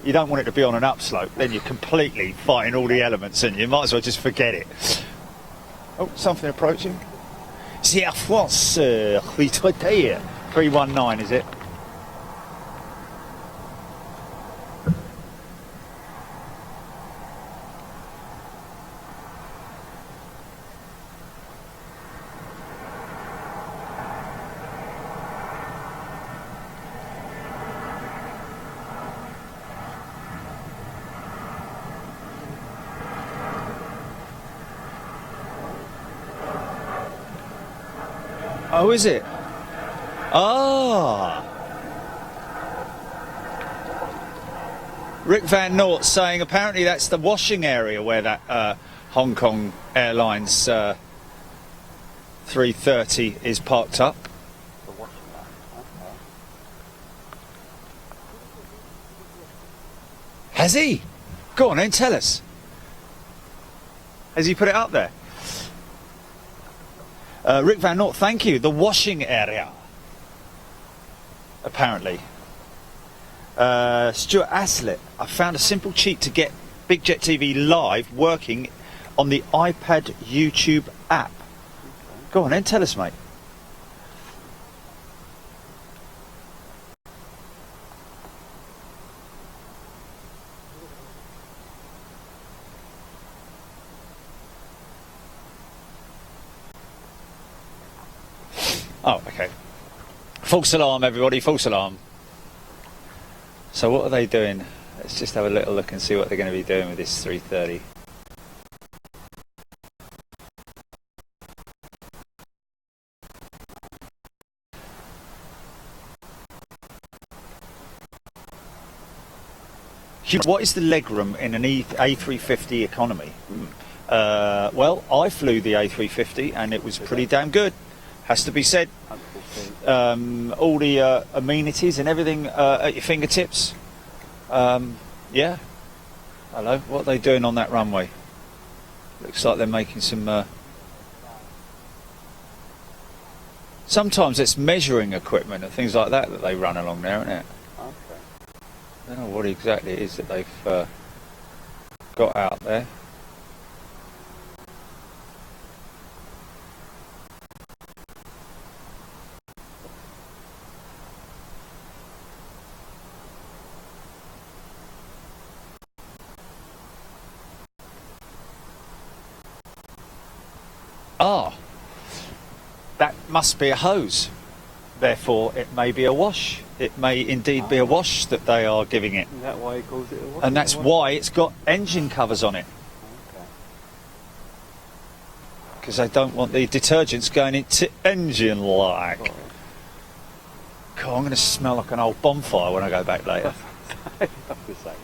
you don't want it to be on an upslope, then you're completely fighting all the elements and you might as well just forget it. Oh, something approaching. C'est Air France, 319, is it? Oh, is it? Ah. Rick Van Noort saying apparently that's the washing area where that Hong Kong Airlines 330 is parked up. The washing line. Okay. Has he? Go on then, tell us. Has he put it up there? Rick Van Noort, thank you. The washing area. Apparently. Stuart Aslett, I found a simple cheat to get Big Jet TV live working on the iPad YouTube app. Go on then, tell us, mate. Oh, okay. False alarm, everybody, false alarm. So what are they doing? Let's just have a little look and see what they're going to be doing with this 330. What is the legroom in an A350 economy? Well, I flew the A350 and it was pretty damn good. Has to be said. All the amenities and everything at your fingertips. Yeah. Hello. What are they doing on that runway? Looks like they're making some... Sometimes it's measuring equipment and things like that they run along there, isn't it? Okay. I don't know what exactly it is that they've got out there. Ah, that must be a hose. Therefore, it may be a wash. It may indeed be a wash that they are giving it. Is that why he calls it a wash? And that's why it's got engine covers on it. Okay. Because they don't want the detergents going into engine like. Sorry. God, I'm going to smell like an old bonfire when I go back later. I have to say that.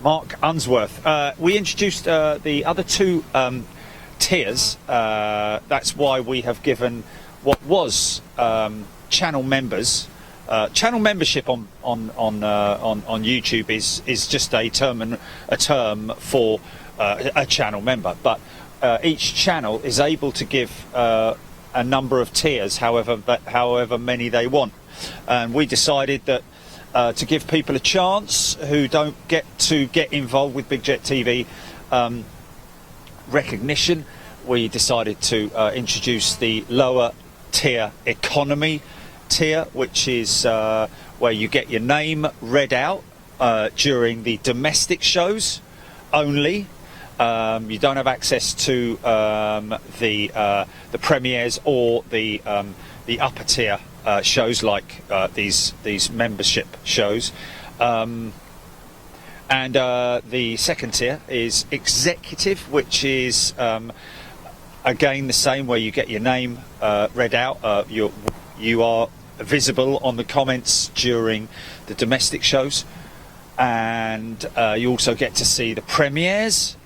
Mark Unsworth. We introduced the other two tiers. That's why we have given what was channel members. Channel membership on YouTube is just a term for a channel member, but each channel is able to give a number of tiers, however many they want, and we decided that. To give people a chance who don't get to get involved with Big Jet TV recognition, we decided to introduce the lower tier economy tier, which is where you get your name read out during the domestic shows only. You don't have access to the premieres or the upper tier shows like these membership shows, and the second tier is executive, which is again the same, where you get your name read out. You are visible on the comments during the domestic shows, and you also get to see the premieres,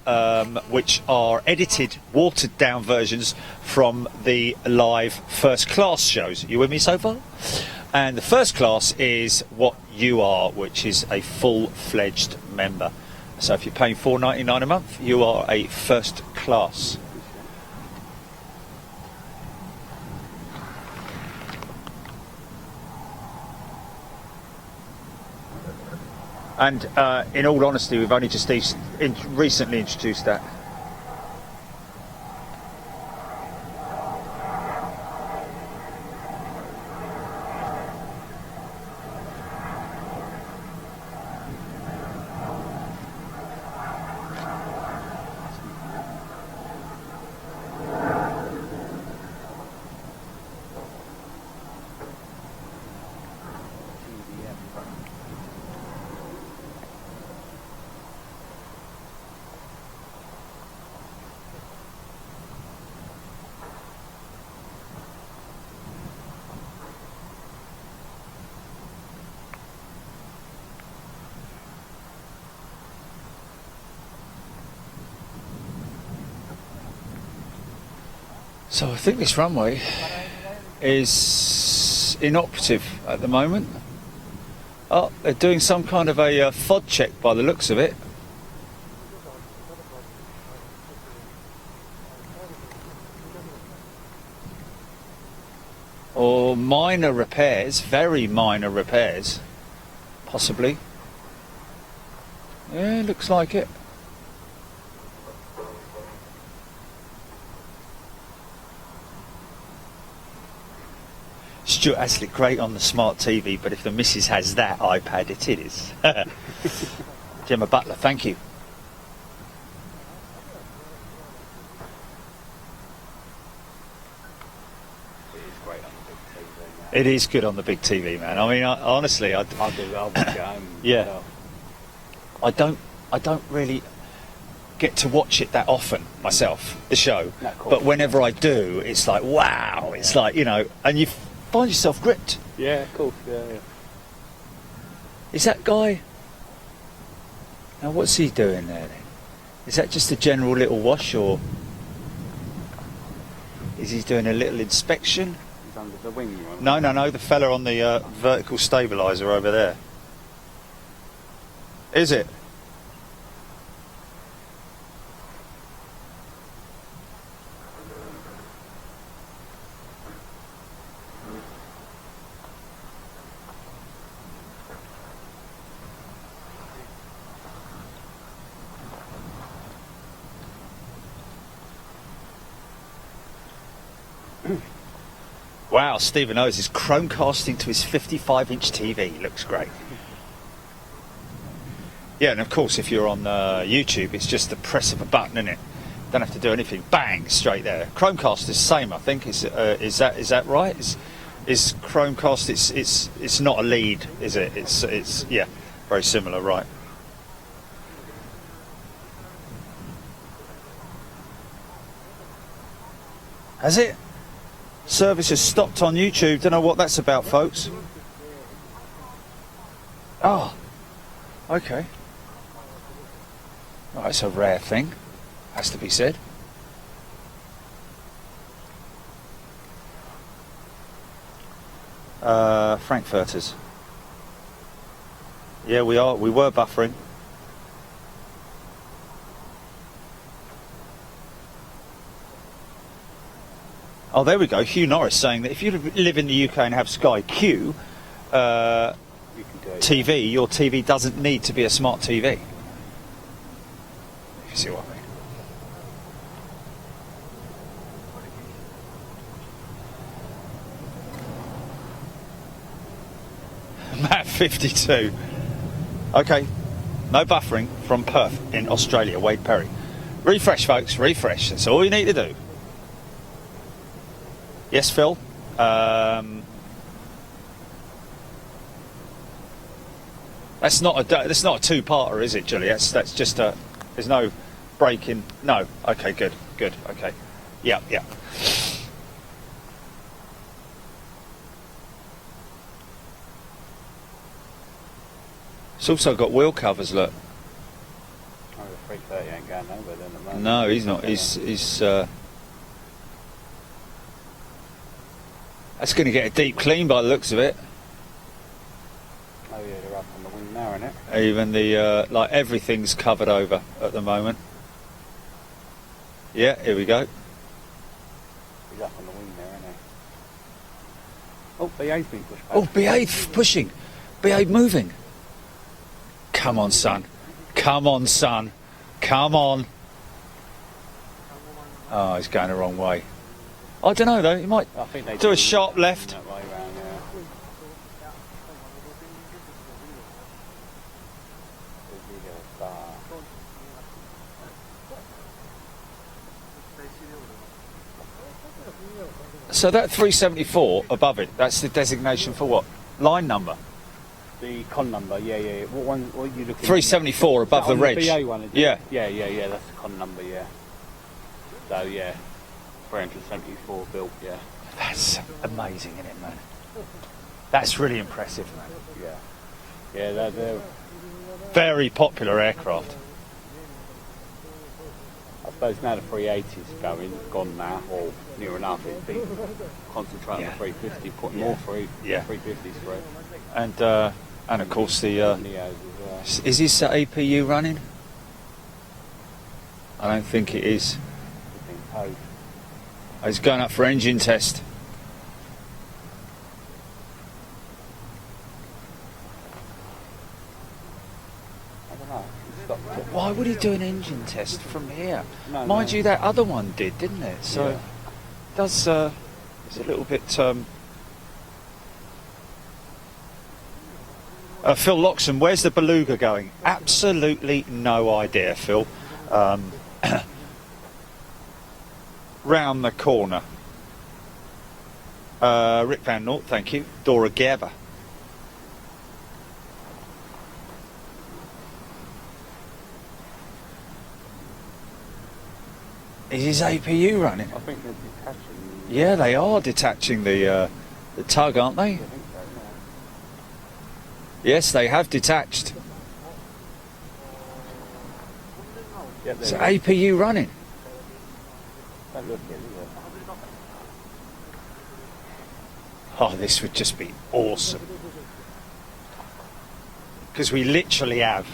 which are edited, watered down versions from the live first class shows. You with me so far? And the first class is what you are, which is a full-fledged member. So if you're paying $4.99 a month, you are a first class. And in all honesty, we've only just recently introduced that. So I think this runway is inoperative at the moment. Oh, they're doing some kind of a FOD check by the looks of it. Or minor repairs, very minor repairs, possibly. Yeah, looks like it. Stuart has looked great on the smart TV, but if the missus has that iPad, it is. Gemma Butler, thank you. It is great on the big TV. It is good on the big TV, man. I mean, honestly, I'll watch it at home. Yeah. I don't really get to watch it that often myself, the show. No, of course. But whenever I do, it's like, wow. It's like, you know, and you find yourself gripped. Yeah, of course. Yeah. Is that guy? Now, what's he doing there then? Is that just a general little wash, or is he doing a little inspection? He's under the wing. One. No, the fella on the vertical stabiliser over there. Is it? Wow, Stephen O's is Chromecasting to his 55-inch TV. Looks great. Yeah, and of course, if you're on YouTube, it's just the press of a button, isn't it? Don't have to do anything. Bang, straight there. Chromecast is the same, I think. Is that right? Is Chromecast? It's not a lead, is it? It's yeah, very similar, right? Has it? Service has stopped on YouTube. Don't know what that's about, folks. Oh, okay. Oh, it's a rare thing, has to be said. Frankfurters. Yeah, we are. We were buffering. Oh, there we go. Hugh Norris saying that if you live in the UK and have Sky Q TV, your TV doesn't need to be a smart TV. If you see what I mean. Matt 52. Okay, no buffering from Perth in Australia. Wade Perry. Refresh, folks. Refresh. That's all you need to do. Yes, Phil. That's not a two-parter, is it, Julie? That's just a. There's no break in. No. Okay. Good. Okay. Yeah. It's also got wheel covers. Look. Oh, the 330 ain't going nowhere then at the moment. No, he's not. He's. That's going to get a deep clean by the looks of it. Oh yeah, they're up on the wing now, isn't it? Even the like everything's covered over at the moment. Yeah, here we go. He's up on the wing there, isn't he? Oh, BA's been pushed back. Oh, BA pushing, BA moving. come on, son. Come on, son. Come on. Oh, he's going the wrong way. I don't know, though. He might I think they do a sharp left. that way round, yeah. So that 374 above it, that's the designation for what? Line number? The con number, yeah. What one? What are you looking? 374 above the on reg. BA one, is it? Yeah. Yeah. That's the con number, yeah. So yeah, 374 built, yeah. That's amazing, isn't it, man? That's really impressive, man. Yeah, they're Very popular aircraft. I suppose now the 380's gone now, or near enough. It'd be concentrating on the 350, putting more through. Yeah. 350s through. And of course the Neos as well. is this APU running? I don't think it is. Oh, It's going up for engine test. I don't know. It stopped it. Why would he do an engine test from here? No, Mind no. you, that other one did, didn't it? So Yeah. does it's a little bit. Phil Loxon, where's the Beluga going? Absolutely no idea, Phil. Round the corner. Rick Van Noort, thank you. Dora Gerber. Is his APU running? I think they're detaching. Yeah, they are detaching the tug, aren't they? I think so, Yes, they have detached. yeah. Is APU running? Don't look at it, is it? Oh, this would just be awesome. Because we literally have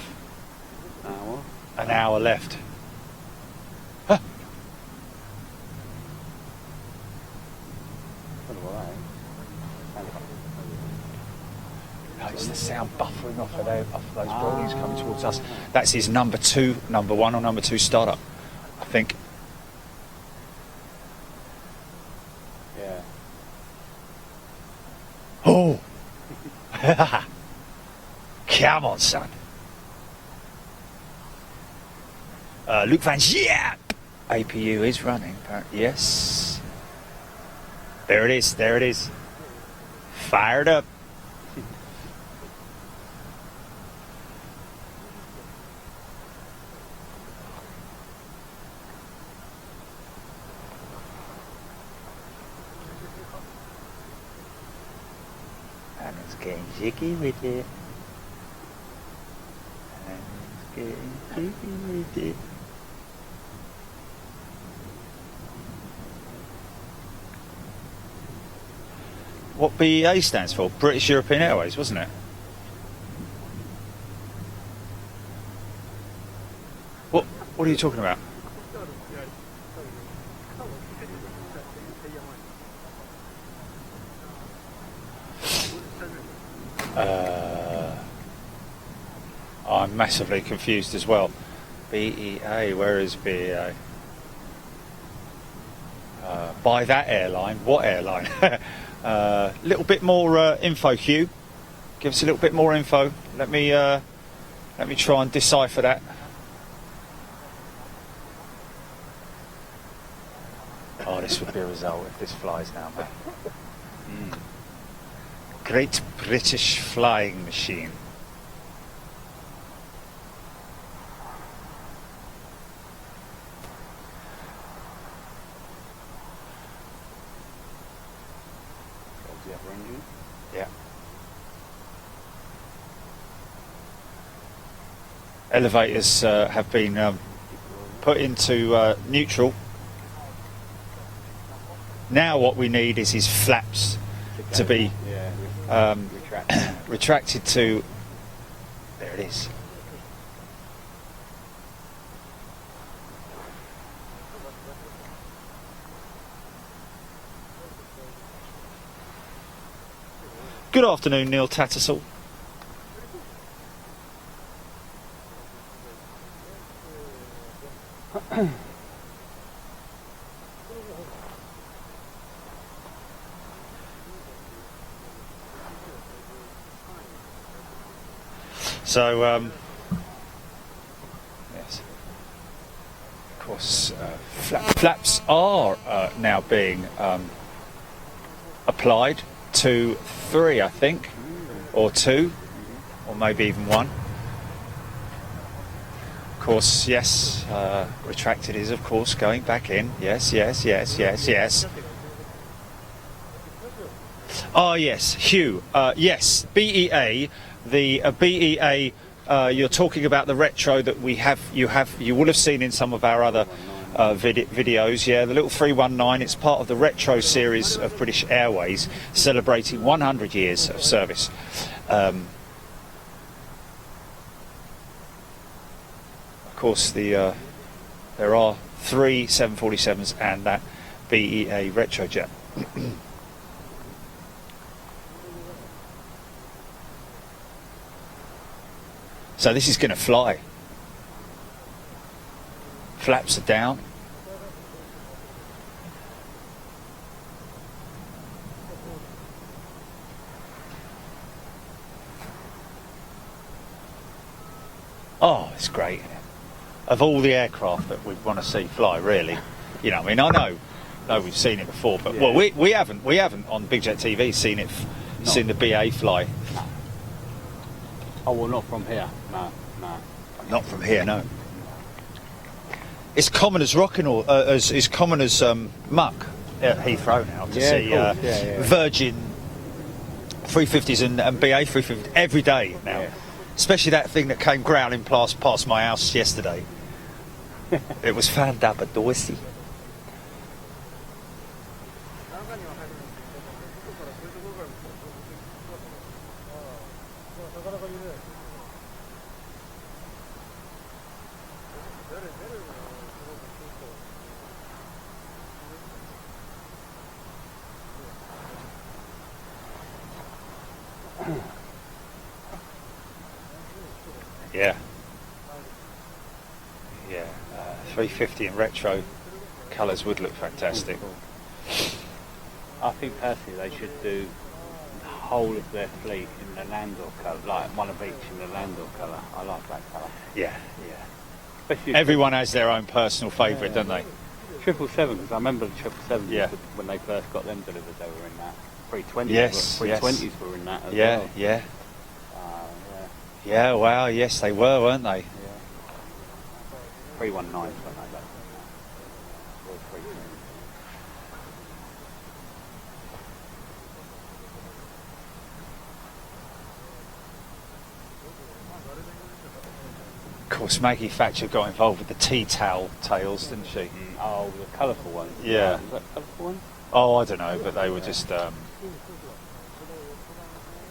Hour. an hour left. Don't know what that is. No, it's the sound buffering off of those buildings coming towards us. That's his number one or number two startup, I think. Yeah. Oh! Come on, son. Luke Van Giep. APU is running, apparently. Yes. There it is. Fired up. And it's getting jiggy with it. And it's getting jiggy with it. What BEA stands for? British European Airways, wasn't it? What are you talking about? I'm massively confused as well. BEA, where is BEA? By that airline. What airline? Little bit more info, Hugh. Give us a little bit more info. Let me try and decipher that. Oh, this would be a result if this flies now, mate. Great British Flying Machine. There's the other engine. Yeah. Elevators have been put into neutral. Now what we need is his flaps to be retracted to... There it is. Good afternoon, Neil Tattersall. So, yes. Of course, flaps are now being applied to 3, I think, or 2, or maybe even 1. Of course, yes, retracted is, of course, going back in. Yes. Oh, yes, Hugh. Yes, BEA, the BEA. You're talking about the retro that you will have seen in some of our other videos. Yeah, the little 319. It's part of the retro series of British Airways, celebrating 100 years of service. Of course, there are 3 747s and that BEA retrojet. So this is going to fly. Flaps are down. Oh, it's great. Of all the aircraft that we want to see fly, really. You know, I mean, I know we've seen it before, but well, we haven't on Big Jet TV seen the BA fly. Oh, well, not from here. No. Not from here, no. It's common as rocking, or as common as muck at Heathrow now to see Virgin 350s and BA 350s every day now. Yeah. Especially that thing that came growling past my house yesterday. It was found up at Dorsey. Yeah, 350 in retro colours would look fantastic. I think personally they should do the whole of their fleet in the Landor colour, like one of each in the Landor colour. I like that colour. Yeah. Everyone has their own personal favourite, don't they? 777, because I remember the 777s when they first got them delivered, they were in that. 320s, yes, 320s were in that as well. Yeah. Yeah, wow, yes they were, weren't they? Yeah. 319s, weren't they? Or 320s. Of course, Maggie Thatcher got involved with the tea towel tails, didn't she? Oh, the colourful ones. Yeah. Was that colourful ones? Oh, I don't know, but they were just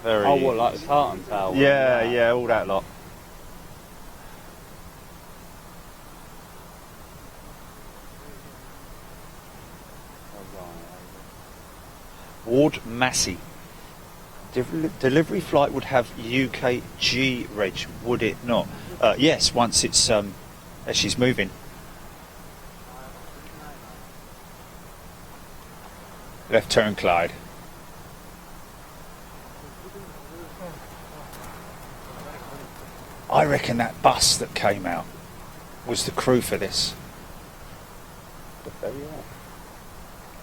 very... Oh, what, like the tartan towel? Yeah, all that lot. Ward Massey. Delivery flight would have UKG reg, would it not? Yes, once it's as she's moving. Left turn, Clyde. I reckon that bus that came out was the crew for this.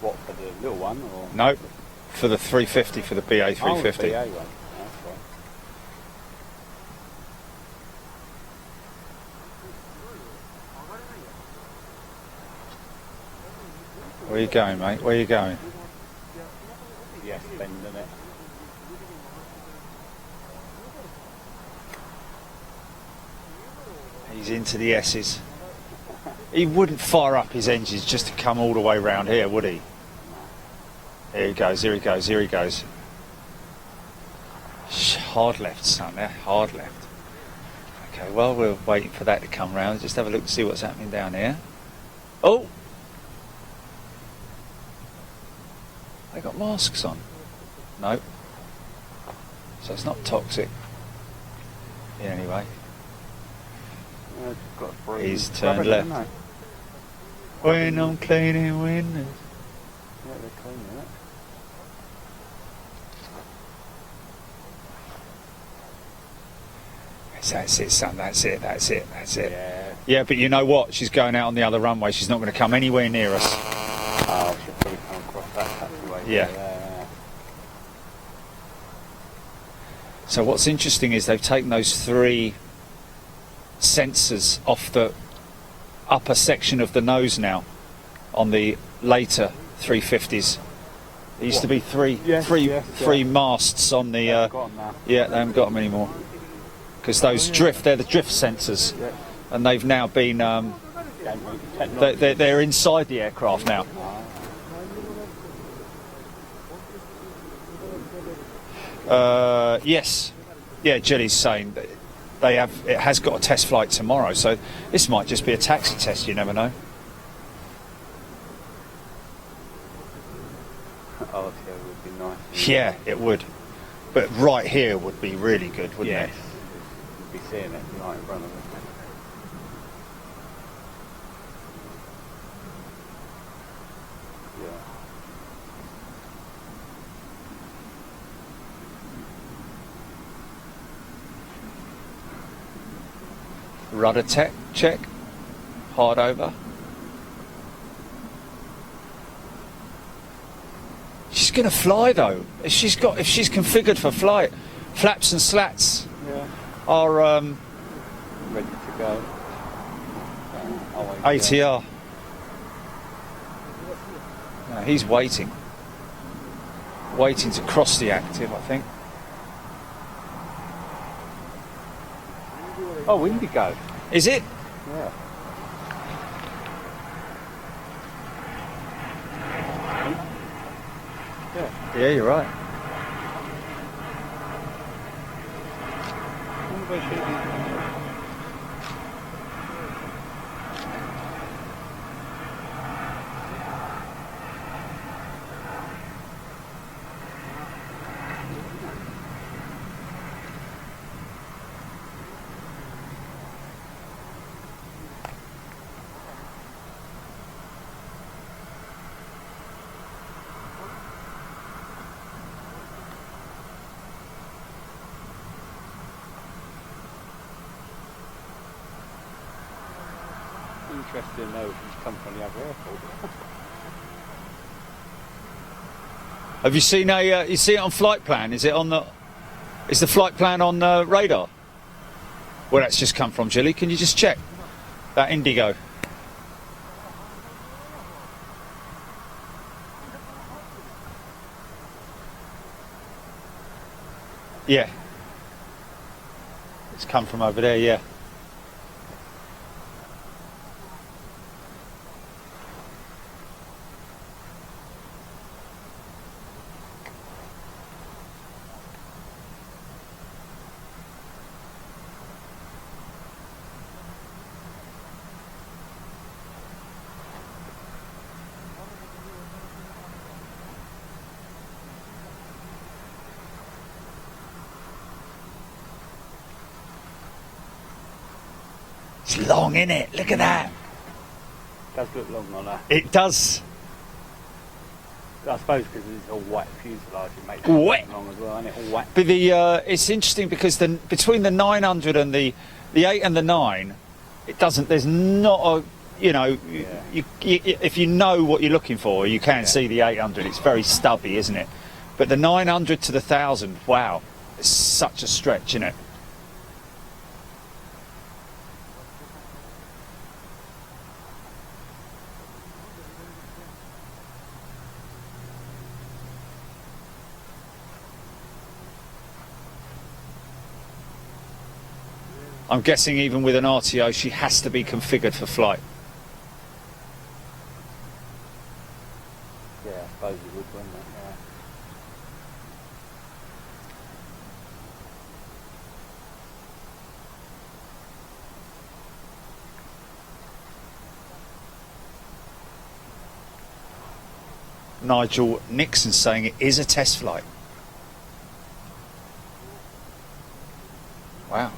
What, for the little one? Or? No, for the 350, for the BA 350. Oh, the BA one. That's right. Where are you going, mate? Where are you going? Yes, bending it. He's into the S's. He wouldn't fire up his engines just to come all the way round here, would he? Here he goes, here he goes, here he goes. Hard left, son, there, hard left. Okay, well, we're waiting for that to come round. Just have a look to see what's happening down here. Oh! They got masks on. No. So it's not toxic. Yeah, anyway. He's turned left. When I'm cleaning windows. Yeah, they're cleaning it. That's it, son. That's it. Yeah. Yeah, but you know what? She's going out on the other runway. She's not going to come anywhere near us. Oh, she'll probably come across that taxiway. Yeah. So what's interesting is they've taken those 3 sensors off the upper section of the nose now on the later 350s. There used to be three masts on the. Got 'em now. Yeah, they haven't got them anymore because they're the drift sensors, and they've now been. They're inside the aircraft now. Yes, yeah. Jelly's saying that it has got a test flight tomorrow, so this might just be a taxi test. You never know. Oh, yeah, it would be nice. Yeah, it would. But right here would be really good, wouldn't Yes. it? You'd be seeing it right in front of us. Yeah. Rudder check. Hard over. She's going to fly though. If she's configured for flight, flaps and slats are Ready to go. ATR. No, he's waiting to cross the active, I think. Oh, Indigo. Is it? Yeah. Yeah, you're right. Interesting to know if he's come from the other airport. Have you seen you see it on flight plan? Is the flight plan on radar? Where that's just come from, Jilly? Can you just check that Indigo? Yeah. It's come from over there, yeah. It's long, isn't it? Look at that. Does look long on her. It does. I suppose because it's all white fuselage, it makes it Wet. look long as well, isn't it? All white. But it's interesting because between the 900 and the 8 and the 9, it doesn't. There's not a you, if you know what you're looking for, you can see the 800. It's very stubby, isn't it? But the 900 to the 1000, wow, it's such a stretch, isn't it? I'm guessing even with an RTO, she has to be configured for flight. Yeah, I suppose it would, wouldn't it? Yeah. Nigel Nixon saying it is a test flight. Wow.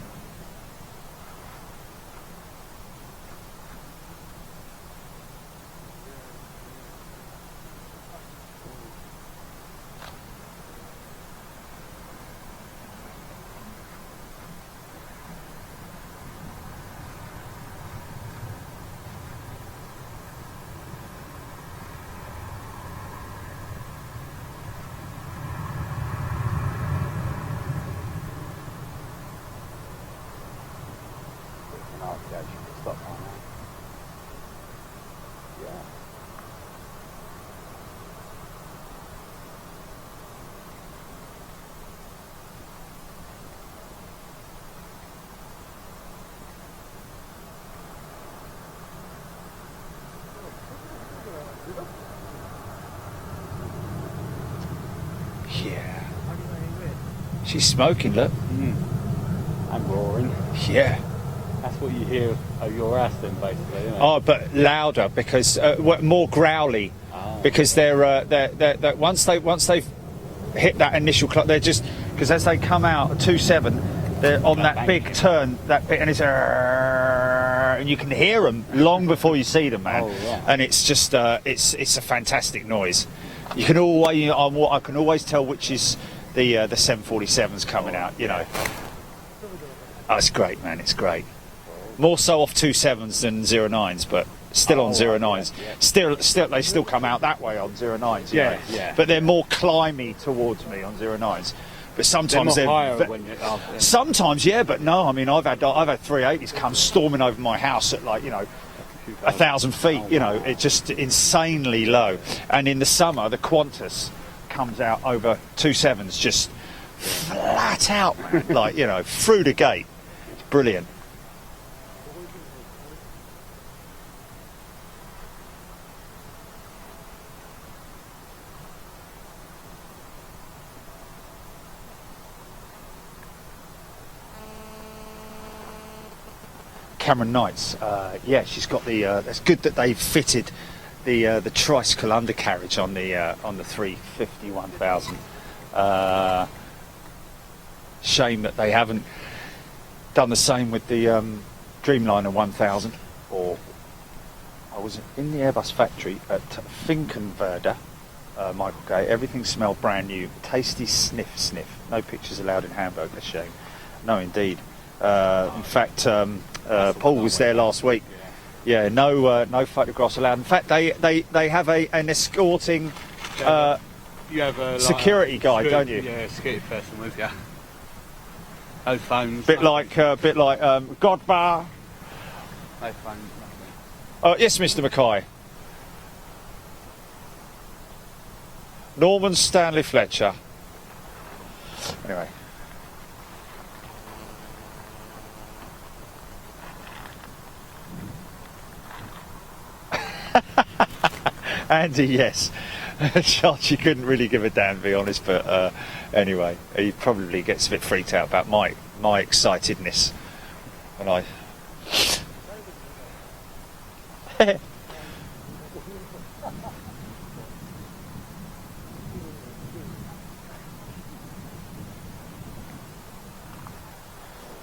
She's smoking, look. And roaring. Yeah. That's what you hear of your Aston, basically, isn't it? Oh, but louder because more growly. Because they're once they've hit that initial clock, they're just because as they come out at 2.7, they're on that big turn, that bit, and it's and you can hear them long before you see them, man. Oh, yeah. And it's just it's a fantastic noise. You can always I can always tell which is the 747's coming out. You know. Oh, it's great, man. It's great. More so off 2.7s than 0.9s, but still on 0.9s. Yeah. Still, they still come out that way on 0.9s. Yeah, know. yeah. But they're more climby towards me on 0.9s. But sometimes they're more they're higher when you're up. sometimes, yeah, but no. I mean, I've had 380s come storming over my house at 1,000 feet. You know, it's just insanely low. And in the summer, the Qantas comes out over 2.7s, just flat out, man. Through the gate. It's brilliant. Cameron Knights, she's got the. It's good that they've fitted the tricycle undercarriage on the 350 1000. Shame that they haven't done the same with the Dreamliner 1000. Or I was in the Airbus factory at Finkenwerder, Michael Gay. Everything smelled brand new. Tasty sniff. No pictures allowed in Hamburg. A shame. No, indeed. In fact. Paul was there last week. Yeah, no photographs allowed. In fact, they have an escorting you have a security guide, don't you? Yeah, security person with you. No phones. Bit like Godbar. No phones. Nothing. Yes, Mr. Mackay. Norman Stanley Fletcher. Anyway. Andy, yes. Archie couldn't really give a damn, to be honest, but anyway, he probably gets a bit freaked out about my excitedness when I...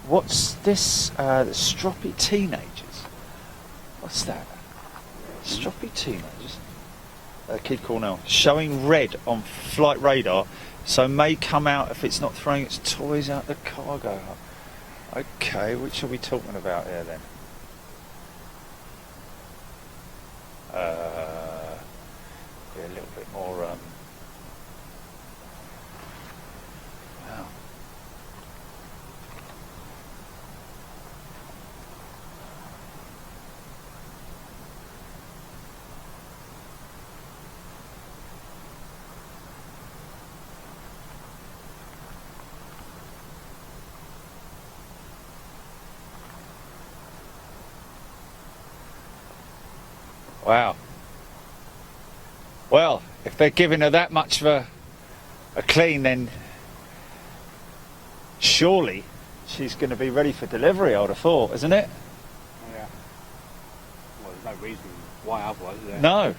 What's this? Stroppy teenagers? What's that? Stroppy teenagers? Kid Cornell. Showing red on flight radar, so may come out if it's not throwing its toys out the cargo. Okay, which are we talking about here then? Be a little bit more... Wow. Wow. Well, if they're giving her that much of a clean, then surely she's going to be ready for delivery, I would have thought, isn't it? Yeah. Well, there's no reason why otherwise, is there? No.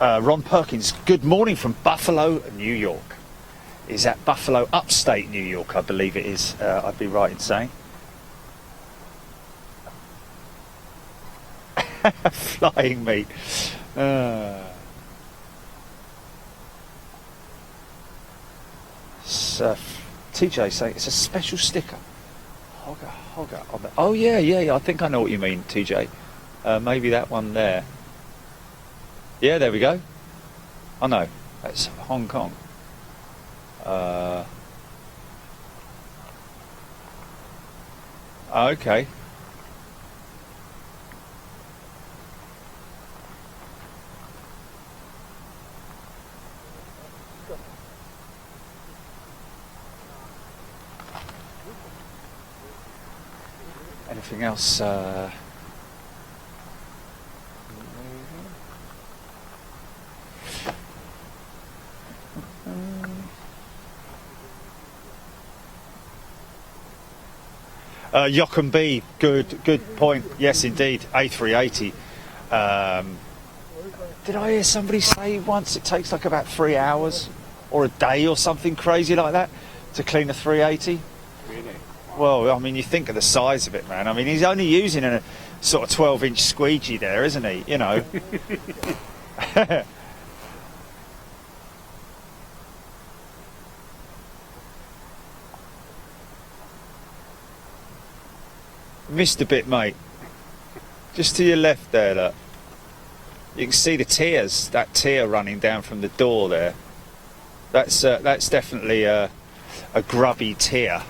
Ron Perkins, good morning from Buffalo, New York. Is that Buffalo, upstate New York, I believe it is, I'd be right in saying. Flying meat. TJ saying it's a special sticker. Hogger on the. Oh yeah. I think I know what you mean, TJ. Maybe that one there. Yeah, there we go. Oh no, that's Hong Kong. Okay. Anything else? Jochen B, good point. Yes, indeed. A380. Did I hear somebody say once it takes like about 3 hours or a day or something crazy like that to clean a 380? Really? Well, I mean, you think of the size of it, man. I mean, he's only using a sort of 12-inch squeegee there, isn't he? You know. Missed a bit, mate. Just to your left there, look. You can see the tears, that tear running down from the door there. That's definitely a grubby tear.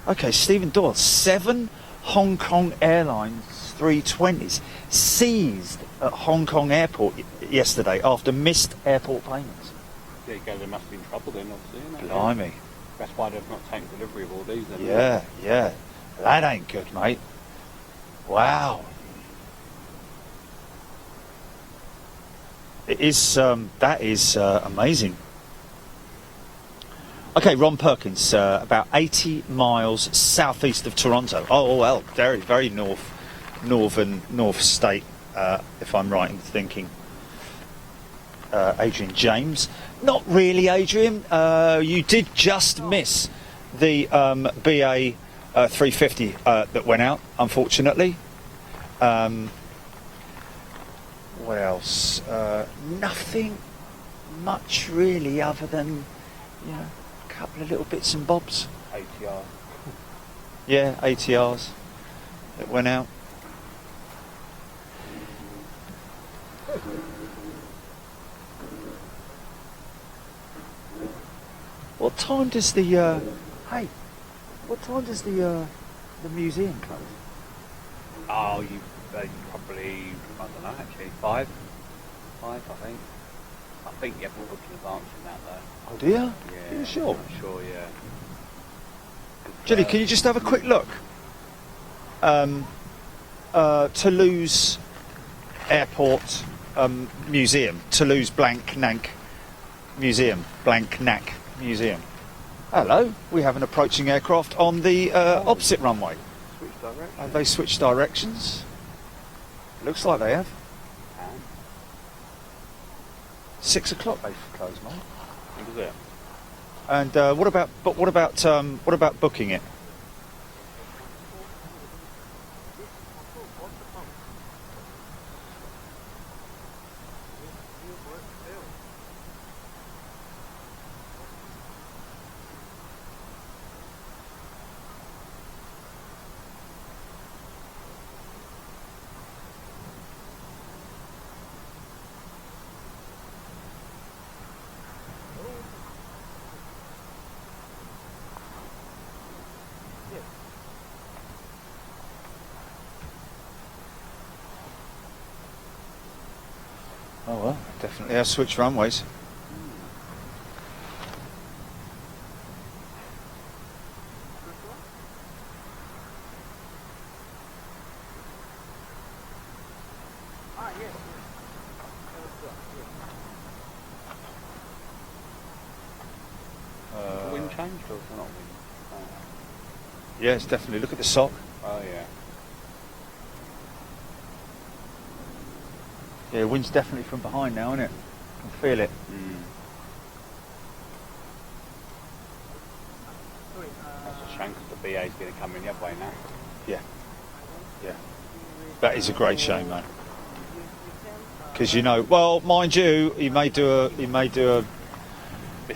Okay, Stephen Doyle, 7 Hong Kong Airlines 320s seized at Hong Kong Airport yesterday after missed airport payments. There you go, they must be in trouble then, obviously, isn't it? Blimey. That's why they've not taken delivery of all these then. Yeah. That ain't good, mate. Wow. It is, that is amazing. Okay, Ron Perkins, about 80 miles southeast of Toronto. Oh, well, very north state, if I'm right in thinking. Adrian James. Not really, Adrian. You did just miss the BA 350 that went out, unfortunately. What else? Nothing much really, other than a couple of little bits and bobs. ATR. Yeah, ATRs that went out. What time does the what time does the museum close? Oh, they probably, I don't know actually, 5 I think. I think you have to book in advance in that though. Oh, do you? Yeah. Are you sure? I'm sure, yeah. Julie, can you just have a quick look? Toulouse Airport Museum. Toulouse Blanc-Nanc Museum. Blanc-Nac Museum. Hello, we have an approaching aircraft on the opposite runway. Switch direction. Have they switched directions? Looks like they have. 6 o'clock they close, mate. What is it? And what about booking it? Oh well, definitely have switched runways. Wind changed or is it not wind? Yeah, it's definitely. Look at the sock. Oh yeah. Yeah, wind's definitely from behind now, isn't it? I can feel it. That's a shame because the BA's going to come in the other way now. Yeah. That is a great shame, mate. Because well, mind you, he may do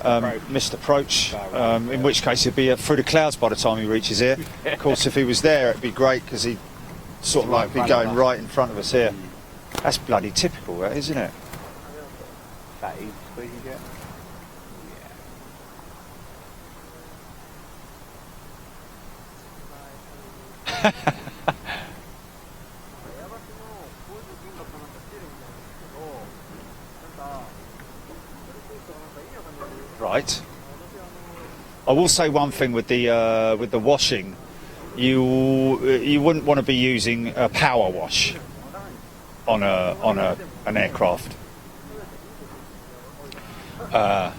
a missed approach. In which case he'd be through the clouds by the time he reaches here. Of course, if he was there, it'd be great because he'd sort of like be going right in front of us here. That's bloody typical, that, isn't it? That easy squeeze you get? Yeah. Right. I will say one thing with the washing, you wouldn't want to be using a power wash on an aircraft. I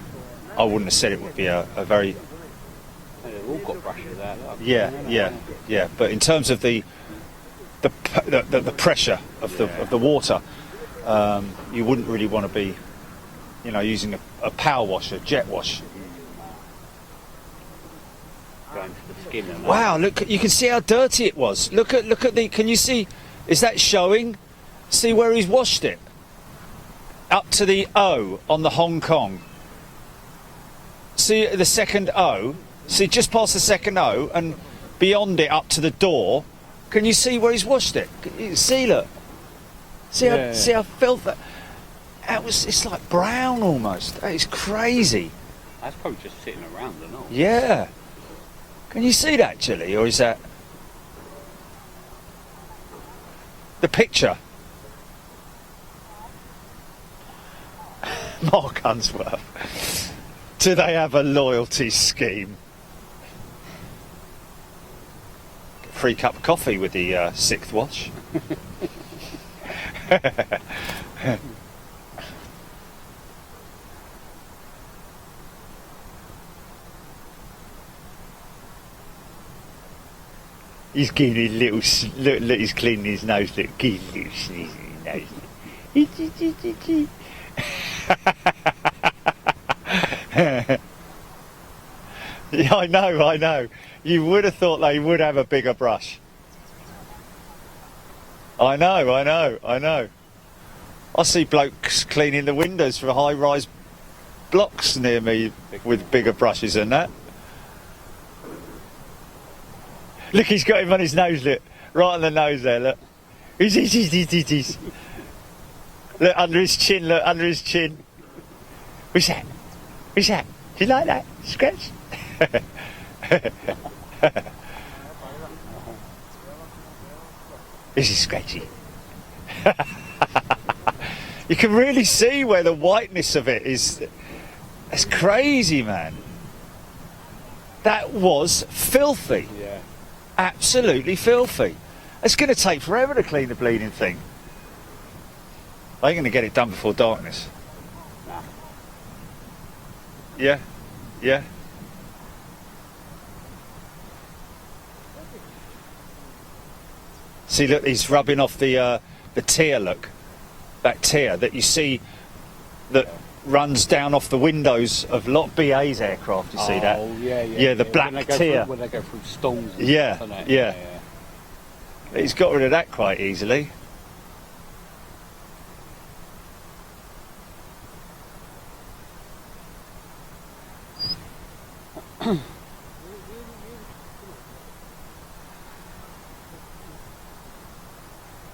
wouldn't have said it would be a very They've all got brushes out. Look. yeah. But in terms of the pressure of the water, you wouldn't really want to be, using a power wash, a jet wash. Going to the skin and that. Wow, look! You can see how dirty it was. Look at the. Can you see? Is that showing? See where he's washed it? Up to the O on the Hong Kong. See the second O. See just past the second O and beyond it up to the door. Can you see where he's washed it? See, look. See how filthy. It's like brown almost. That is crazy. That's probably just sitting around and all. Yeah. Can you see that, Chili, or is that the picture? Mark Unsworth. Do they have a loyalty scheme? Free cup of coffee with the sixth wash. He's getting his look, he's cleaning his nose, look, getting a little sneeze in his nose. Yeah, I know. You would have thought they would have a bigger brush. I know. I see blokes cleaning the windows for high-rise blocks near me with bigger brushes than that. Look, he's got him on his nose, look. Right on the nose there, look. He's. Look, under his chin, What's that? Do you like that? Scratch? Is he scratchy? You can really see where the whiteness of it is. That's crazy, man. That was filthy. Yeah. Absolutely filthy. It's going to take forever to clean the bleeding thing. They're going to get it done before darkness. Nah. Yeah. See, look, he's rubbing off the tear, look. That tear that you see that runs down off the windows of Lot BA's aircraft, you see that? Oh, yeah. Yeah, the black tear. When they go through storms and Yeah, stuff, don't yeah. they? He's got rid of that quite easily.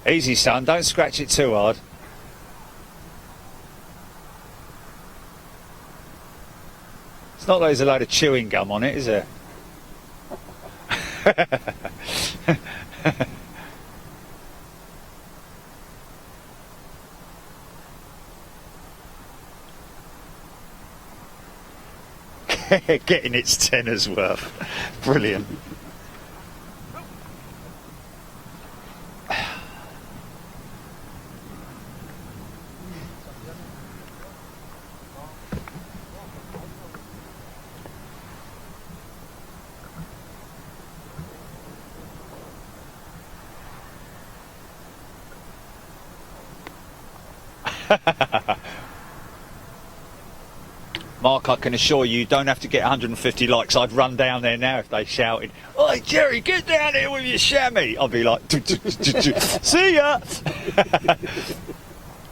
Easy, son, don't scratch it too hard. It's not like there's a load of chewing gum on it, is there? Getting its tenner's worth. Brilliant. Mark, I can assure you don't have to get 150 likes. I'd run down there now if they shouted, "Oi, Jerry, get down here with your chamois." I'd be like, "See ya."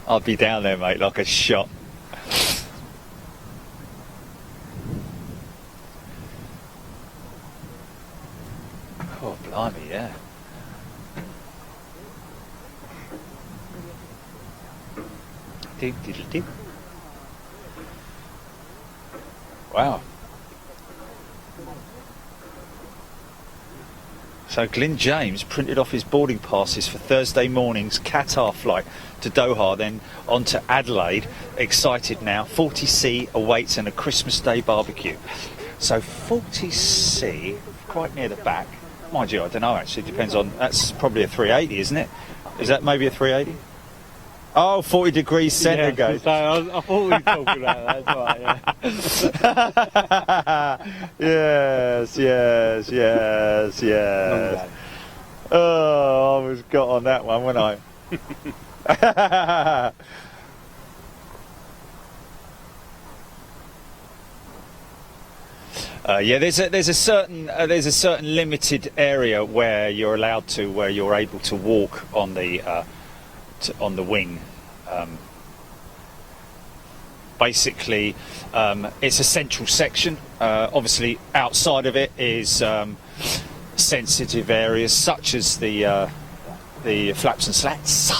I'd be down there, mate, like a shot. Oh, blimey, yeah. Dip, diddle, dip. Wow. So Glyn James printed off his boarding passes for Thursday morning's Qatar flight to Doha, then on to Adelaide. Excited now. 40C awaits and a Christmas Day barbecue. So 40C, quite near the back. Mind you, I don't know actually, depends on, that's probably a 380, isn't it? Is that maybe a 380? Oh, 40 degrees centigrade. So I thought we were talking about that. That's right. Yeah. yes. Oh, I was got on that one, wasn't I? Yeah, there's a certain limited area where you're able to walk on the wing. Basically, it's a central section. Obviously, outside of it is sensitive areas such as the flaps and slats.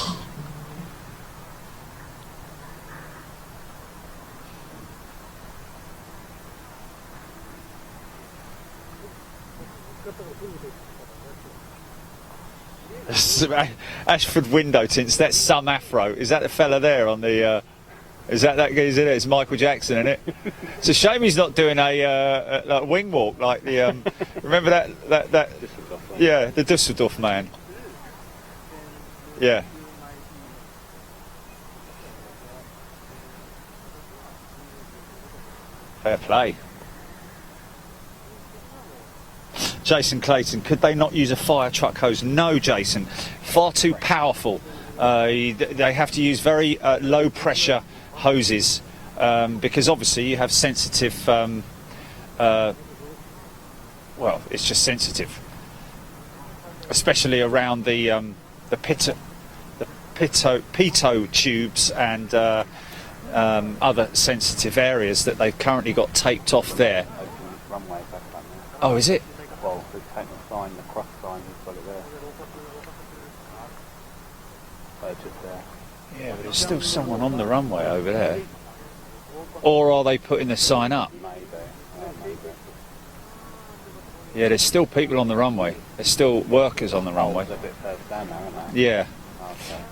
Ashford window tints. That's some afro. Is that the fella there on the? Is that geezer there? It's Michael Jackson, isn't it? It's a shame he's not doing a like wing walk like the. Remember that? Yeah, the Dusseldorf man. Yeah. Fair play. Jason Clayton, could they not use a fire truck hose? No, Jason, far too powerful. They have to use very low pressure hoses because obviously you have sensitive, well, it's just sensitive, especially around the pitot tubes and other sensitive areas that they've currently got taped off there. Oh, is it? Well, the technical sign, the cross sign, he's got it there. Just there. Yeah, but there's still someone on the runway over there. Or are they putting the sign up? Maybe. Yeah, there's still people on the runway. There's still workers on the runway. A bit further down now, aren't they? Yeah. Okay.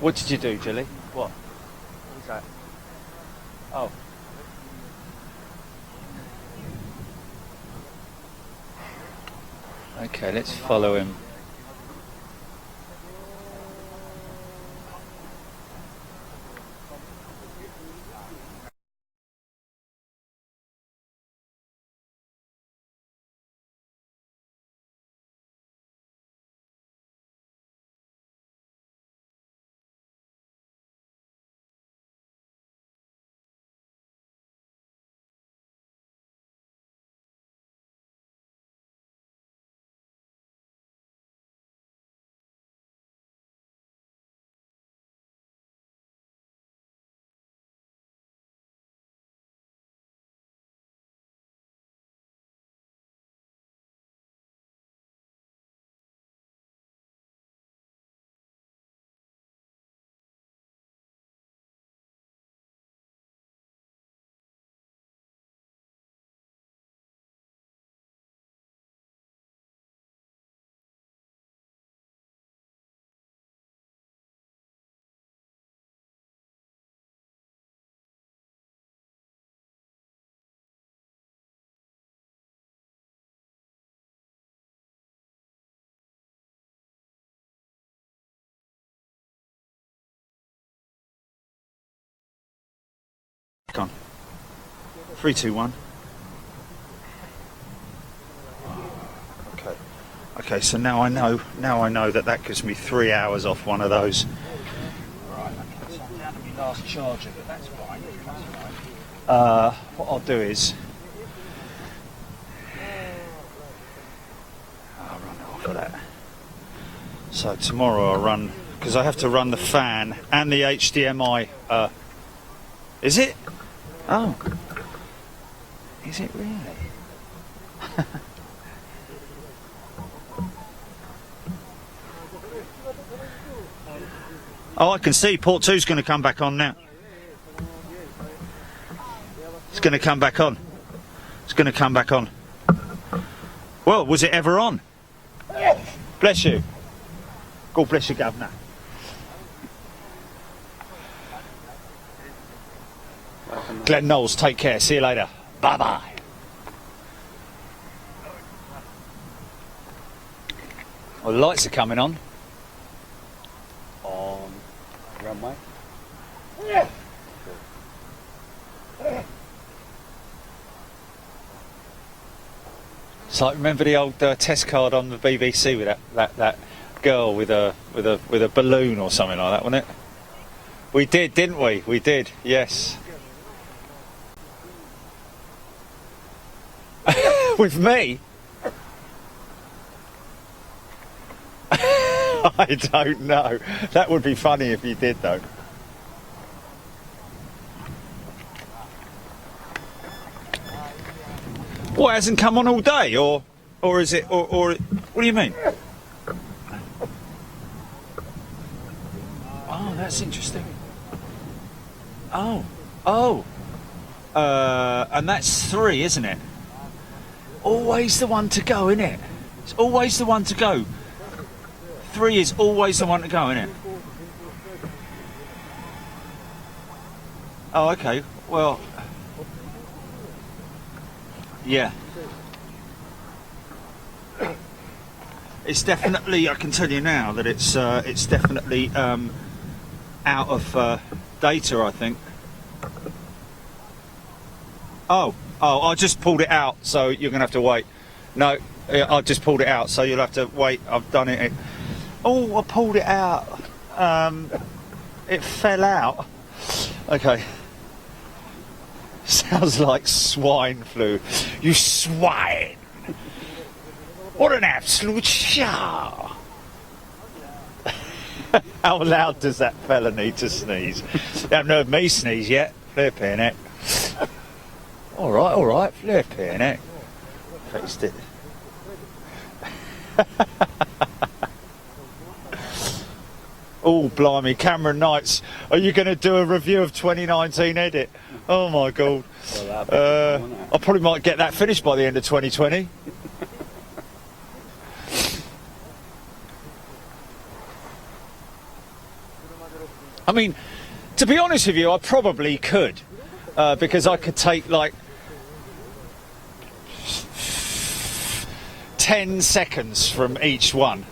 What did you do, Gilly? What was that? Oh. Okay, let's follow him. On. 3, 2, 1. Okay. Okay, so now I know that gives me 3 hours off one of those. Right, okay, so I'm down to my last charger, but that's fine. What I'll do is I'll run it off of that. So tomorrow I'll run, because I have to run the fan and the HDMI. Is it? Oh, is it really? Oh, I can see port 2's going to come back on now. It's going to come back on. It's going to come back on. Well, was it ever on? Bless you. God bless you, Governor. Glenn Knowles, take care. See you later. Bye bye. Well, the lights are coming on. Oh. on, mate. It's like, remember the old test card on the BBC with that girl with a balloon or something like that, wasn't it? We did, didn't we? We did, yes. With me? I don't know. That would be funny if you did, though. What, it hasn't come on all day, or is it, or what do you mean? Oh, that's interesting. Oh, and that's 3, isn't it? Always the one to go, isn't it? It's always the one to go. 3 is always the one to go, isn't it? Oh, okay. Well, yeah. It's definitely, I can tell you now that it's definitely out of data, I think. Oh, I just pulled it out, so you're going to have to wait. No, I just pulled it out, so you'll have to wait. I've done it. Oh, I pulled it out. It fell out. Okay. Sounds like swine flu. You swine! What an absolute show! How loud does that fella need to sneeze? They haven't heard me sneeze yet. Flipping it. Alright, flipping it. Faced it. Oh, blimey, Cameron Knights, are you going to do a review of 2019 Edit? Oh my God. Well, I probably might get that finished by the end of 2020. I mean, to be honest with you, I probably could, because I could take like 10 seconds from each one.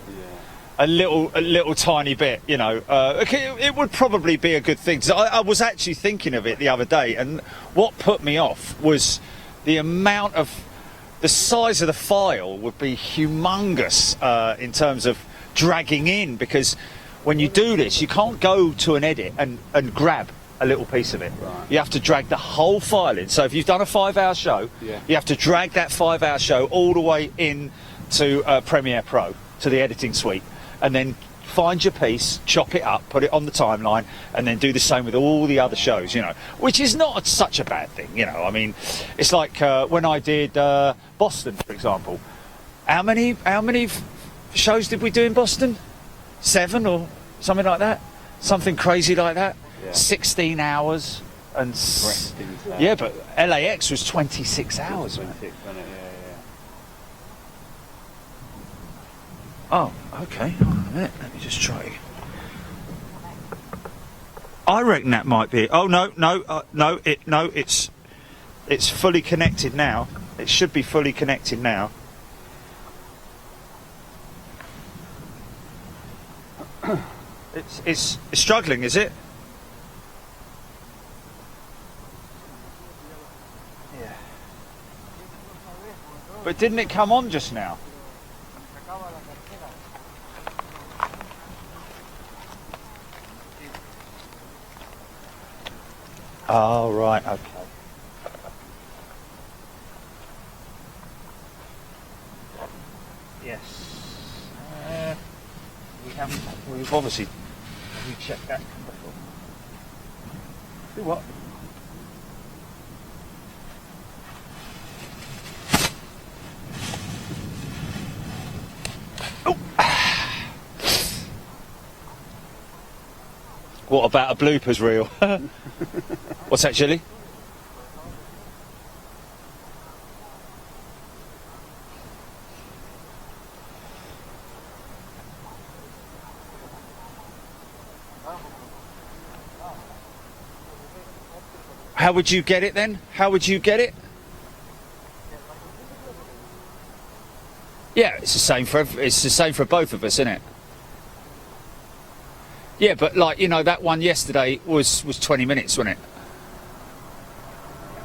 A little tiny bit, you know. It would probably be a good thing. I was actually thinking of it the other day, and what put me off was the size of the file would be humongous in terms of dragging in, because when you do this, you can't go to an edit and grab a little piece of it. Right. You have to drag the whole file in. So if you've done a 5-hour show, you have to drag that 5-hour show all the way in to Premiere Pro, to the editing suite, and then find your piece, chop it up, put it on the timeline, and then do the same with all the other shows, you know, which is not such a bad thing, you know. I mean, it's like when I did Boston, for example. How many shows did we do in Boston? 7 or something like that? Something crazy like that? Yeah. 16 hours. And yeah, but LAX was 26 hours. 26, wasn't it? Yeah. Oh, okay. Hold on a minute. Let me just try. I reckon that might be it. Oh no! It's fully connected now. It should be fully connected now. It's struggling, is it? Yeah. But didn't it come on just now? Oh, right, okay. Yes. We've obviously, have you checked that before? Do what? Oh. What about a bloopers reel? What's that, Chilly? How would you get it then? How would you get it? Yeah, it's the same for both of us, isn't it? Yeah, but like, you know, that one yesterday was 20 minutes, wasn't it?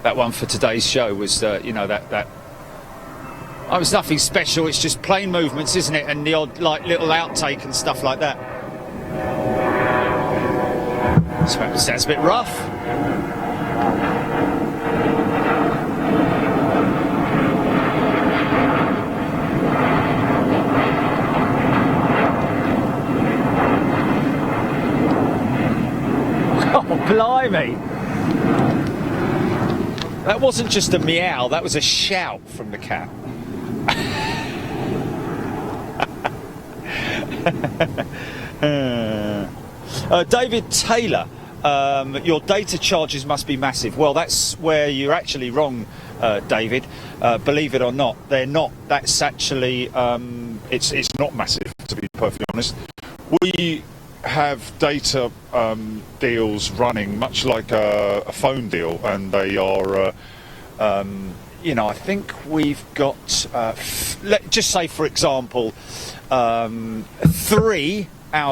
That one for today's show was, you know, that. Oh, it's nothing special. It's just plane movements, isn't it? And the odd, like, little outtake and stuff like that. So that's a bit rough. Oh, blimey. That wasn't just a meow, that was a shout from the cat. David Taylor, your data charges must be massive. Well, that's where you're actually wrong, David. Believe it or not, they're not. That's actually, it's not massive, to be perfectly honest. We have data deals running much like a phone deal, and they are, you know, I think we've got, let's just say, for example, our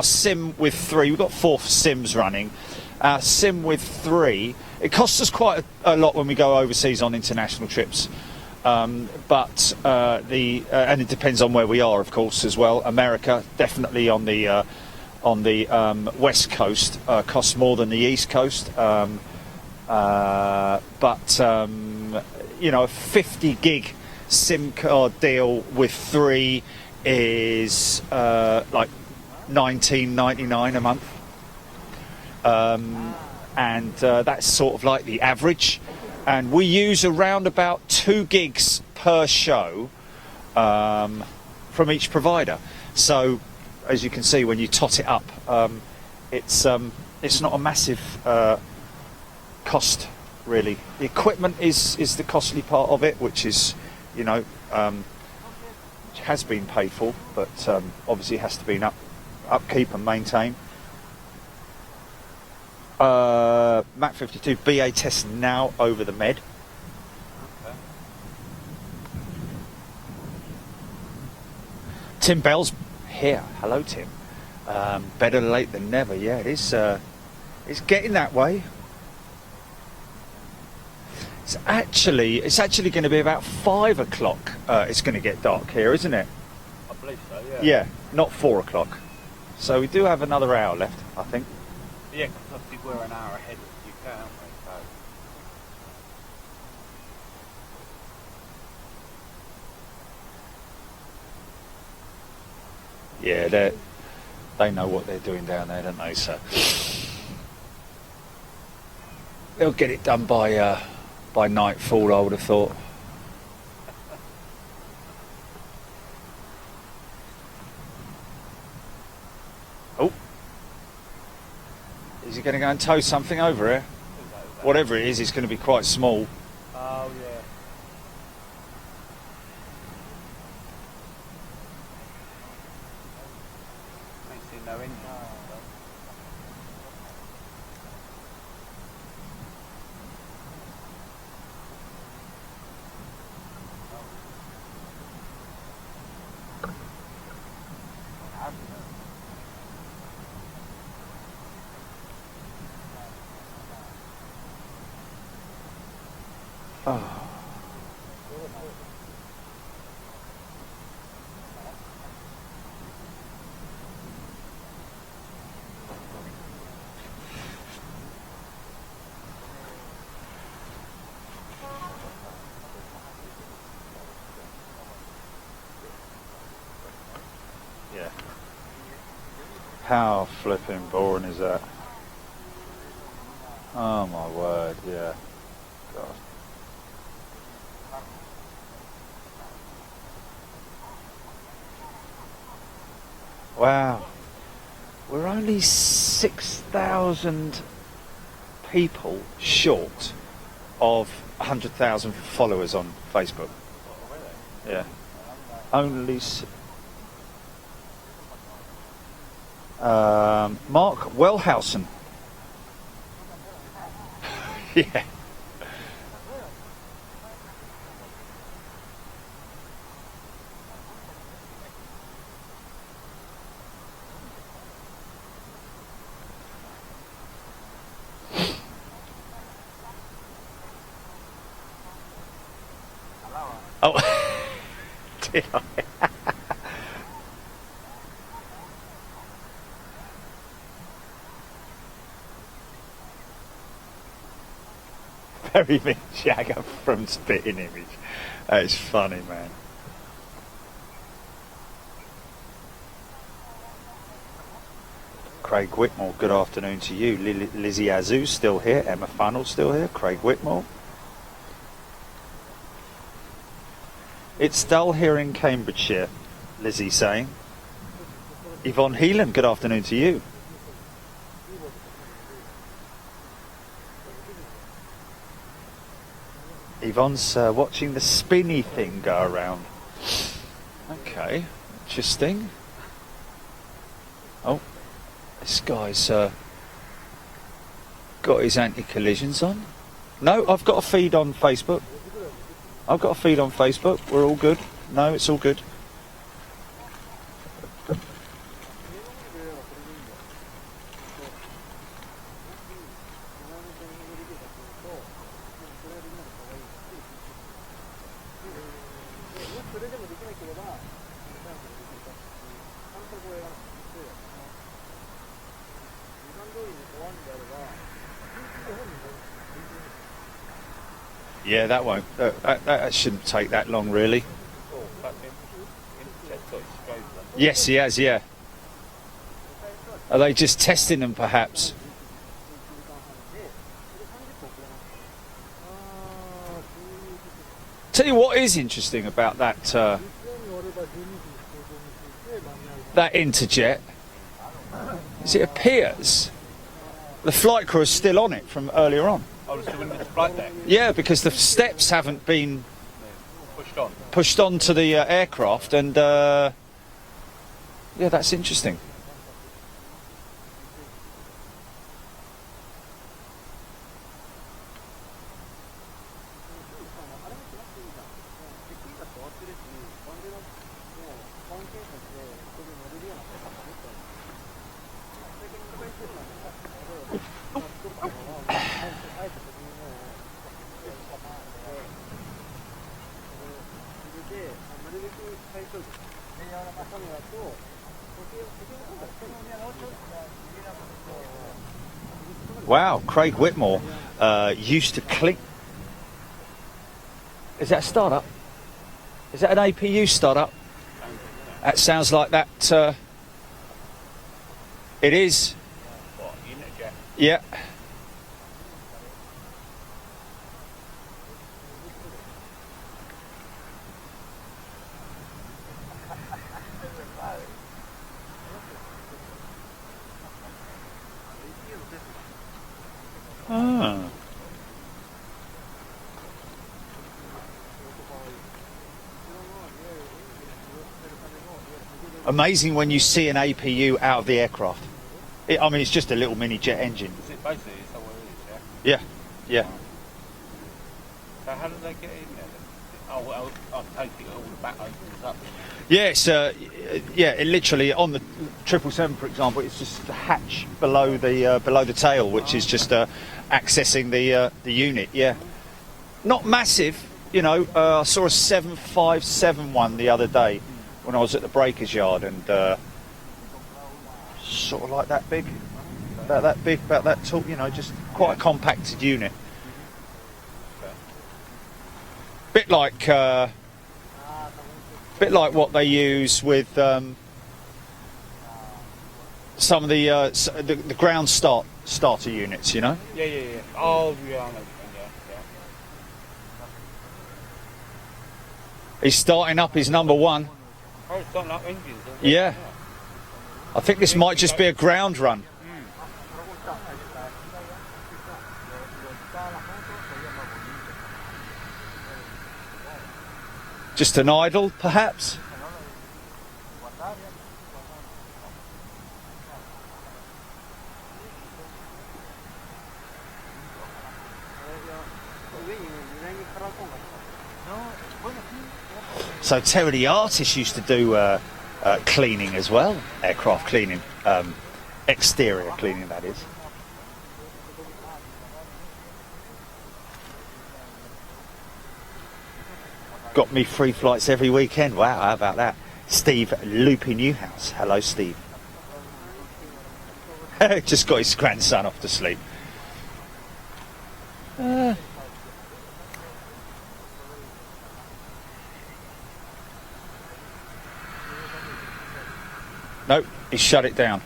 SIM with 3, we've got 4 SIMs running. Our SIM with 3, it costs us quite a lot when we go overseas on international trips. But and it depends on where we are, of course, as well. America, definitely on the West Coast, costs more than the East Coast. But you know, a 50 gig SIM card deal with 3 is like $19.99 a month, and that's sort of like the average. And we use around about 2 gigs per show from each provider. So, as you can see, when you tot it up, it's not a massive cost, really. The equipment is the costly part of it, which is, you know, has been paid for, but obviously has to be upkeep and maintain. Mach 52 BA test now over the med. Okay. Tim Bell's here. Hello, Tim. Better late than never. Yeah, it is. It's getting that way. It's actually going to be about 5 o'clock. It's going to get dark here, isn't it? I believe so, yeah. Yeah, not 4 o'clock. So we do have another hour left, I think. Yeah, because obviously we're an hour ahead of the UK, aren't we? So. Yeah, they know what they're doing down there, don't they? So they'll get it done by nightfall, I would have thought. Oh, is he going to go and tow something over here? Whatever it is, it's going to be quite small. Oh, yeah. Ain't seen no engine. Oh. Yeah. How flipping boring is that? Oh my word, yeah. God. Wow. We're only 6,000 people short of 100,000 followers on Facebook. Yeah. Only... Mark Wellhausen. Yeah. Oh, did I? Very Mick Jagger from Spitting Image. It's funny, man. Craig Whitmore, good afternoon to you. Lizzie Azu still here. Emma Funnell still here. Craig Whitmore. It's dull here in Cambridgeshire, Lizzie saying. Yvonne Heelan, good afternoon to you. Yvonne's watching the spinny thing go around. Okay, interesting. Oh, this guy's got his anti-collisions on. No, I've got a feed on Facebook. We're all good. No, it's all good. Yeah, that won't. That shouldn't take that long, really. Yes, he has. Yeah. Are they just testing them, perhaps? Tell you what is interesting about that that Interjet is it appears the flight crew is still on it from earlier on. Oh, so when it's flight deck? Yeah, because the steps haven't been pushed on to the aircraft, and yeah, that's interesting. Wow, Craig Whitmore used to clean. Is that a startup? Is that an APU startup? That sounds like that. It is. What, Interjet? Yeah. Ah. Amazing when you see an APU out of the aircraft. I mean, it's just a little mini jet engine. Is it basically is that what it is, yeah? Yeah, yeah. So how did they get in there then? Oh, well, I'll take it all the back opens up. Yeah, it's yeah. It literally on the 777, for example, it's just the hatch below the tail, which is just accessing the unit. Yeah, not massive. You know, I saw a 7571 the other day when I was at the breakers yard, and sort of like that big, about that tall. You know, just quite a compacted unit. Bit like what they use with some of the ground starter units, you know. Yeah. Oh, yeah, I know. Yeah. He's starting up his number one. Oh, it's got like engines. Yeah. I think this might just be a ground run. Just an idle, perhaps? So Terry the artist used to do cleaning as well, aircraft cleaning, exterior cleaning, that is. got me free flights every weekend. Wow, how about that? Steve Loopy Newhouse. Hello, Steve. Just got his grandson off to sleep. Nope, he shut it down.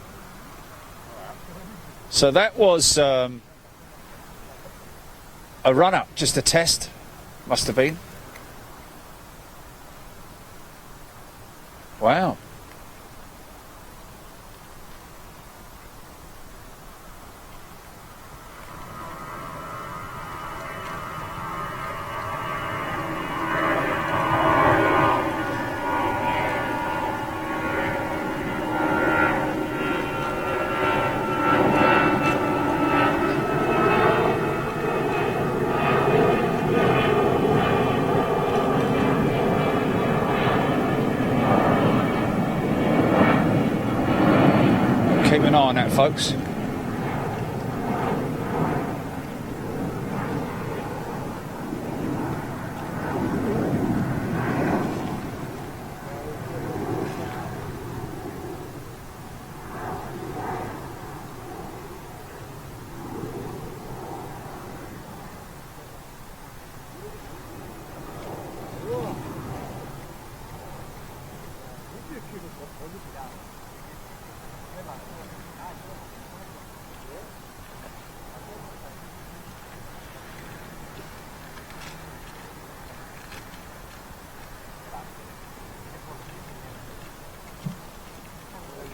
So that was a run-up, just a test, must have been. Wow. Keep an eye on that, folks.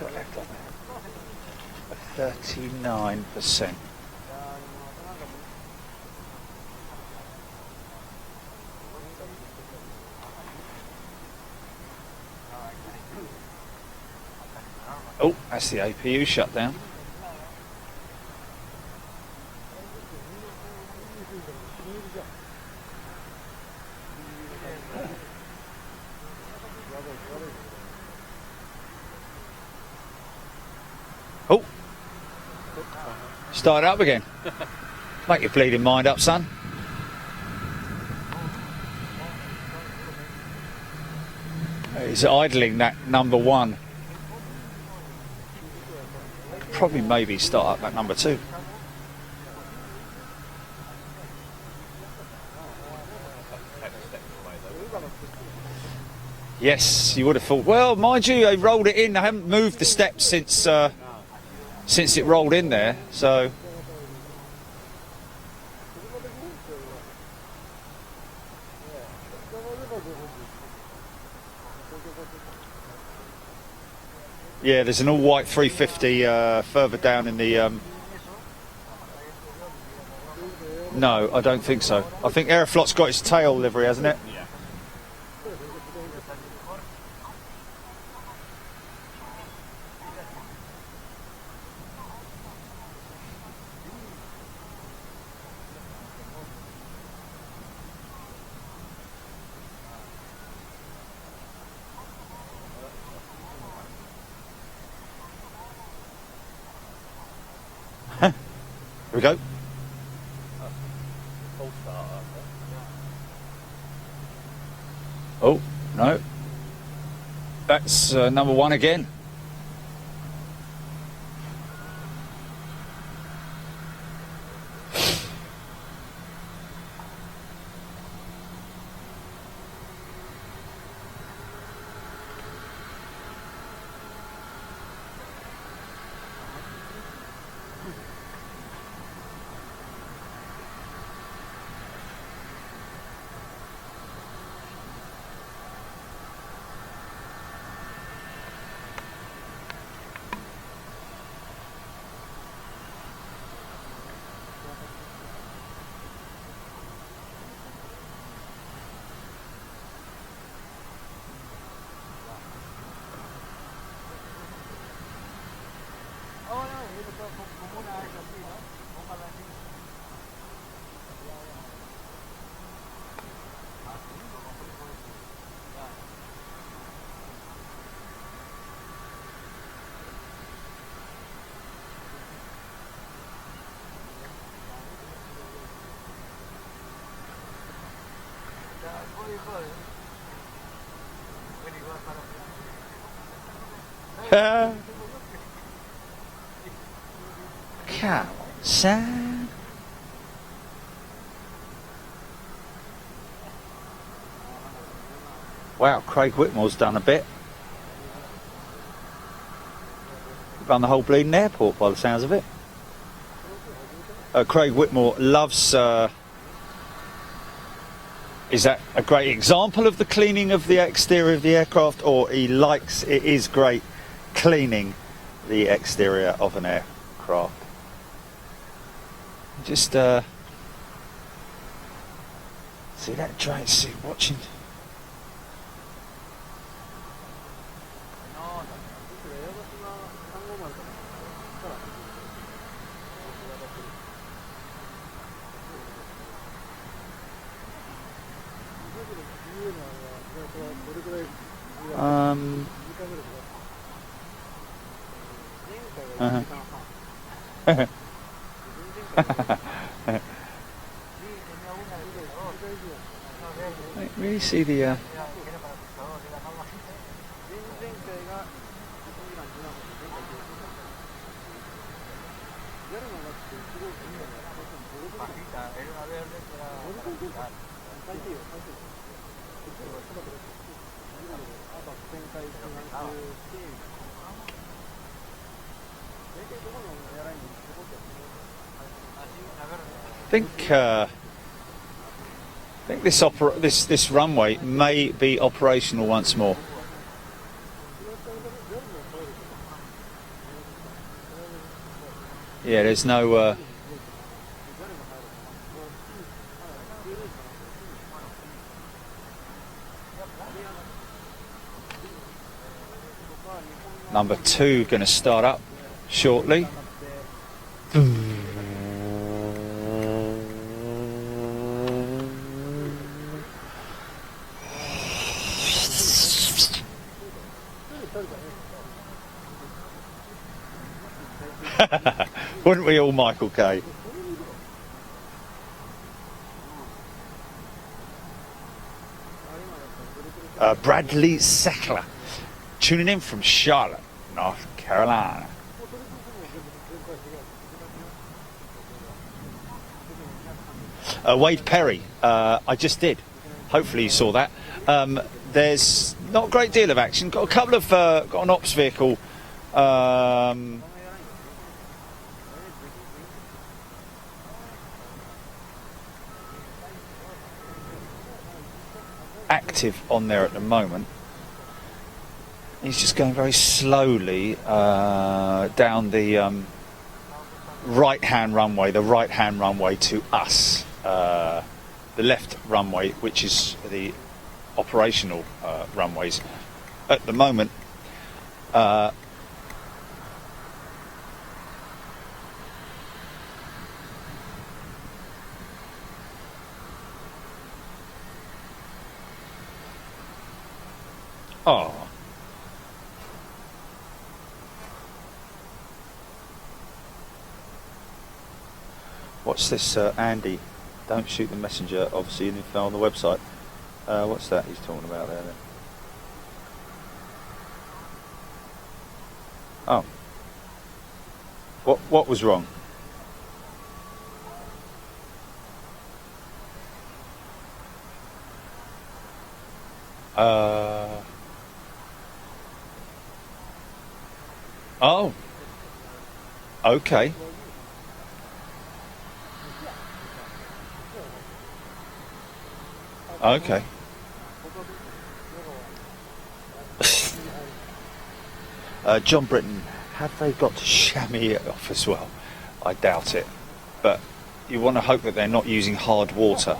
Got left on there. 39%. Oh, that's the APU shut down. Oh, start it up again. Make your bleeding mind up, son. He's idling that number one. Probably maybe start up that number two. Yes, you would have thought. Well, mind you, they rolled it in. They haven't moved the steps since it rolled in there. So yeah, there's an all-white 350 further down in the. No, I don't think so. I think Aeroflot's got its tail livery, hasn't it? Yeah. Here we go. Oh, no. That's number one again. Come on, son. Wow, Craig Whitmore's done a bit. Run the whole bleeding airport by the sounds of it. Craig Whitmore loves... is that a great example of the cleaning of the exterior of the aircraft, or he likes, it is great cleaning the exterior of an aircraft? Just see that giant suit watching. I really see the I think this runway may be operational once more. Yeah, there's no number 2 going to start up shortly. Wouldn't we all, Michael K? Bradley Sackler tuning in from Charlotte, North Carolina. Wade Perry, I just did. Hopefully you saw that. There's not a great deal of action. Got a couple of got an ops vehicle. Active on there at the moment. He's just going very slowly down the right-hand runway, to us. The left runway, which is the operational runways. At the moment, oh. What's this, Andy? Don't shoot the messenger, obviously, info on the website. What's that he's talking about there then? Oh. What was wrong? Oh. Okay. Okay. John Britton, have they got to chamois it off as well? I doubt it. But you want to hope that they're not using hard water.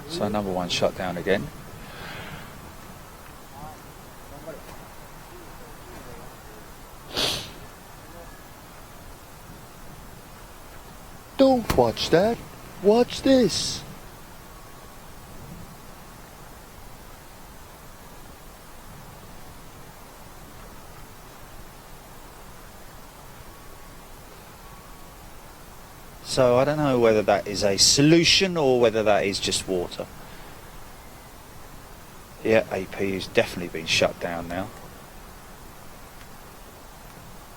So number 1 shut down again. Don't watch that. Watch this. So I don't know whether that is a solution or whether that is just water. Yeah, AP has definitely been shut down now.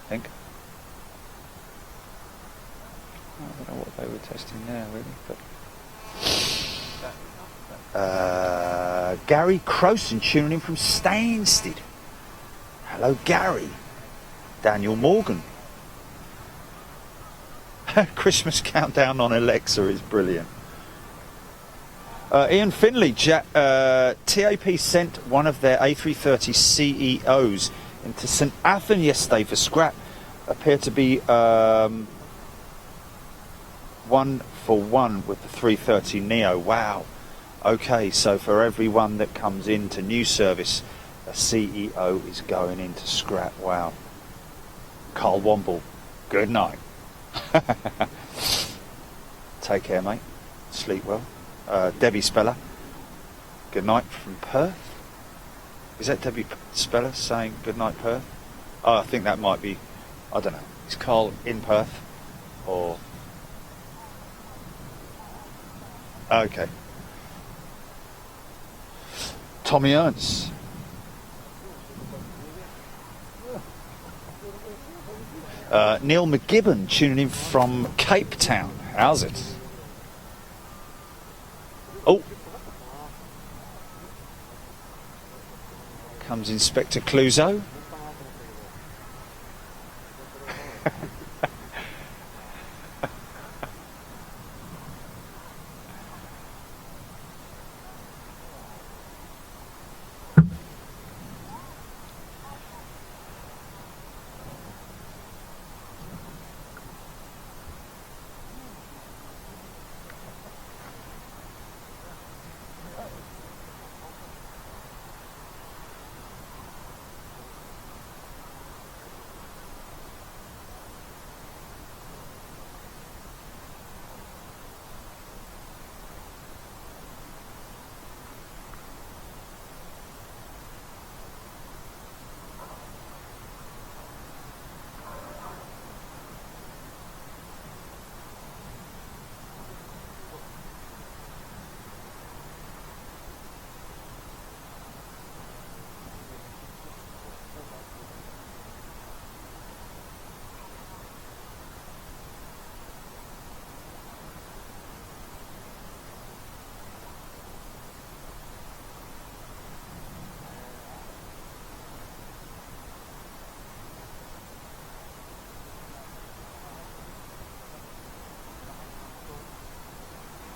I think. I don't know what they were testing there really, but Gary Croson tuning in from Stansted. Hello Gary. Daniel Morgan. Christmas countdown on Alexa is brilliant. Ian Finley, TAP sent one of their A330 CEOs into St Athan yesterday for scrap. Appear to be 1 for 1 with the 330 Neo. Wow. Okay, so for every one that comes into new service, a CEO is going into scrap. Wow. Carl Womble, good night. Take care, mate. Sleep well. Debbie Speller, good night from Perth. Is that Debbie Speller saying good night, Perth? Oh, I think that might be, I don't know. Is Carl in Perth? Or... Okay. Tommy Ernst. Neil McGibbon tuning in from Cape Town. How's it? Oh. Comes Inspector Clouseau.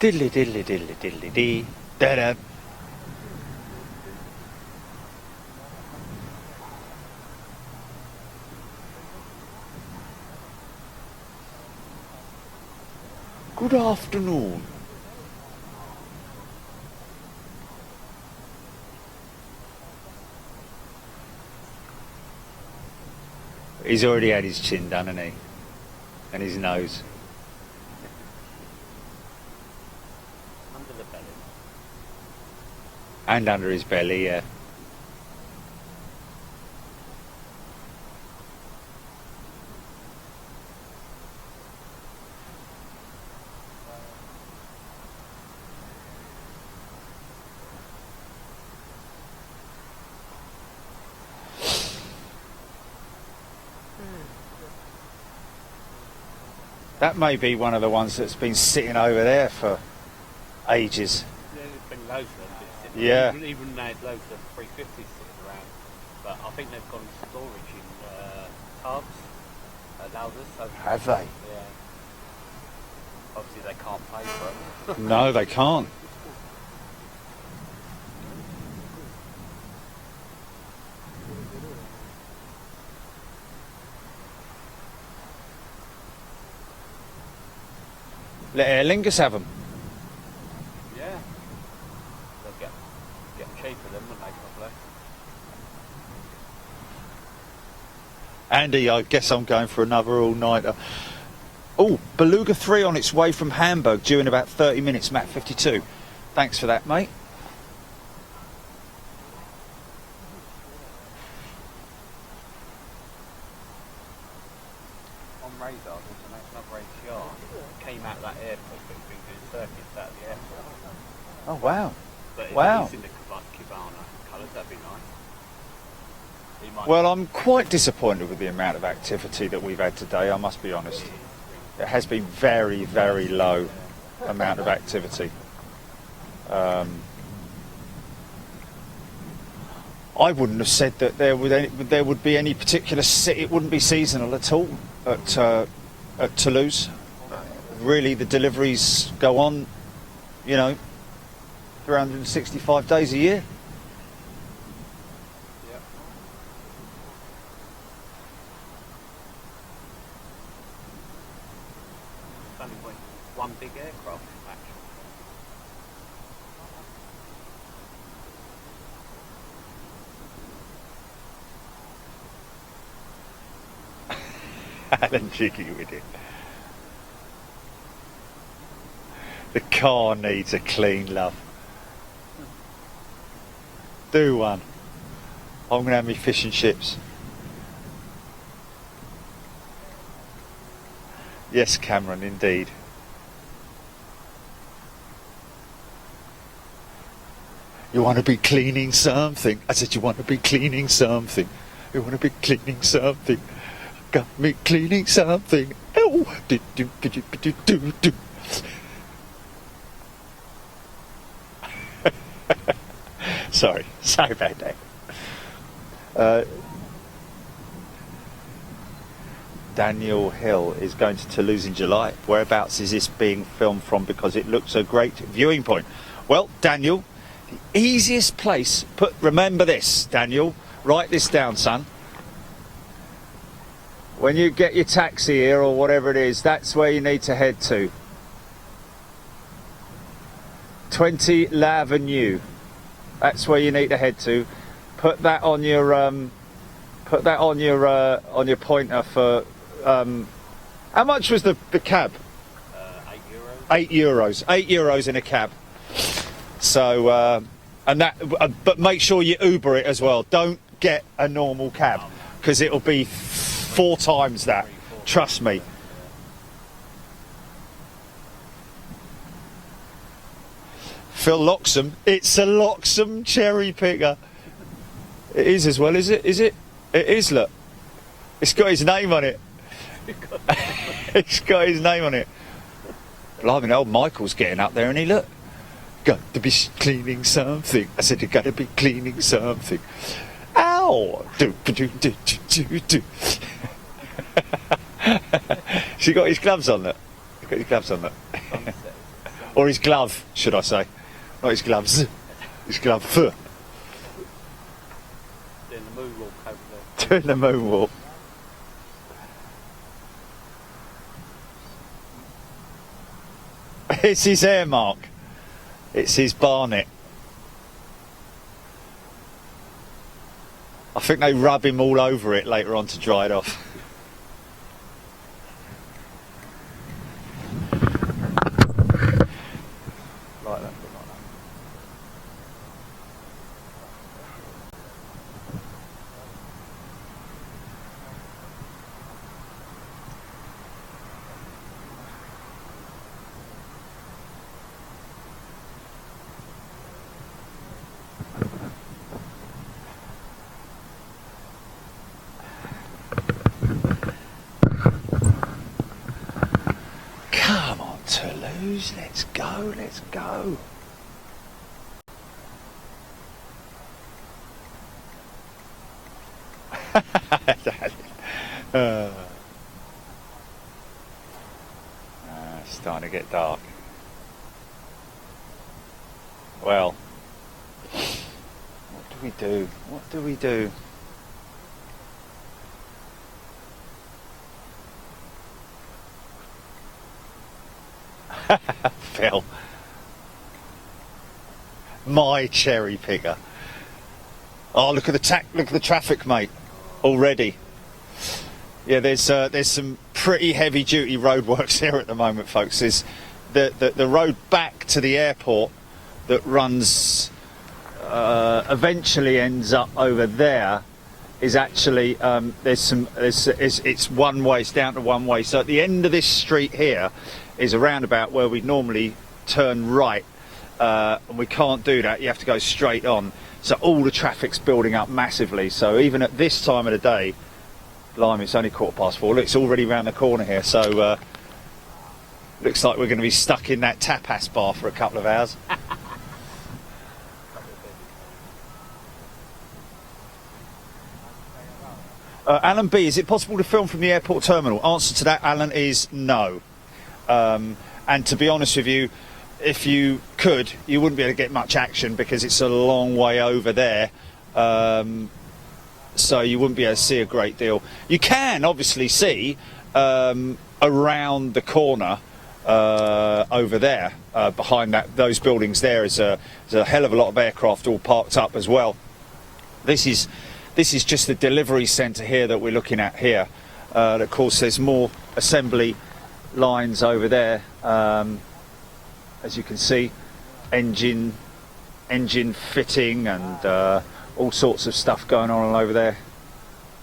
Diddly diddly diddly diddly dee. Da-da. Good afternoon. He's already had his chin done, hasn't he? And his nose. Under the belly. And under his belly, yeah. That may be one of the ones that's been sitting over there for ages. Yeah, there's been loads of them sitting Yeah. around. Even now, loads of 350s sitting around. But I think they've gone to storage in tubs, Louders. So, Have they? yeah. Obviously, they can't pay for it. No, they can't. Let Aer Lingus have them. Yeah. They'll get them cheaper then, wouldn't they, probably? Andy, I guess I'm going for another all-nighter. Oh, Beluga 3 on its way from Hamburg, due in about 30 minutes, Matt 52. Thanks for that, mate. On radar, there's another ATR. Came out Oh wow. But if Wow. he's in the Kibana colours, that'd be nice. He might Well, I'm quite disappointed with the amount of activity that we've had today, I must be honest. It has been very, very low amount of activity. I wouldn't have said that there would be any particular. It wouldn't be seasonal at all at Toulouse. Really, the deliveries go on, 365 days a year. It's only one big aircraft, actually. Alan jiggy with it. The car needs a clean, love. Do one. I'm going to have me fish and chips. Yes, Cameron, indeed. You want to be cleaning something? I said, you want to be cleaning something? You want to be cleaning something? Got me cleaning something. Oh, do. Sorry about that. Daniel Hill is going to Toulouse in July. Whereabouts is this being filmed from? Because it looks a great viewing point. Well, Daniel, the easiest place. Remember this, Daniel. Write this down, son. When you get your taxi here or whatever it is, that's where you need to head to. 20 L'Avenue. That's where you need to head to. Put that on your pointer for. How much was the cab? €8. €8 in a cab. So but make sure you Uber it as well. Don't get a normal cab because it'll be 4 times that. Trust me. Phil Loxham. It's a Loxham cherry picker. It is as well, is it? Is it? It is, look. It's got his name on it. It's got his name on it. Blimey, old Michael's getting up there, and he look. Got to be cleaning something. I said, you got to be cleaning something. Ow! Do. She got his gloves on, look. He got his gloves on, look. Or his glove, should I say. Not his gloves. His glove. Doing the moonwalk over there. Doing the moonwalk. It's his hair mark. It's his barnet. I think they rub him all over it later on to dry it off. Like that. Come on, Toulouse, let's go. It's starting to get dark. Well, what do we do? Phil, my cherry picker. Oh, look at the traffic, mate. Already. Yeah, there's some pretty heavy duty roadworks here at the moment, folks. There's the road back to the airport that runs eventually ends up over there is actually it's one way. It's down to one way. So at the end of this street here is a roundabout where we normally turn right, and we can't do that. You have to go straight on. So all the traffic's building up massively. So even at this time of the day, blimey, it's only 4:15. Look, it's already round the corner here. So looks like we're going to be stuck in that tapas bar for a couple of hours. Alan B, is it possible to film from the airport terminal? Answer to that, Alan, is no. And to be honest with you, if you could, you wouldn't be able to get much action because it's a long way over there. So you wouldn't be able to see a great deal. You can obviously see around the corner over there, behind those buildings there is a hell of a lot of aircraft all parked up as well. This is just the delivery centre here that we're looking at here. Of course, there's more assembly lines over there. As you can see, engine fitting and all sorts of stuff going on over there.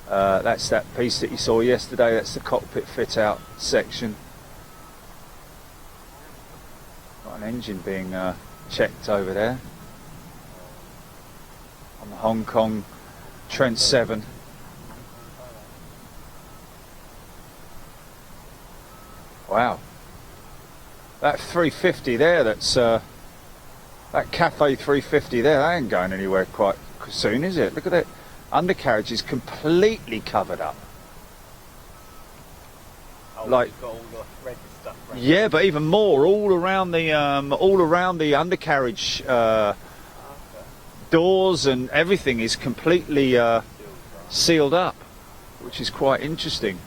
That's that piece that you saw yesterday. That's the cockpit fit out section. Got an engine being checked over there on the Hong Kong Trent 7. Wow. That 350 there, that's that Cafe 350 there, that ain't going anywhere quite soon, is it? Look at that. Undercarriage is completely covered up. Oh, like, got all the red stuff. Right? Yeah, but even more, all around the undercarriage doors and everything is completely sealed up, which is quite interesting.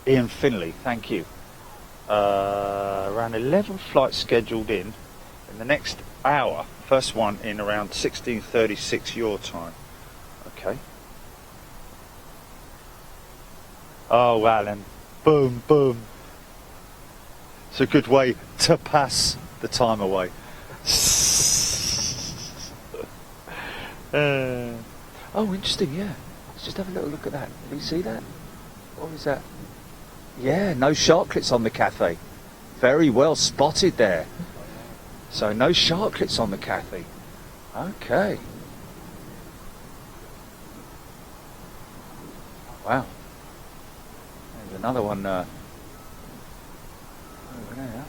Ian Finley, thank you. Around 11 flights scheduled in the next hour. First one in around 16:36 your time. Okay. Oh, Alan. Boom, boom. It's a good way to pass the time away. Oh, interesting, yeah. Let's just have a little look at that. Can you see that? What is that? Yeah, no sharklets on the Cathay. Very well spotted there. So no sharklets on the Cathay. Okay. Wow. There's another one over there.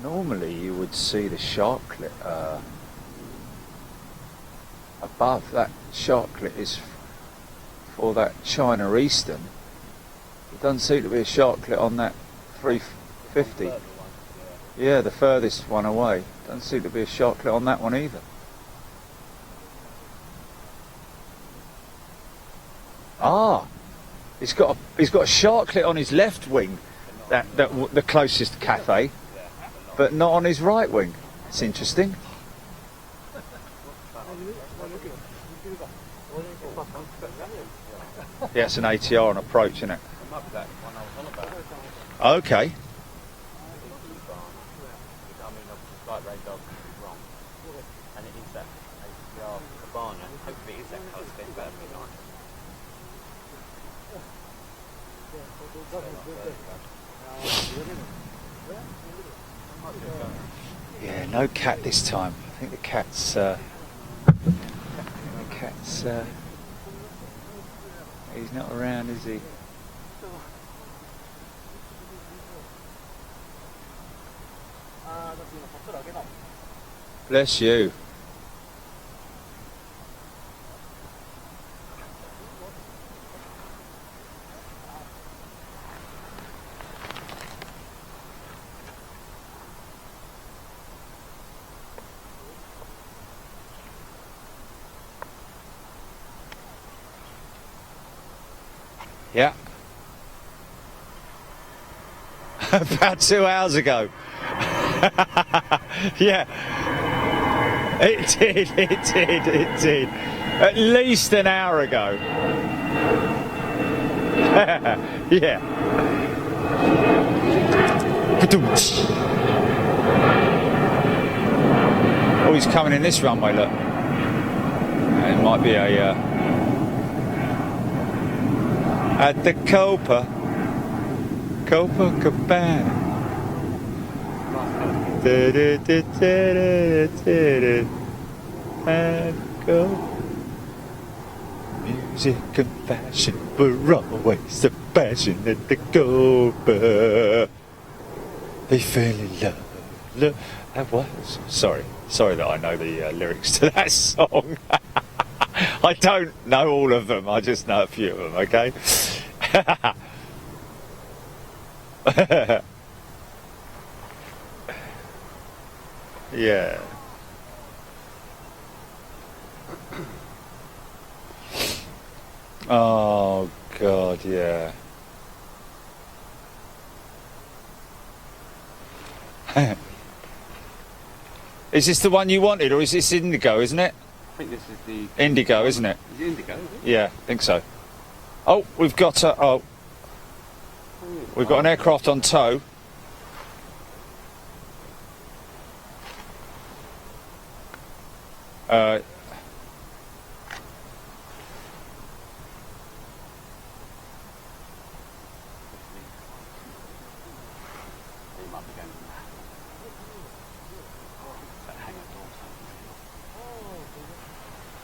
Normally you would see the sharklet above. That sharklet is for that China Eastern. It doesn't seem to be a sharklet on that 350. Yeah, the furthest one away. Doesn't seem to be a sharklet on that one either. Ah, he's got a sharklet on his left wing, the closest Cathay, but not on his right wing. It's interesting. Yeah, it's an ATR on approach, isn't it? Okay. Yeah, no cat this time. I think the cat's he's not around, is he? Bless you. Yeah. About 2 hours ago. Yeah. It did. At least an hour ago. Yeah. Oh, he's coming in this runway, look. It might be a... at the Copacabana. Music and fashion were always the passion at the Copa. They fell in love. That was... Sorry that I know the lyrics to that song. I don't know all of them, I just know a few of them, okay? Yeah. Oh, God, yeah. Is this the one you wanted, or is this indigo, isn't it? I think this is the... Indigo, isn't it? Is it indigo? Is it? Yeah, I think so. Oh, we've got a... we've got an aircraft on tow.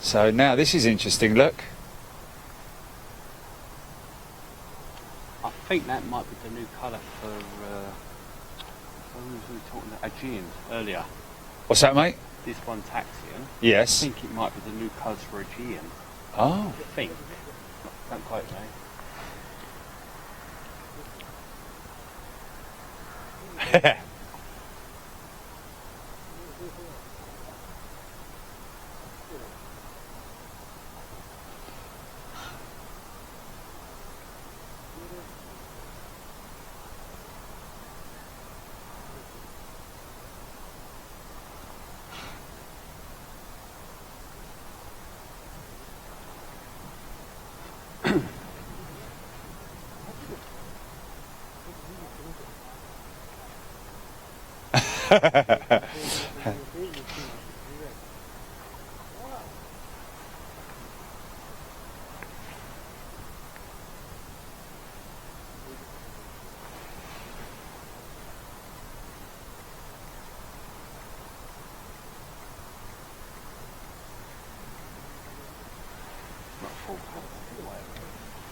So now this is interesting, look. I think that might be the new colour for... we were talking about Aegean earlier. What's that, mate? This one's Axion. Yes. I think it might be the new colours for Aegean. Oh. I think. Don't quote me.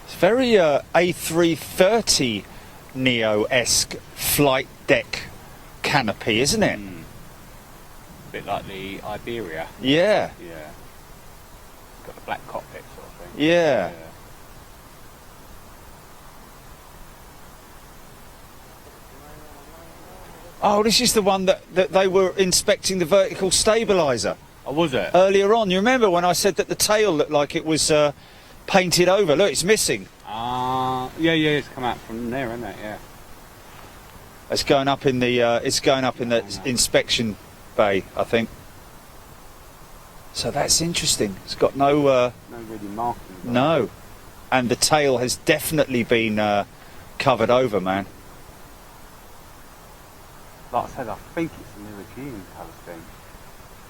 It's very A330 Neo-esque flight deck canopy, isn't it? A bit like the Iberia. Yeah. Yeah. Got the black cockpit sort of thing. Yeah. Oh, this is the one that they were inspecting the vertical stabiliser. Oh, was it? Earlier on, you remember when I said that the tail looked like it was painted over? Look, it's missing. Yeah, it's come out from there, isn't it? Yeah. It's going up in the inspection bay, I think. So that's interesting. It's got no no really markings. no, and the tail has definitely been covered over, man. Like I said, I think it's a new Aegean colour scheme,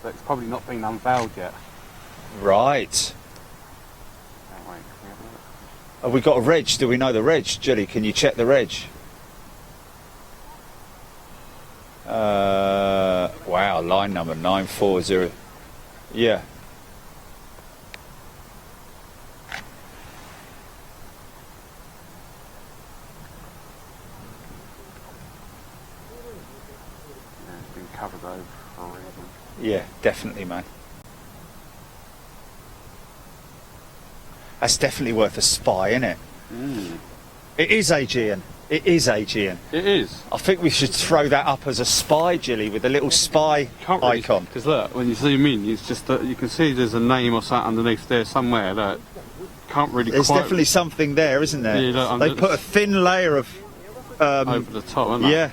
but it's probably not been unveiled yet. Right. Can't wait. Can we have a look? Have we got a reg? Do we know the reg? Julie, can you check the reg? Wow, line number 940. Yeah. Yeah, it's been covered over for a reason. Yeah, definitely, man. That's definitely worth a spy, isn't it? It is Aegean. It is Aegean. It is. I think we should throw that up as a spy, Jilly, with a little spy icon. Because look, when you zoom in, it's just that you can see there's a name or something underneath there somewhere that can't really There's quite... definitely something there, isn't there? Yeah, look, they put a thin layer of... over the top, haven't they? yeah.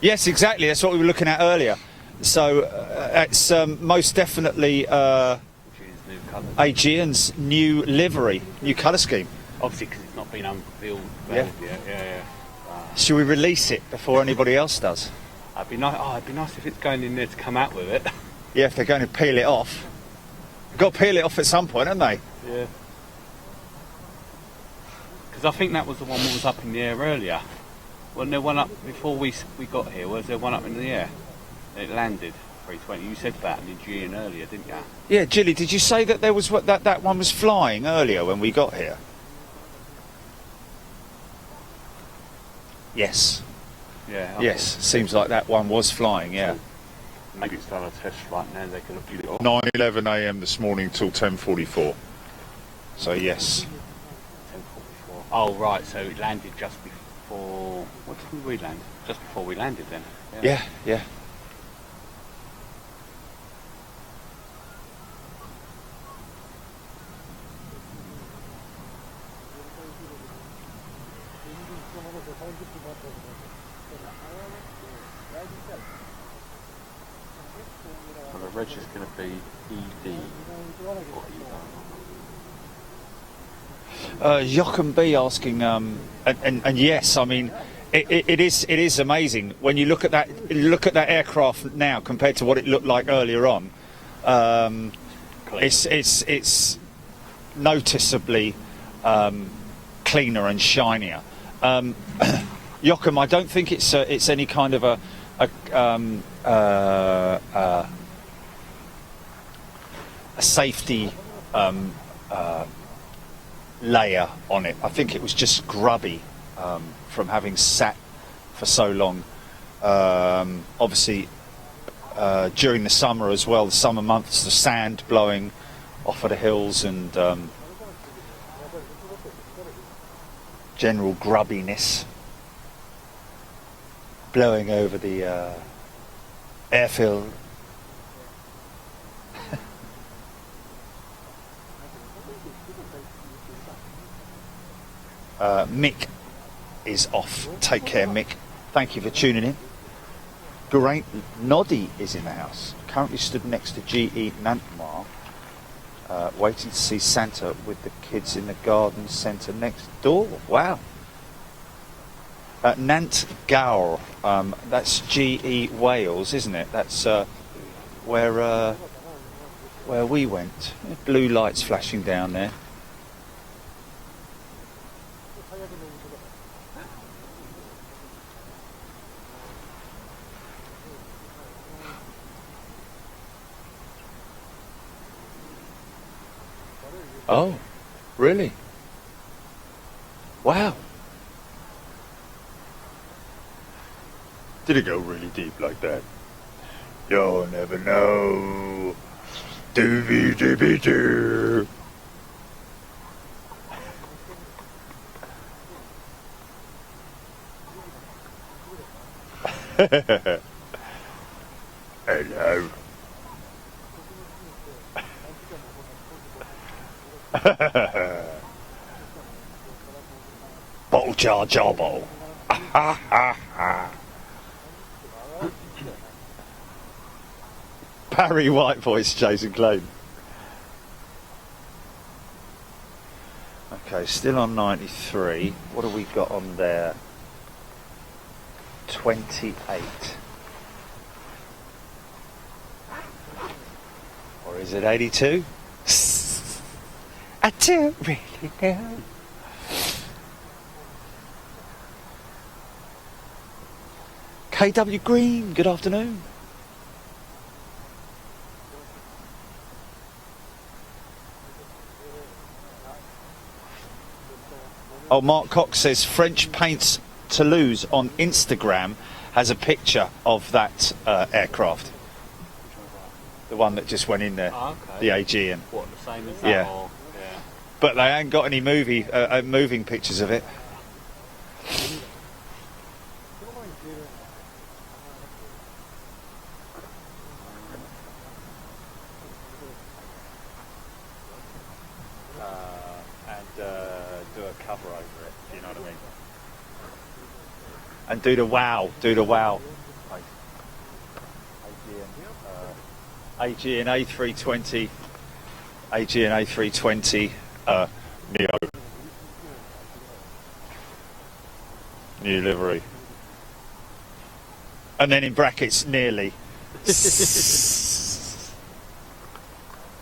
Yes, exactly. That's what we were looking at earlier. So it's most definitely New colours. Aegean's new livery, new colour scheme. Obviously, because it's not been unveiled Yeah. yet. Yeah. Should we release it before anybody else does? It'd be nice. Oh, it'd be nice if it's going in there to come out with it. Yeah, if they're going to peel it off. They've got to peel it off at some point, haven't they? Yeah. Because I think that was the one that was up in the air earlier. Wasn't there one up before we got here? Was there one up in the air? It landed 320. You said that in the Aegean earlier, didn't you? Yeah, Gilly, did you say that there was that one was flying earlier when we got here? Yes. Yeah. Yes, seems like that one was flying, yeah. Maybe it's done a test flight now. They can look it off. 9:11 a.m. this morning till 10:44. So yes. 10:44. Oh right, so it landed just before. What did we land? Just before we landed, then. Yeah. Well, the reg is going to be ED or Jochen B asking, and yes, I mean, it is amazing when you look at that aircraft now compared to what it looked like earlier on. It's noticeably cleaner and shinier. Jochen, I don't think it's any kind of a safety layer on it. I think it was just grubby from having sat for so long. Obviously, during the summer as well, the summer months, the sand blowing off of the hills and general grubbiness blowing over the airfield. Mick is off. Take care, Mick. Thank you for tuning in. Great. Noddy is in the house. Currently stood next to GE Nantmar, waiting to see Santa with the kids in the garden centre next door. Wow. Nant Gower. That's GE Wales, isn't it? That's where we went. Blue lights flashing down there. Oh, really? Wow. Did it go really deep like that? You'll never know. Doobie doobie doo. Hello. Bottle jar jobble. Barry White voice, Jason Clayton. Okay, still on 93. What have we got on there? 28. Or is it 82? I don't really know. KW Green, good afternoon. Oh, Mark Cox says French paints Toulouse on Instagram has a picture of that aircraft. The one that just went in there, the Aegean. What, the same as that? Yeah. Or, yeah. But they ain't got any moving pictures of it. Do a cover over it, you know what I mean? And do the wow. AG and A320. AG and A320. Neo. New livery. And then in brackets, nearly. So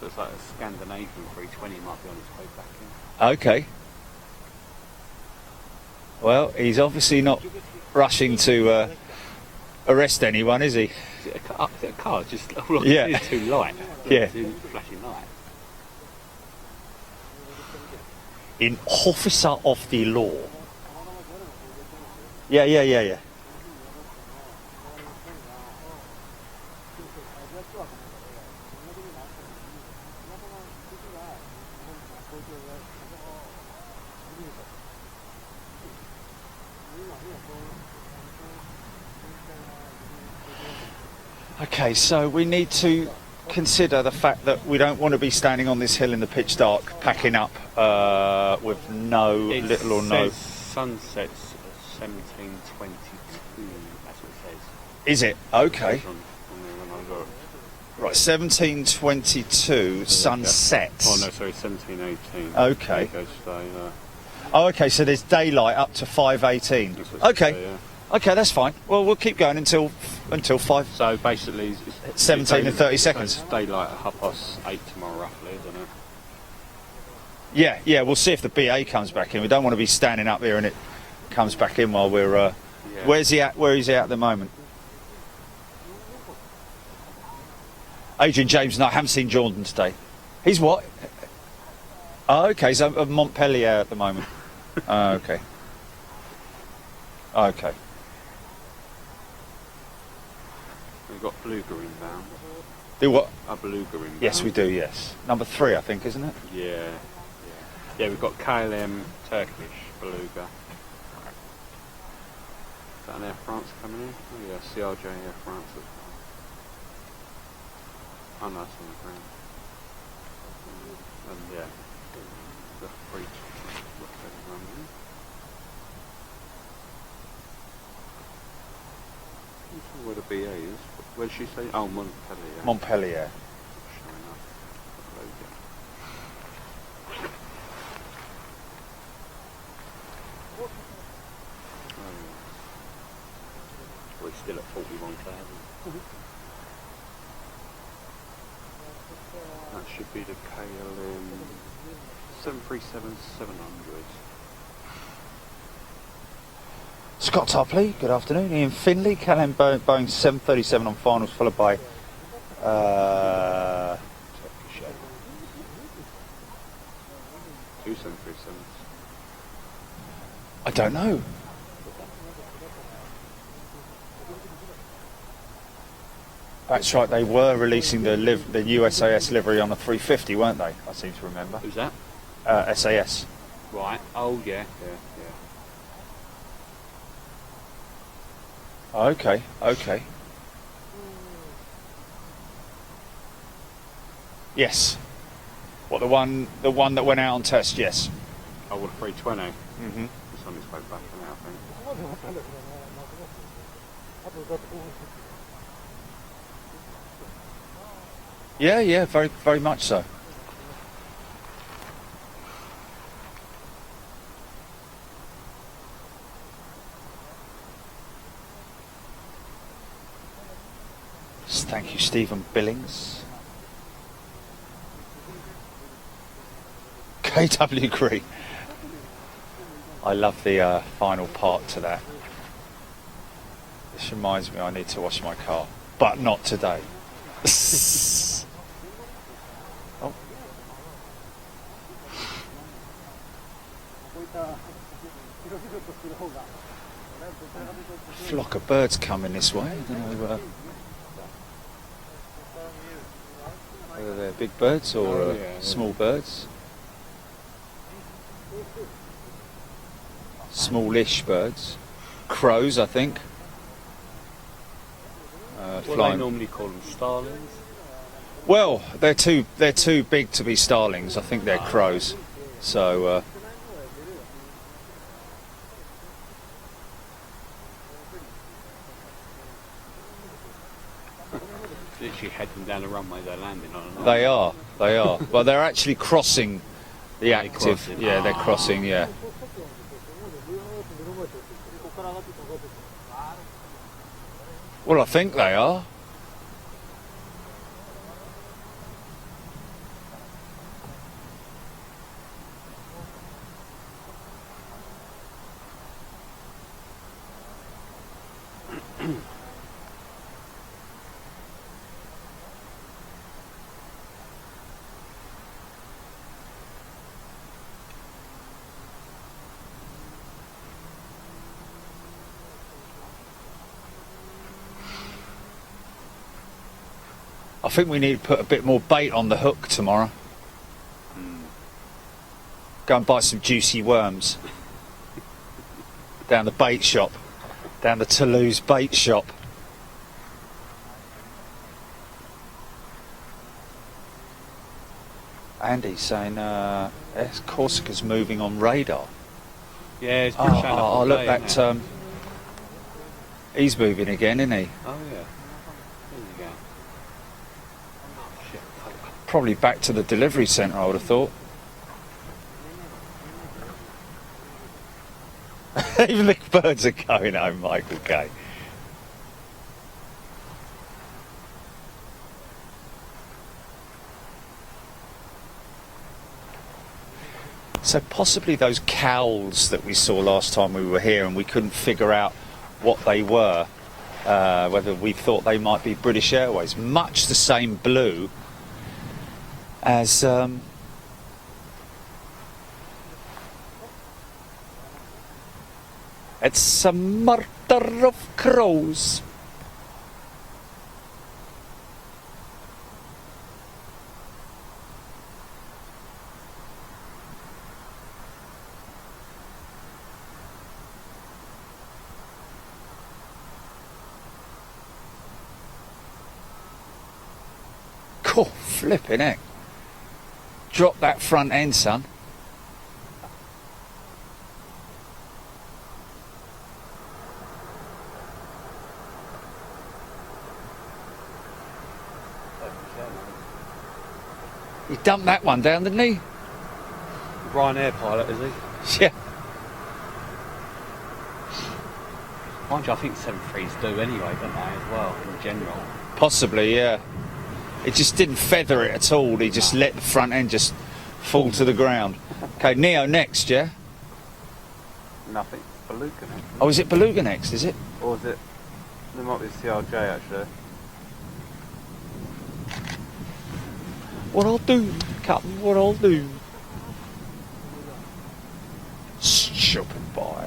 it's like a Scandinavian 320 might be on its way back in. Okay. Well, he's obviously not rushing to arrest anyone, is he? Is it a car? Is it a car? Just all I Yeah. see is too light. Yeah. Too flashing light. In officer of the law. Yeah. Okay, so we need to consider the fact that we don't want to be standing on this hill in the pitch dark, packing up with little or no. It says sunsets at 17:22. That's what it says. Is it? Okay. It says on there when I look. Right, 17:22 sunset. Oh no, sorry, 17:18. Okay. There it goes today, Oh, okay, so there's daylight up to 5:18. that's what it Okay. says, yeah. Okay, that's fine. Well, we'll keep going until 5. So basically, 17 and 30 seconds. It's daylight at 8:30 tomorrow, roughly, isn't it? Yeah, we'll see if the BA comes back in. We don't want to be standing up here and it comes back in while we're... Yeah. Where's he at? Where is he at the moment? Adrian James, no, I haven't seen Jordan today. He's what? Oh, okay, he's at Montpellier at the moment. Oh, okay. Okay. We've got beluga inbound. Do what? A beluga inbound. Yes, we do, yes. Number 3, I think, isn't it? Yeah. Yeah, we've got KLM Turkish beluga. Is that an Air France coming in? Oh yeah, CRJ Air France as well. Oh no, it's on the ground. And yeah, the free running. Where the BA is. Where did she say? Oh, Montpellier. Montpellier. Showing up. Upload it. We're still at 41,000. That should be the KLM 737-700. Scott Topley, good afternoon. Ian Finley, KLM Boeing 737 on finals, followed by... Two 737s. I don't know. That's right, they were releasing the USAS livery on a 350, weren't they? I seem to remember. Who's that? SAS. Right. Oh yeah. Okay. Yes. What, the one that went out on test? Yes. Oh, well, 320. Mm-hmm. It's on its way back now, I think. Yeah, very, very much so. Thank you, Stephen Billings. KW Green. I love the final part to that. This reminds me I need to wash my car, but not today. Oh. Flock of birds coming this way. I don't know whether they're big birds or small birds. Smallish birds. Crows, I think. What do they Flying. normally call them? Starlings? Well, they're too big to be starlings. I think they're crows. So literally heading down the runway they're landing on. aren't They are. Well, they're actually crossing the Are they active. crossing? Yeah, they're crossing. Yeah. Well, I think they are. I think we need to put a bit more bait on the hook tomorrow. Go and buy some juicy worms. Down the bait shop. Down the Toulouse bait shop. Andy's saying Corsica's moving on radar. Yeah, it's been showing up all look, day, that isn't it? he's moving again, isn't he? Oh yeah. There you go. Oh, shit. Probably back to the delivery centre, I would have thought. Even the birds are going home, Michael Kay. So possibly those cowls that we saw last time we were here and we couldn't figure out what they were, whether we thought they might be British Airways. Much the same blue as it's a murder of crows. Cool, flipping heck. Drop that front end, son. He dumped that one down, didn't he? Ryanair pilot, is he? Yeah. Mind you, I think 7.3s do anyway, don't they, as well, in general. Possibly, yeah. It just didn't feather it at all. He just let the front end just fall to the ground. Okay, Neo next, yeah? Nothing. Beluga next. Oh, is it Beluga next, is it? Or is it? There might be CRJ actually. What I'll do, Captain, what I'll do. Stupid boy.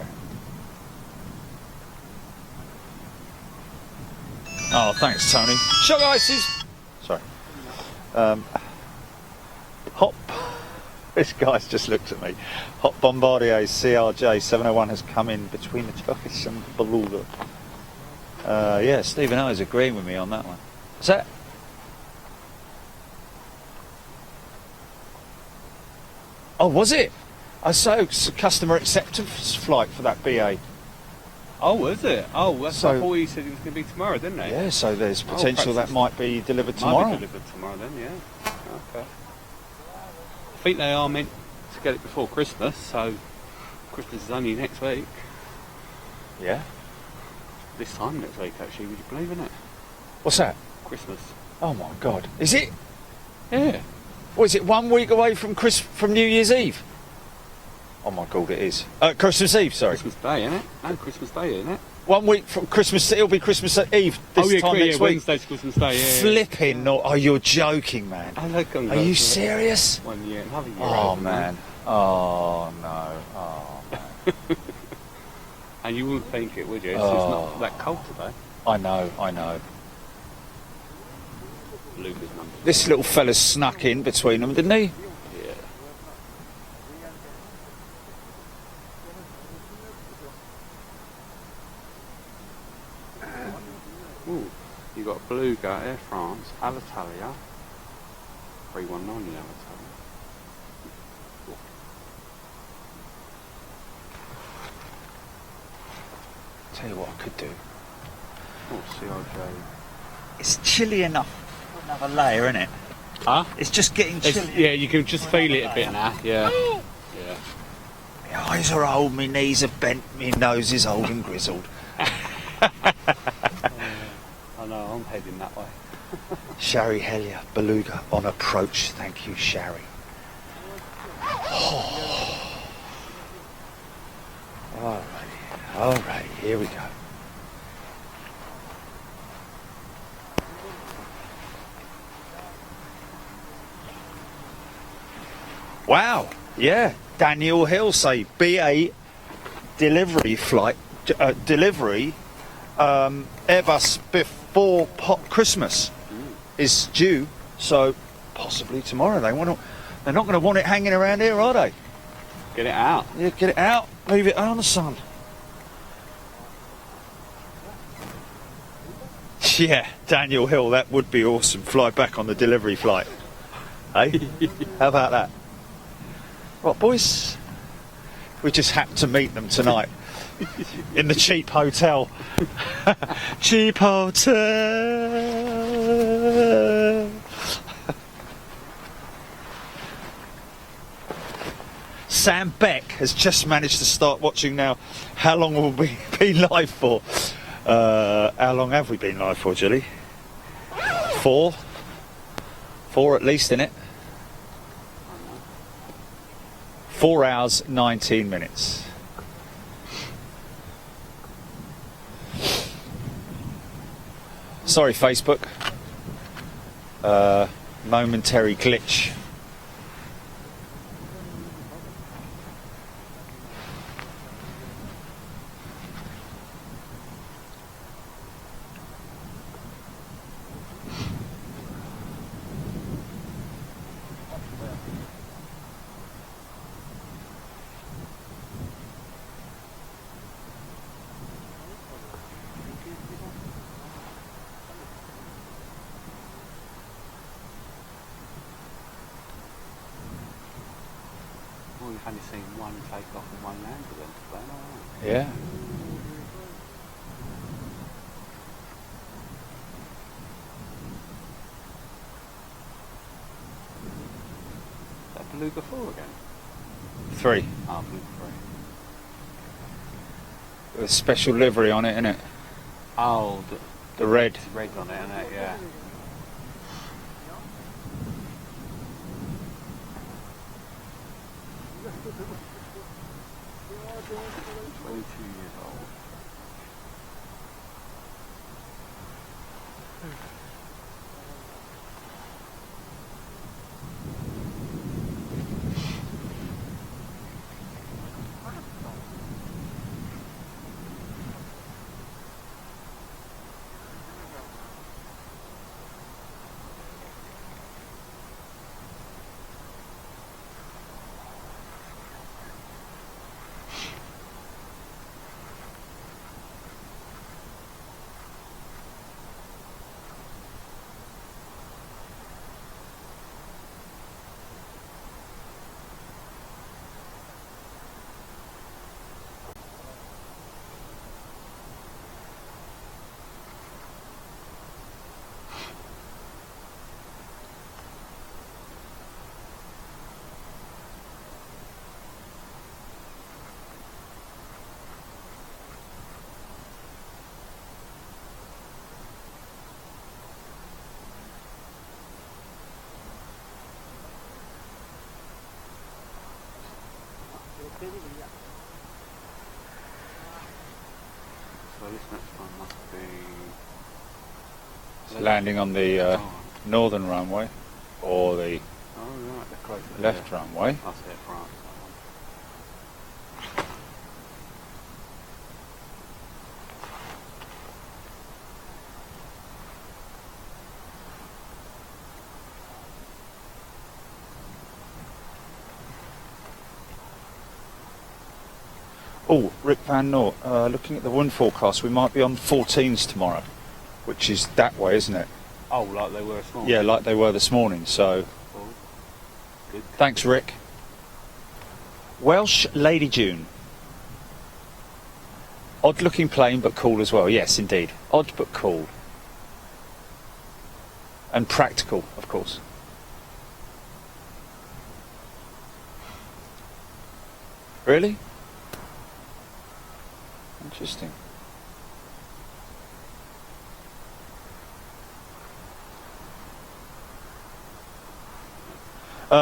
Oh, thanks, Tony. Sugar ices. Sorry. Hot. This guy's just looked at me. Hot Bombardier CRJ 701 has come in between the Turkish and Beluga. Yeah, Stephen O is agreeing with me on that one. Is that? Oh, was it? I saw it's a customer acceptance flight for that BA. Oh, was it? Oh, that's So- I thought you said it was going to be tomorrow, didn't it? Yeah, so there's Oh, potential perhaps that might be delivered Might tomorrow. be delivered tomorrow then, yeah. Okay. I think they are meant to get it before Christmas, so Christmas is only next week. Yeah. This time next week, actually, would you believe in it? What's that? Christmas. Oh my God! Is it? Yeah. What is it? 1 week away from New Year's Eve? Oh my God! It is. Christmas Eve. Sorry. Christmas Day, isn't it? No, Christmas Day, isn't it? 1 week from Christmas. It'll be Christmas Eve this time next week. Wednesday's Christmas Day, yeah. Flipping! No, oh, you're joking, man. I like Are you serious? 1 year, another year. Oh over, man. Oh no. Oh man. And you wouldn't think it, would you? It's Oh. not that cold today. I know. I know. Luca's number. This little fella snuck in between them, didn't he? Yeah. Ooh, you got Beluga, Air France, Alitalia, 319 in Alitalia. Tell you what I could do. Oh, CRJ. It's chilly enough Another layer, isn't it? Huh? It's just getting It's, chilly. yeah, you can just feel it a bit now. Yeah. Yeah. My eyes are old, my knees are bent, my nose is old and grizzled. I know, I'm heading that way. Shari Hellier, Beluga on approach. Thank you, Shari. All right, here we go. Wow, yeah. Daniel Hill say BA delivery flight, delivery Airbus before Christmas is due, so possibly tomorrow. They're not going to want it hanging around here, are they? Get it out. Yeah, get it out, move it on the sun. Yeah, Daniel Hill, that would be awesome. Fly back on the delivery flight. Hey, how about that? Right, boys, we just happened to meet them tonight in the cheap hotel. Cheap hotel. Sam Beck has just managed to start watching now. How long will we be live for? How long have we been live for, Julie? 4 at least, innit? 4 hours, 19 minutes. Sorry, Facebook. Momentary glitch. Well, we've only seen one take off and one land with them today, haven't we? Yeah. Is that Beluga 4 again? 3. Ah, Beluga 3. With a special livery on it, innit? Oh, The red. it's red on it, isn't it? Yeah. "22 years old." So this next one must be... It's landing on the northern runway or the Oh, right, they're close to left there. runway. That's it, France. Oh, Rick Van Noort, looking at the wind forecast, we might be on 14s tomorrow, which is that way, isn't it? Oh, like they were small. Yeah, like they were this morning, so Cool. Good. thanks, Rick. Welsh Lady June. Odd looking plane, but cool as well. Yes, indeed. Odd but cool. and practical, of course. Really? Interesting.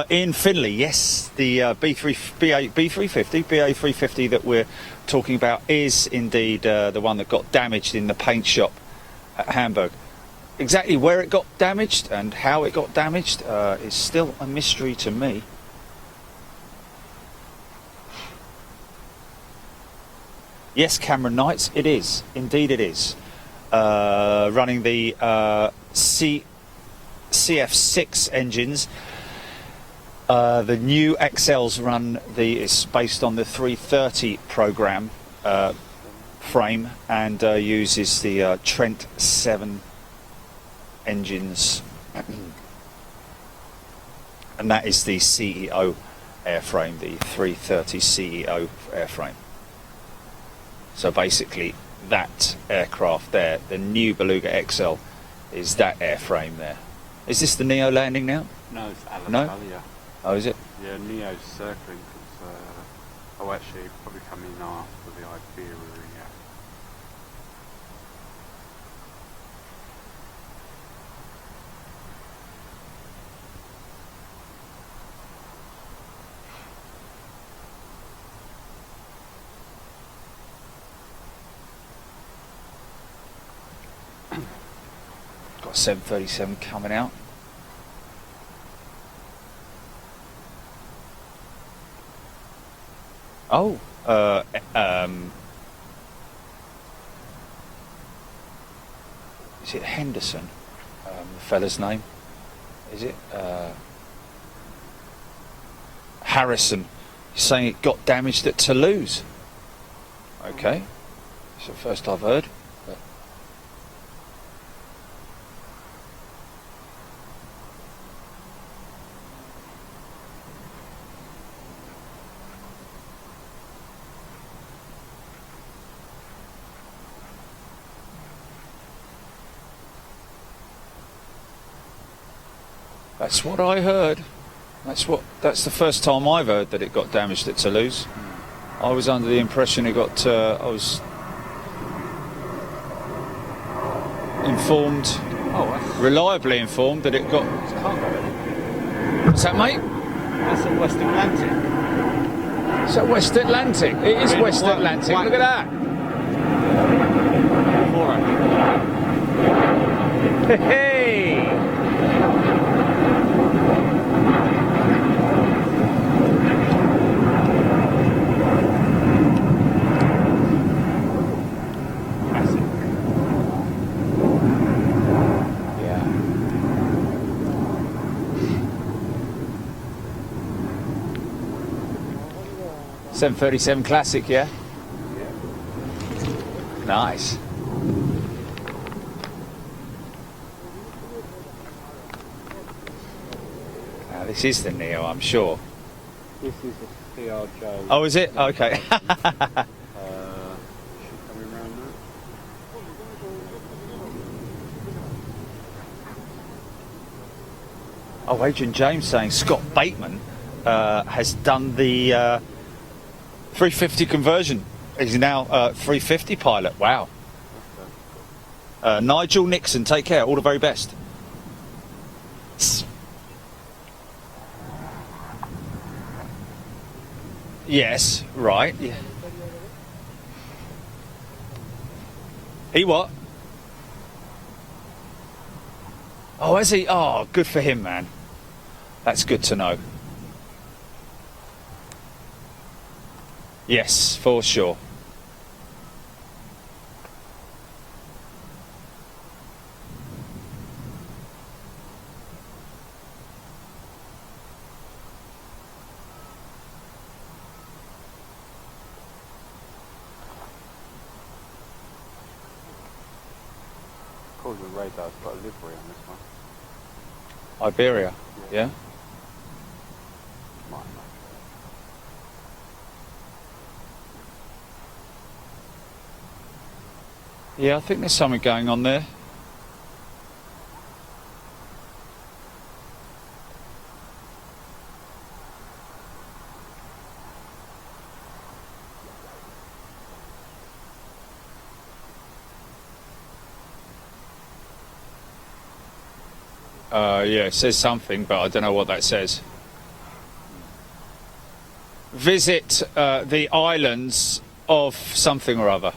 Ian Finley, yes, the BA350 that we're talking about is indeed the one that got damaged in the paint shop at Hamburg. Exactly where it got damaged and how it got damaged is still a mystery to me. Yes, Cameron Knights, it is. Indeed it is. Running the CF6 engines. The new XLs it's based on the 330 program frame and uses the Trent 7 engines. And that is the CEO airframe, the 330 CEO airframe. So basically that aircraft there, the new Beluga XL, is that airframe there. Is this the Neo landing now? No, it's No? Alitalia. Oh, is it? Yeah, Neo's circling because, actually, probably coming after the Iberia. Got 737 coming out. Oh, is it Henderson? The fella's name? Is it Harrison? He's saying it got damaged at Toulouse. Okay, it's the first I've heard. But that's what I heard. That's the first time I've heard that it got damaged at Toulouse. I was under the impression it got. I was informed, reliably informed, that it got. It's cargo. What's that, mate? That's the West Atlantic. It's at West Atlantic. It is West Atlantic. Look at that. 400. Hey! Yeah. .737 Classic, yeah? Nice. Now this is the Neo, I'm sure. This is a CRJ. Oh, is it? Okay. Should come around that. Oh, Adrian James saying Scott Bateman has done the 350 conversion. He's now 350 pilot. Wow. Nigel Nixon, take care. All the very best. Yes, right. Yeah. He what? Oh, has he? Oh, good for him, man. That's good to know. Yes, for sure. According to the radar, it's got a livery on this one. Iberia, yeah? Might not. Yeah, I think there's something going on there. Yeah, it says something, but I don't know what that says. Visit the islands of something or other.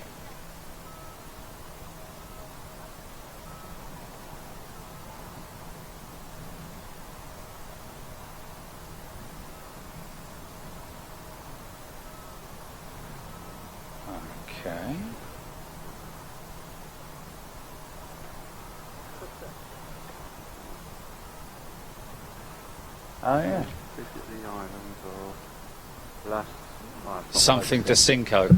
Okay. Oh yeah. Visit the islands or last. Something to Cinco.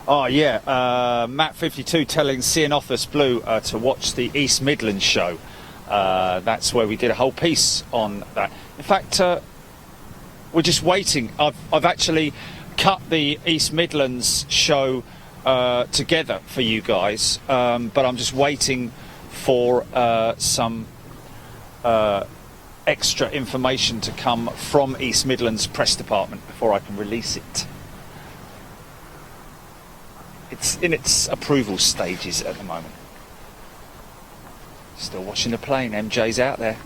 Oh yeah, Matt 52 telling Cianopus Blue to watch the East Midlands show. That's where we did a whole piece on that. In fact, we're just waiting. I've actually cut the East Midlands show together for you guys, but I'm just waiting for some extra information to come from East Midlands Press Department before I can release it. It's in its approval stages at the moment. Still watching the plane. MJ's out there.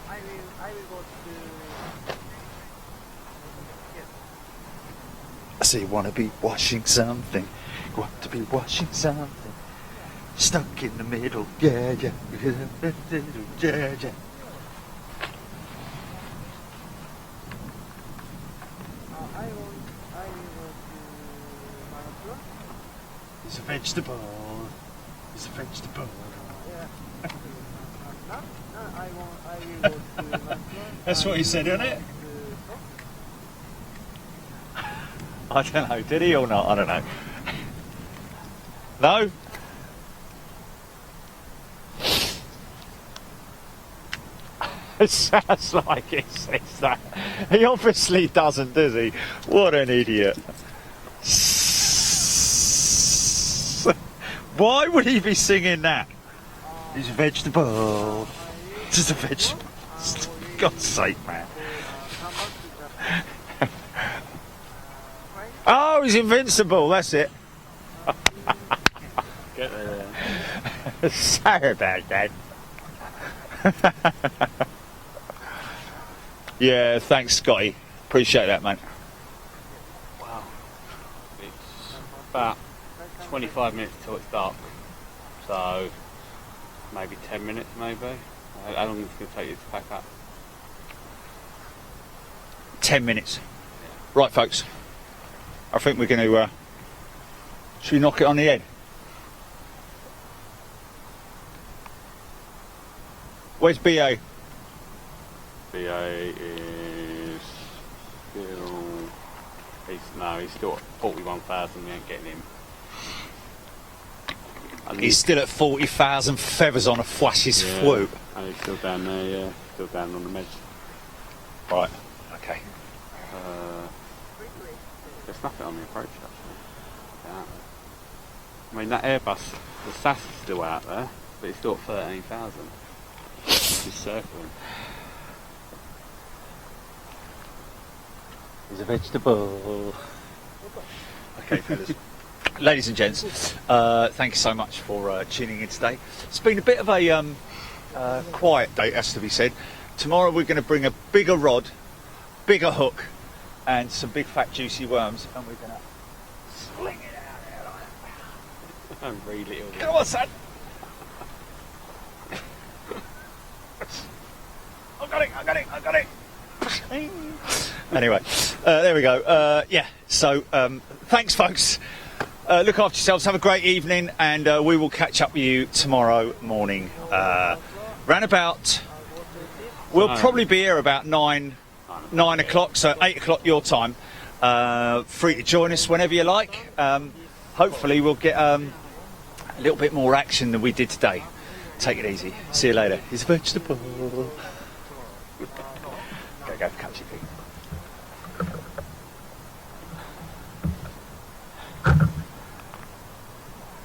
I will go to. I say you want to be washing something. You want to be washing something. Stuck in the middle. Yeah, yeah. Yeah, yeah. I will go to Mantua. It's a vegetable. It's a vegetable. Yeah. No, I will go to Mantua. That's what he said, isn't it? I don't know. Did he or not? I don't know. No? It sounds like he says that. He obviously doesn't, does he? What an idiot. Why would he be singing that? He's a vegetable. Just a vegetable. For God's sake, man. Oh, he's invincible. That's it. Get there. Sorry about that. Yeah, thanks, Scotty. Appreciate that, mate. Wow. It's about 25 minutes till it's dark. So maybe 10 minutes, maybe. How long is it going to take you to pack up? 10 minutes. Right, folks. I think we're going to... should we knock it on the head? Where's BA? BA is still... He's still at 41,000, we ain't getting him. He's still at 40,000 feathers on a flash's swoop. And he's still down there, yeah. Still down on the meds. Right, okay. There's nothing on the approach, actually. Yeah. I mean, that Airbus, the SAS is still out there, but it's still at 13,000. Just circling. He's a vegetable. Okay, fellas. Ladies and gents, thank you so much for tuning in today. It's been a bit of a quiet day, has to be said. Tomorrow we're going to bring a bigger rod, bigger hook, and some big fat juicy worms, and we're going to sling it out there like that. I'm really little. Come on, son. I got it. Anyway, there we go. Yeah, so thanks, folks. look after yourselves. Have a great evening, and we will catch up with you tomorrow morning. Round about, we'll probably be here about 9 o'clock, so 8 o'clock your time. Free to join us whenever you like. Hopefully we'll get a little bit more action than we did today. Take it easy. See you later. He's a vegetable. Go, catch your feet.